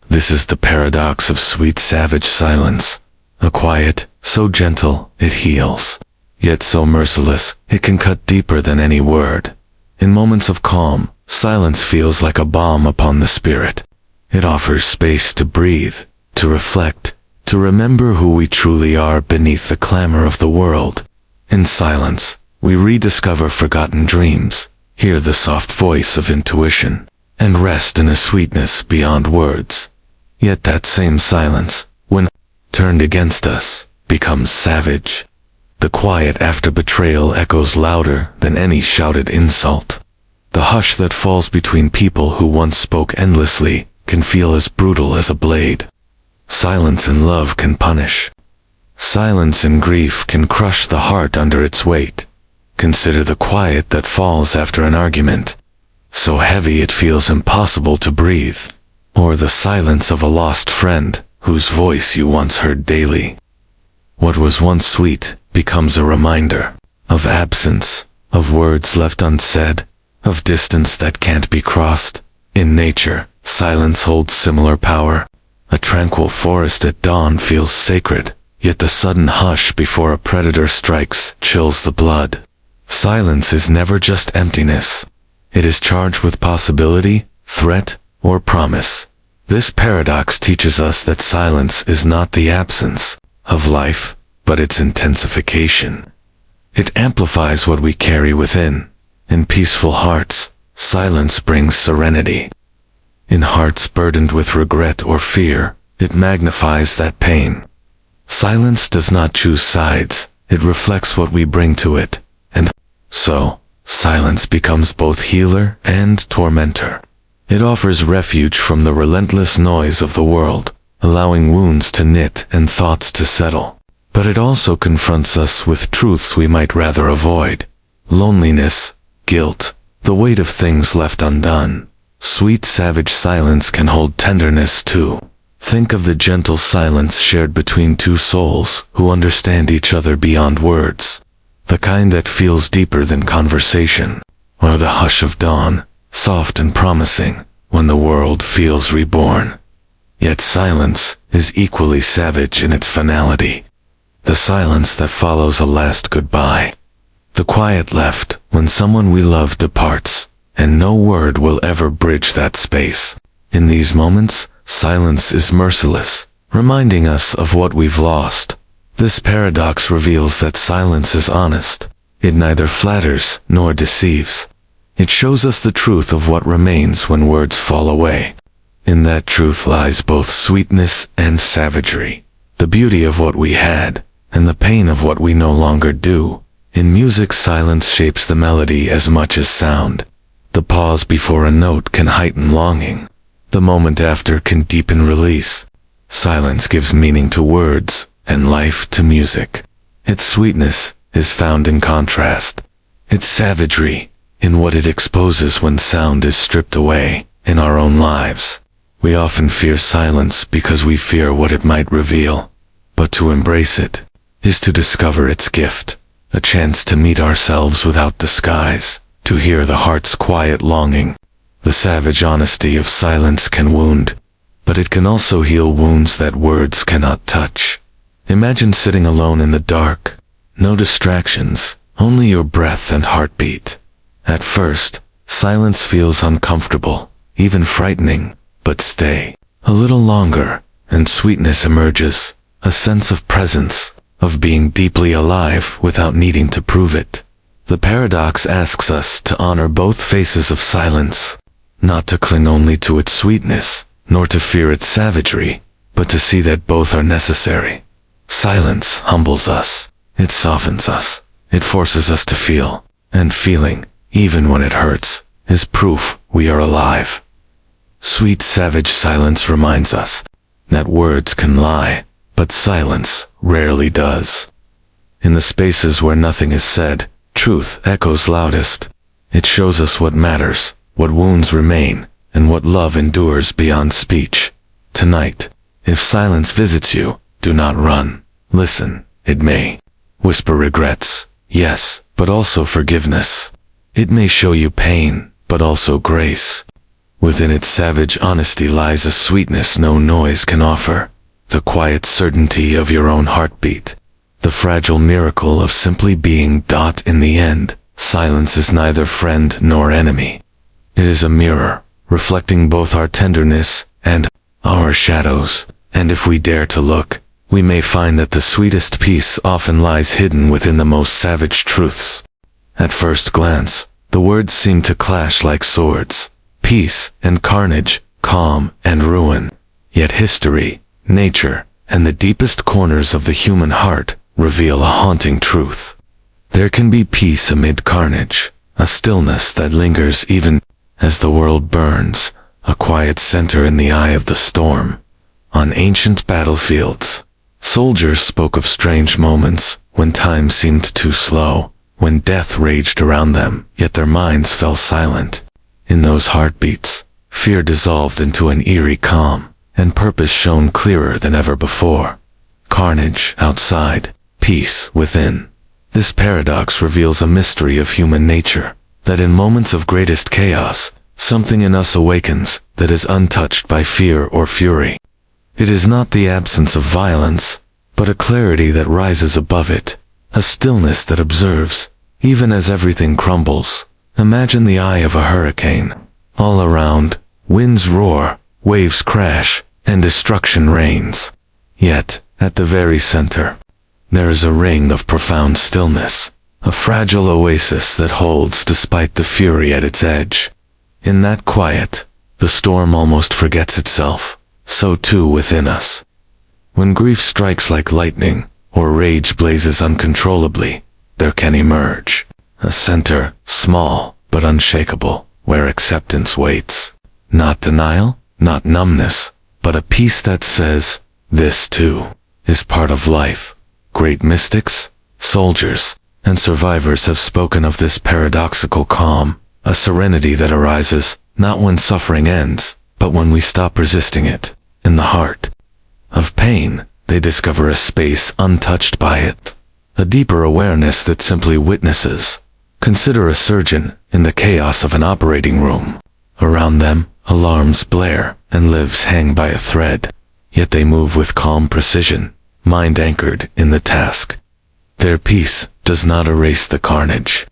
Speaker 1: This is the paradox of sweet savage silence. A quiet, so gentle, it heals. Yet so merciless, it can cut deeper than any word. In moments of calm, silence feels like a balm upon the spirit. It offers space to breathe, to reflect, to remember who we truly are beneath the clamor of the world. In silence, we rediscover forgotten dreams, hear the soft voice of intuition, and rest in a sweetness beyond words. Yet that same silence, when turned against us, becomes savage. The quiet after betrayal echoes louder than any shouted insult. The hush that falls between people who once spoke endlessly can feel as brutal as a blade. Silence in love can punish. Silence in grief can crush the heart under its weight. Consider the quiet that falls after an argument, so heavy it feels impossible to breathe. Or the silence of a lost friend, whose voice you once heard daily. What was once sweet becomes a reminder of absence, of words left unsaid, of distance that can't be crossed. In nature, silence holds similar power. A tranquil forest at dawn feels sacred, yet the sudden hush before a predator strikes chills the blood. Silence is never just emptiness. It is charged with possibility, threat, or promise. This paradox teaches us that silence is not the absence of life, but its intensification. It amplifies what we carry within. In peaceful hearts, silence brings serenity. In hearts burdened with regret or fear, it magnifies that pain. Silence does not choose sides, it reflects what we bring to it, and so, silence becomes both healer and tormentor. It offers refuge from the relentless noise of the world, allowing wounds to knit and thoughts to settle. But it also confronts us with truths we might rather avoid. Loneliness, guilt, the weight of things left undone. Sweet savage silence can hold tenderness too. Think of the gentle silence shared between two souls who understand each other beyond words. The kind that feels deeper than conversation. Or the hush of dawn, soft and promising, when the world feels reborn. Yet silence is equally savage in its finality. The silence that follows a last goodbye. The quiet left when someone we love departs, and no word will ever bridge that space. In these moments, silence is merciless, reminding us of what we've lost. This paradox reveals that silence is honest. It neither flatters nor deceives. It shows us the truth of what remains when words fall away. In that truth lies both sweetness and savagery, the beauty of what we had, and the pain of what we no longer do. In music, silence shapes the melody as much as sound. The pause before a note can heighten longing. The moment after can deepen release. Silence gives meaning to words, and life to music. Its sweetness is found in contrast. Its savagery, in what it exposes when sound is stripped away. In our own lives, we often fear silence because we fear what it might reveal. But to embrace it is to discover its gift, a chance to meet ourselves without disguise, to hear the heart's quiet longing. The savage honesty of silence can wound, but it can also heal wounds that words cannot touch. Imagine sitting alone in the dark, no distractions, only your breath and heartbeat. At first, silence feels uncomfortable, even frightening, but stay a little longer, and sweetness emerges, a sense of presence, of being deeply alive without needing to prove it. The paradox asks us to honor both faces of silence, not to cling only to its sweetness, nor to fear its savagery, but to see that both are necessary. Silence humbles us, it softens us, It forces us to feel, and feeling, even when it hurts, is proof we are alive. Sweet savage silence reminds us that words can lie, but silence rarely does. In the spaces where nothing is said, truth echoes loudest. It shows us what matters, what wounds remain, and what love endures beyond speech. Tonight, if silence visits you, do not run. Listen. It may whisper regrets, yes, but also forgiveness. It may show you pain, but also grace. Within its savage honesty lies a sweetness no noise can offer, the quiet certainty of your own heartbeat, the fragile miracle of simply being. In the end, silence is neither friend nor enemy. It is a mirror, reflecting both our tenderness and our shadows, and if we dare to look, we may find that the sweetest peace often lies hidden within the most savage truths. At first glance, the words seem to clash like swords, peace and carnage, calm and ruin. Yet history, nature, and the deepest corners of the human heart reveal a haunting truth. There can be peace amid carnage, a stillness that lingers even as the world burns, a quiet center in the eye of the storm. On ancient battlefields, soldiers spoke of strange moments when time seemed too slow, when death raged around them, yet their minds fell silent. In those heartbeats, fear dissolved into an eerie calm, and purpose shone clearer than ever before. Carnage outside, peace within. This paradox reveals a mystery of human nature, that in moments of greatest chaos, something in us awakens that is untouched by fear or fury. It is not the absence of violence, but a clarity that rises above it, a stillness that observes, even as everything crumbles. Imagine the eye of a hurricane. All around, winds roar, waves crash, and destruction reigns. Yet, at the very center, there is a ring of profound stillness, a fragile oasis that holds despite the fury at its edge. In that quiet, the storm almost forgets itself. So too within us. When grief strikes like lightning, or rage blazes uncontrollably, there can emerge a center, small but unshakable, where acceptance waits. Not denial, not numbness, but a peace that says, this too is part of life. Great mystics, soldiers, and survivors have spoken of this paradoxical calm, a serenity that arises not when suffering ends, but when we stop resisting it. In the heart of pain, they discover a space untouched by it, a deeper awareness that simply witnesses. Consider a surgeon in the chaos of an operating room. Around them, alarms blare and lives hang by a thread, yet they move with calm precision, mind anchored in the task. Their peace does not erase the carnage.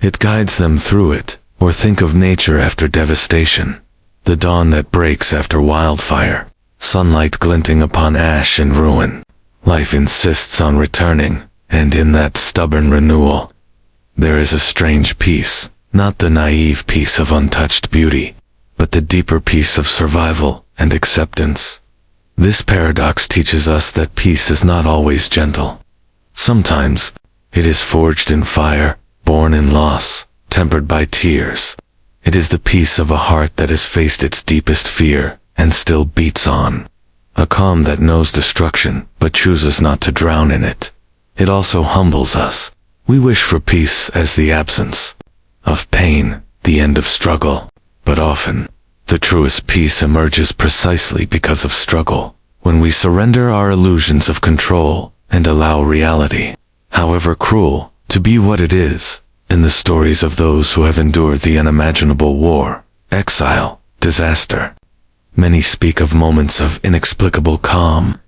Speaker 1: It guides them through it, or think of nature after devastation, the dawn that breaks after wildfire. Sunlight glinting upon ash and ruin. Life insists on returning, and in that stubborn renewal, there is a strange peace, not the naive peace of untouched beauty, but the deeper peace of survival and acceptance. This paradox teaches us that peace is not always gentle. Sometimes, it is forged in fire, born in loss, tempered by tears. It is the peace of a heart that has faced its deepest fear, and still beats on. A calm that knows destruction, but chooses not to drown in it. It also humbles us. We wish for peace as the absence of pain, the end of struggle. But often, the truest peace emerges precisely because of struggle, when we surrender our illusions of control and allow reality, however cruel, to be what it is. In the stories of those who have endured the unimaginable war, exile, disaster, many speak of moments of inexplicable calm.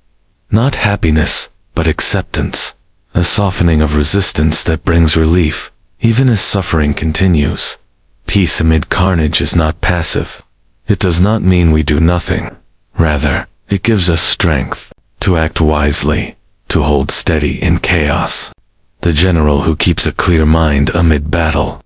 Speaker 1: Not happiness, but acceptance. A softening of resistance that brings relief, even as suffering continues. Peace amid carnage is not passive. It does not mean we do nothing. Rather, it gives us strength to act wisely, to hold steady in chaos. The general who keeps a clear mind amid battle.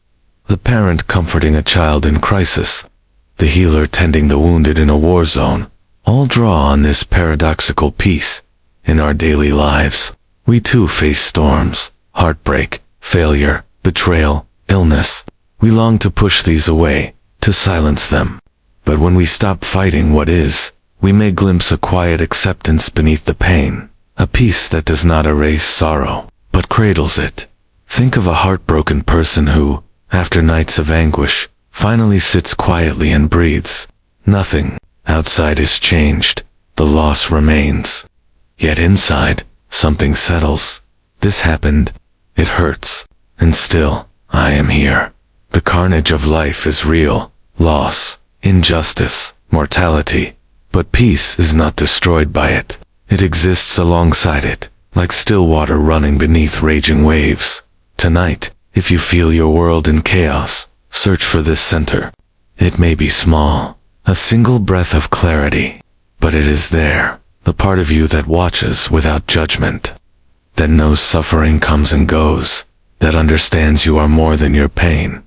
Speaker 1: The parent comforting a child in crisis. The healer tending the wounded in a war zone, all draw on this paradoxical peace. In our daily lives, we too face storms, heartbreak, failure, betrayal, illness. We long to push these away, to silence them. But when we stop fighting what is, we may glimpse a quiet acceptance beneath the pain, a peace that does not erase sorrow, but cradles it. Think of a heartbroken person who, after nights of anguish, finally sits quietly and breathes. Nothing outside is changed, the loss remains. Yet inside, something settles. This happened, it hurts, and still, I am here. The carnage of life is real, loss, injustice, mortality. But peace is not destroyed by it. It exists alongside it, like still water running beneath raging waves. Tonight, if you feel your world in chaos, search for this center. It may be small, a single breath of clarity, but it is there, the part of you that watches without judgment, that knows suffering comes and goes, that understands you are more than your pain.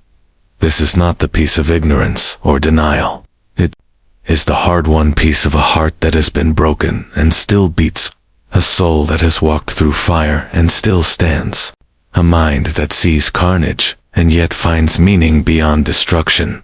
Speaker 1: This is not the peace of ignorance or denial. It is the hard-won peace of a heart that has been broken and still beats, a soul that has walked through fire and still stands, a mind that sees carnage and yet finds meaning beyond destruction.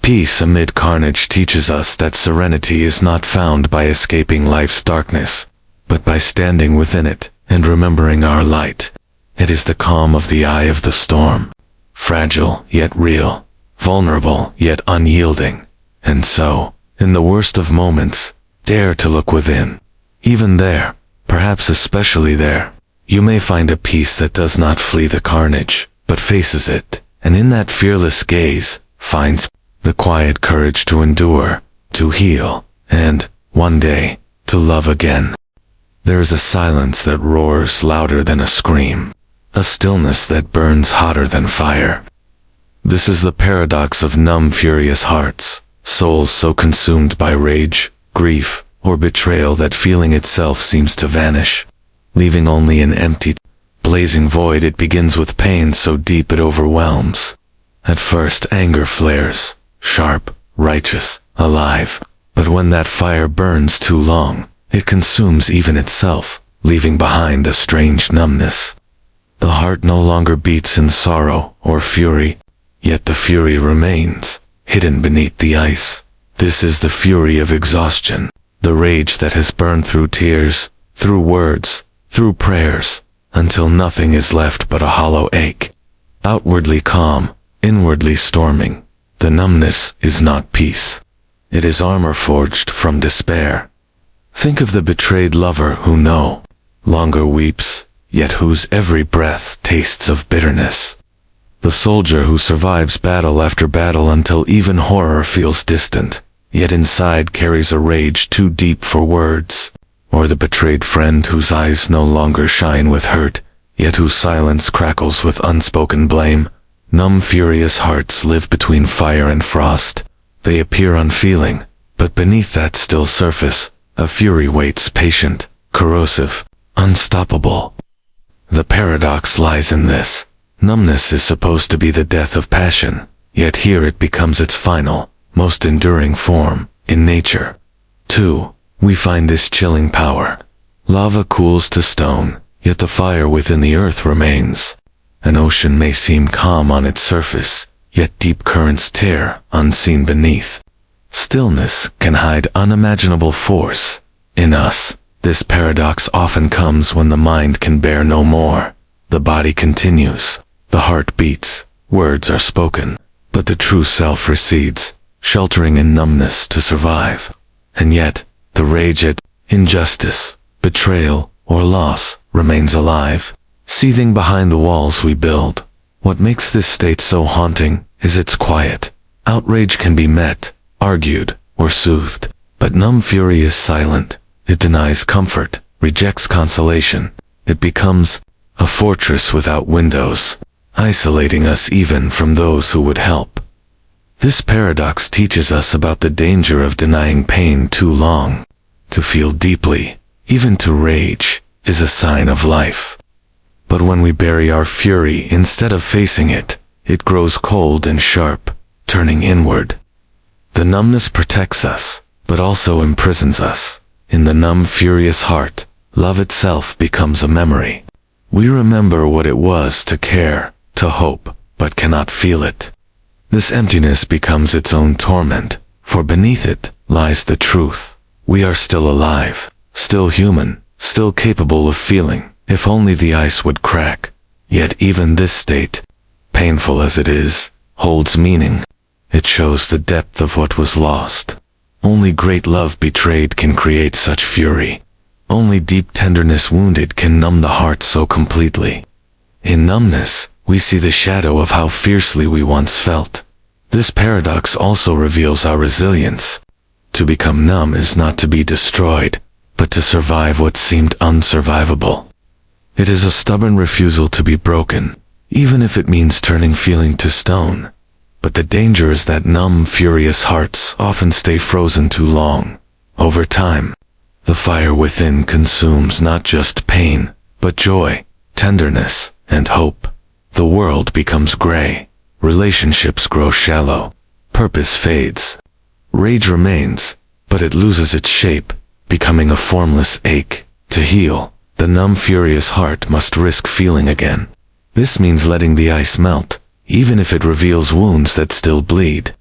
Speaker 1: Peace amid carnage teaches us that serenity is not found by escaping life's darkness, but by standing within it and remembering our light. It is the calm of the eye of the storm, fragile yet real, vulnerable yet unyielding. And so, in the worst of moments, dare to look within. Even there, perhaps especially there, you may find a peace that does not flee the carnage, but faces it, and in that fearless gaze, finds the quiet courage to endure, to heal, and, one day, to love again. There is a silence that roars louder than a scream, a stillness that burns hotter than fire. This is the paradox of numb, furious hearts, souls so consumed by rage, grief, or betrayal that feeling itself seems to vanish, leaving only an empty, blazing void. It begins with pain so deep it overwhelms. At first anger flares, sharp, righteous, alive, but when that fire burns too long, it consumes even itself, leaving behind a strange numbness. The heart no longer beats in sorrow or fury, yet the fury remains, hidden beneath the ice. This is the fury of exhaustion, the rage that has burned through tears, through words, through prayers, until nothing is left but a hollow ache. Outwardly calm, inwardly storming, the numbness is not peace. It is armor forged from despair. Think of the betrayed lover who no longer weeps, yet whose every breath tastes of bitterness. The soldier who survives battle after battle until even horror feels distant, yet inside carries a rage too deep for words. Or the betrayed friend whose eyes no longer shine with hurt, yet whose silence crackles with unspoken blame. Numb, furious hearts live between fire and frost. They appear unfeeling, but beneath that still surface, a fury waits, patient, corrosive, unstoppable. The paradox lies in this. Numbness is supposed to be the death of passion, yet here it becomes its final, most enduring form, in nature. 2. We find this chilling power. Lava cools to stone, yet the fire within the earth remains. An ocean may seem calm on its surface, yet deep currents tear, unseen beneath. Stillness can hide unimaginable force. In us, this paradox often comes when the mind can bear no more. The body continues, the heart beats, words are spoken, but the true self recedes, sheltering in numbness to survive. And yet, the rage at injustice, betrayal, or loss remains alive, seething behind the walls we build. What makes this state so haunting is its quiet. Outrage can be met, argued, or soothed, but numb fury is silent. It denies comfort, rejects consolation. It becomes a fortress without windows, isolating us even from those who would help. This paradox teaches us about the danger of denying pain too long. To feel deeply, even to rage, is a sign of life. But when we bury our fury instead of facing it, it grows cold and sharp, turning inward. The numbness protects us, but also imprisons us. In the numb, furious heart, love itself becomes a memory. We remember what it was to care, to hope, but cannot feel it. This emptiness becomes its own torment, for beneath it lies the truth. We are still alive, still human, still capable of feeling, if only the ice would crack. Yet even this state, painful as it is, holds meaning. It shows the depth of what was lost. Only great love betrayed can create such fury. Only deep tenderness wounded can numb the heart so completely. In numbness, we see the shadow of how fiercely we once felt. This paradox also reveals our resilience. To become numb is not to be destroyed, but to survive what seemed unsurvivable. It is a stubborn refusal to be broken, even if it means turning feeling to stone. But the danger is that numb, furious hearts often stay frozen too long. Over time, the fire within consumes not just pain, but joy, tenderness, and hope. The world becomes gray. Relationships grow shallow. Purpose fades. Rage remains, but it loses its shape, becoming a formless ache. To heal, the numb, furious heart must risk feeling again. This means letting the ice melt, even if it reveals wounds that still bleed.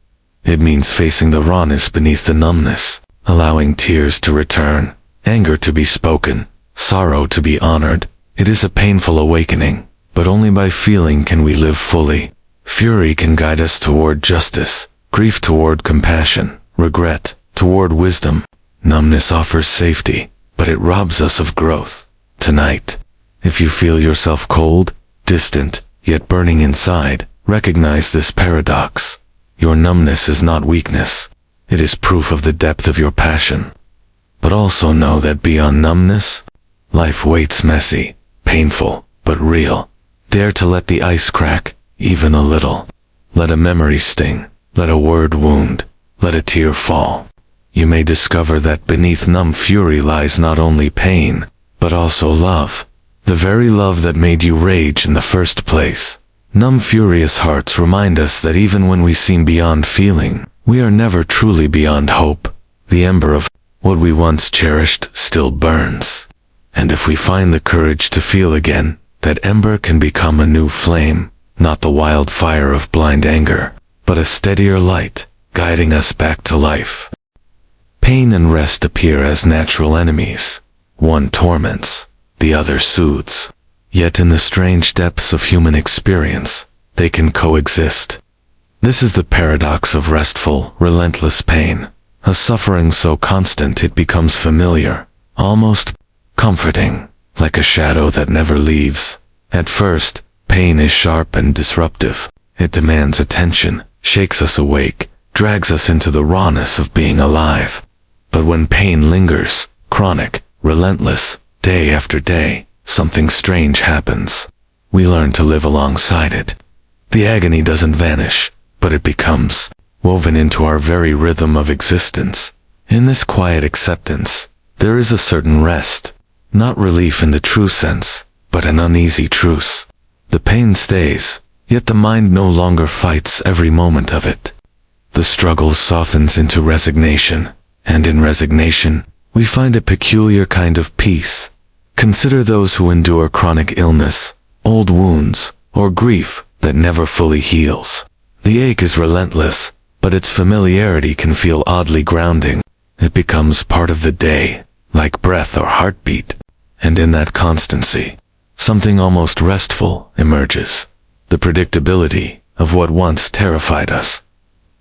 Speaker 1: It means facing the rawness beneath the numbness, allowing tears to return, anger to be spoken, sorrow to be honored. It is a painful awakening, but only by feeling can we live fully. Fury can guide us toward justice, grief toward compassion, regret toward wisdom. Numbness offers safety, but it robs us of growth. Tonight, if you feel yourself cold, distant, yet burning inside, recognize this paradox. Your numbness is not weakness. It is proof of the depth of your passion. But also know that beyond numbness, life waits, messy, painful, but real. Dare to let the ice crack, even a little. Let a memory sting, let a word wound, let a tear fall. You may discover that beneath numb fury lies not only pain, but also love. The very love that made you rage in the first place. Numb, furious hearts remind us that even when we seem beyond feeling, we are never truly beyond hope. The ember of what we once cherished still burns. And if we find the courage to feel again, that ember can become a new flame, not the wildfire of blind anger, but a steadier light, guiding us back to life. Pain and rest appear as natural enemies. One torments, the other soothes. Yet in the strange depths of human experience, they can coexist. This is the paradox of restful, relentless pain. A suffering so constant it becomes familiar, almost comforting, like a shadow that never leaves. At first, pain is sharp and disruptive. It demands attention, shakes us awake, drags us into the rawness of being alive. But when pain lingers, chronic, relentless, day after day, something strange happens. We learn to live alongside it. The agony doesn't vanish, but it becomes woven into our very rhythm of existence. In this quiet acceptance, there is a certain rest, not relief in the true sense, but an uneasy truce. The pain stays, yet the mind no longer fights every moment of it. The struggle softens into resignation, and in resignation, we find a peculiar kind of peace. Consider those who endure chronic illness, old wounds, or grief that never fully heals. The ache is relentless, but its familiarity can feel oddly grounding. It becomes part of the day, like breath or heartbeat. And in that constancy, something almost restful emerges. The predictability of what once terrified us.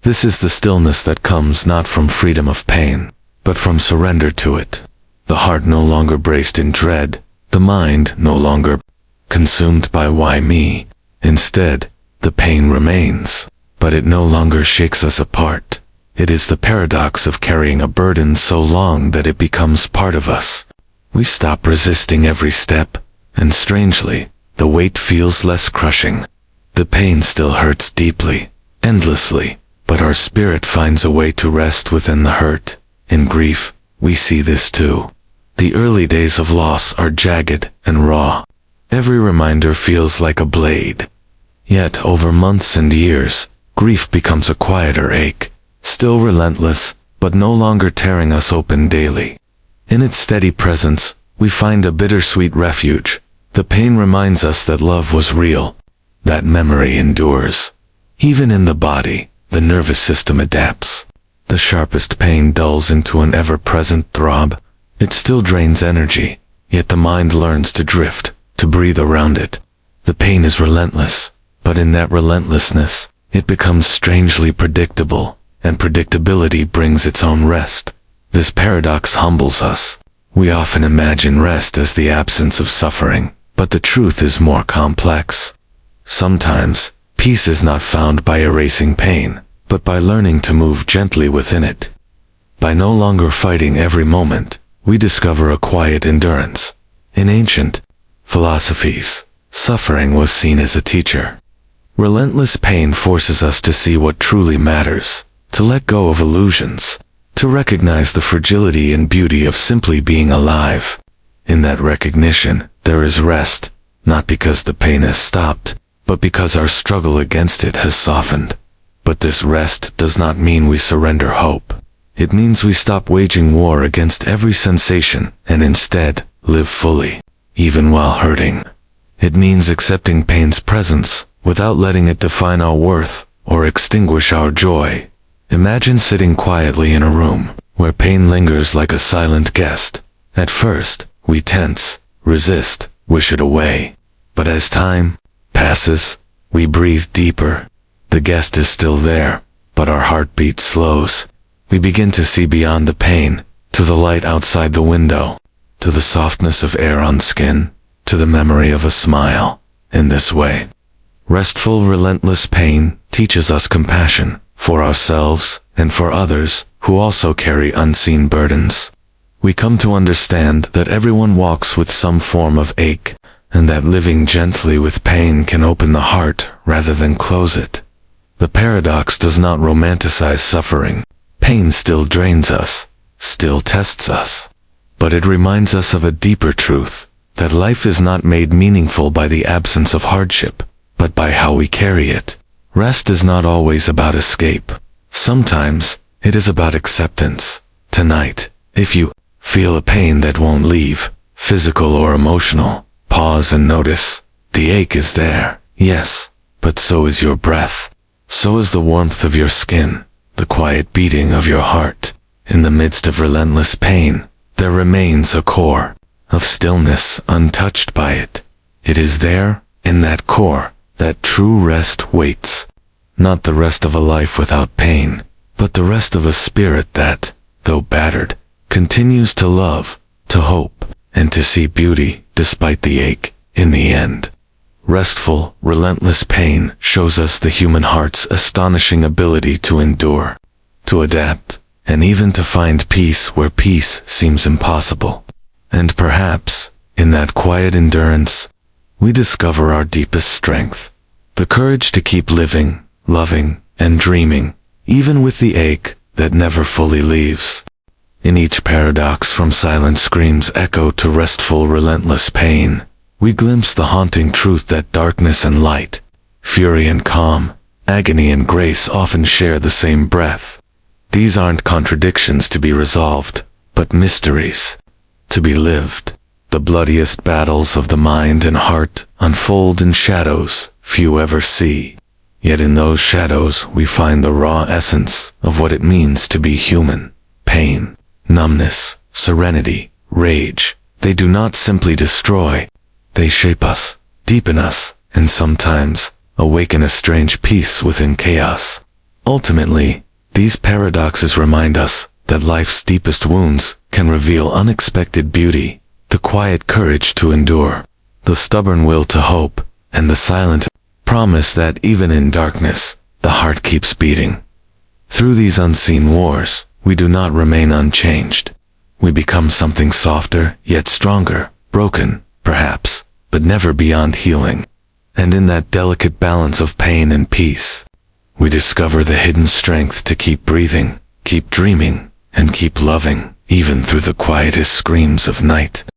Speaker 1: This is the stillness that comes not from freedom of pain, but from surrender to it. The heart no longer braced in dread, the mind no longer consumed by why me. Instead, the pain remains, but it no longer shakes us apart. It is the paradox of carrying a burden so long that it becomes part of us. We stop resisting every step, and strangely, the weight feels less crushing. The pain still hurts deeply, endlessly, but our spirit finds a way to rest within the hurt. In grief, we see this too. The early days of loss are jagged and raw. Every reminder feels like a blade. Yet over months and years, grief becomes a quieter ache, still relentless, but no longer tearing us open daily. In its steady presence, we find a bittersweet refuge. The pain reminds us that love was real, that memory endures. Even in the body, the nervous system adapts. The sharpest pain dulls into an ever-present throb. It still drains energy, yet the mind learns to drift, to breathe around it. The pain is relentless, but in that relentlessness, it becomes strangely predictable, and predictability brings its own rest. This paradox humbles us. We often imagine rest as the absence of suffering, but the truth is more complex. Sometimes, peace is not found by erasing pain, but by learning to move gently within it. By no longer fighting every moment, we discover a quiet endurance. In ancient philosophies, suffering was seen as a teacher. Relentless pain forces us to see what truly matters, to let go of illusions, to recognize the fragility and beauty of simply being alive. In that recognition, there is rest, not because the pain has stopped, but because our struggle against it has softened. But this rest does not mean we surrender hope. It means we stop waging war against every sensation and instead live fully, even while hurting. It means accepting pain's presence without letting it define our worth or extinguish our joy. Imagine sitting quietly in a room where pain lingers like a silent guest. At first, we tense, resist, wish it away. But as time passes, we breathe deeper. The guest is still there, but our heartbeat slows. We begin to see beyond the pain, to the light outside the window, to the softness of air on skin, to the memory of a smile. In this way, Restful Relentless Pain teaches us compassion for ourselves and for others who also carry unseen burdens. We come to understand that everyone walks with some form of ache, and that living gently with pain can open the heart rather than close it. The paradox does not romanticize suffering. Pain still drains us, still tests us. But it reminds us of a deeper truth, that life is not made meaningful by the absence of hardship, but by how we carry it. Rest is not always about escape. Sometimes, it is about acceptance. Tonight, if you feel a pain that won't leave, physical or emotional, pause and notice. The ache is there, yes, but so is your breath. So is the warmth of your skin, the quiet beating of your heart. In the midst of relentless pain, there remains a core of stillness untouched by it. It is there, in that core, that true rest waits. Not the rest of a life without pain, but the rest of a spirit that, though battered, continues to love, to hope, and to see beauty despite the ache. In the end, Restful, Relentless Pain shows us the human heart's astonishing ability to endure, to adapt, and even to find peace where peace seems impossible. And perhaps, in that quiet endurance, we discover our deepest strength, the courage to keep living, loving, and dreaming, even with the ache that never fully leaves. In each paradox from silent screams echo to restful, relentless pain, we glimpse the haunting truth that darkness and light, fury and calm, agony and grace often share the same breath. These aren't contradictions to be resolved, but mysteries to be lived. The bloodiest battles of the mind and heart unfold in shadows few ever see. Yet in those shadows we find the raw essence of what it means to be human. Pain, numbness, serenity, rage. They do not simply destroy. They shape us, deepen us, and sometimes awaken a strange peace within chaos. Ultimately, these paradoxes remind us that life's deepest wounds can reveal unexpected beauty, the quiet courage to endure, the stubborn will to hope, and the silent promise that even in darkness, the heart keeps beating. Through these unseen wars, we do not remain unchanged. We become something softer, yet stronger, broken, perhaps, but never beyond healing. And in that delicate balance of pain and peace, we discover the hidden strength to keep breathing, keep dreaming, and keep loving, even through the quietest screams of night.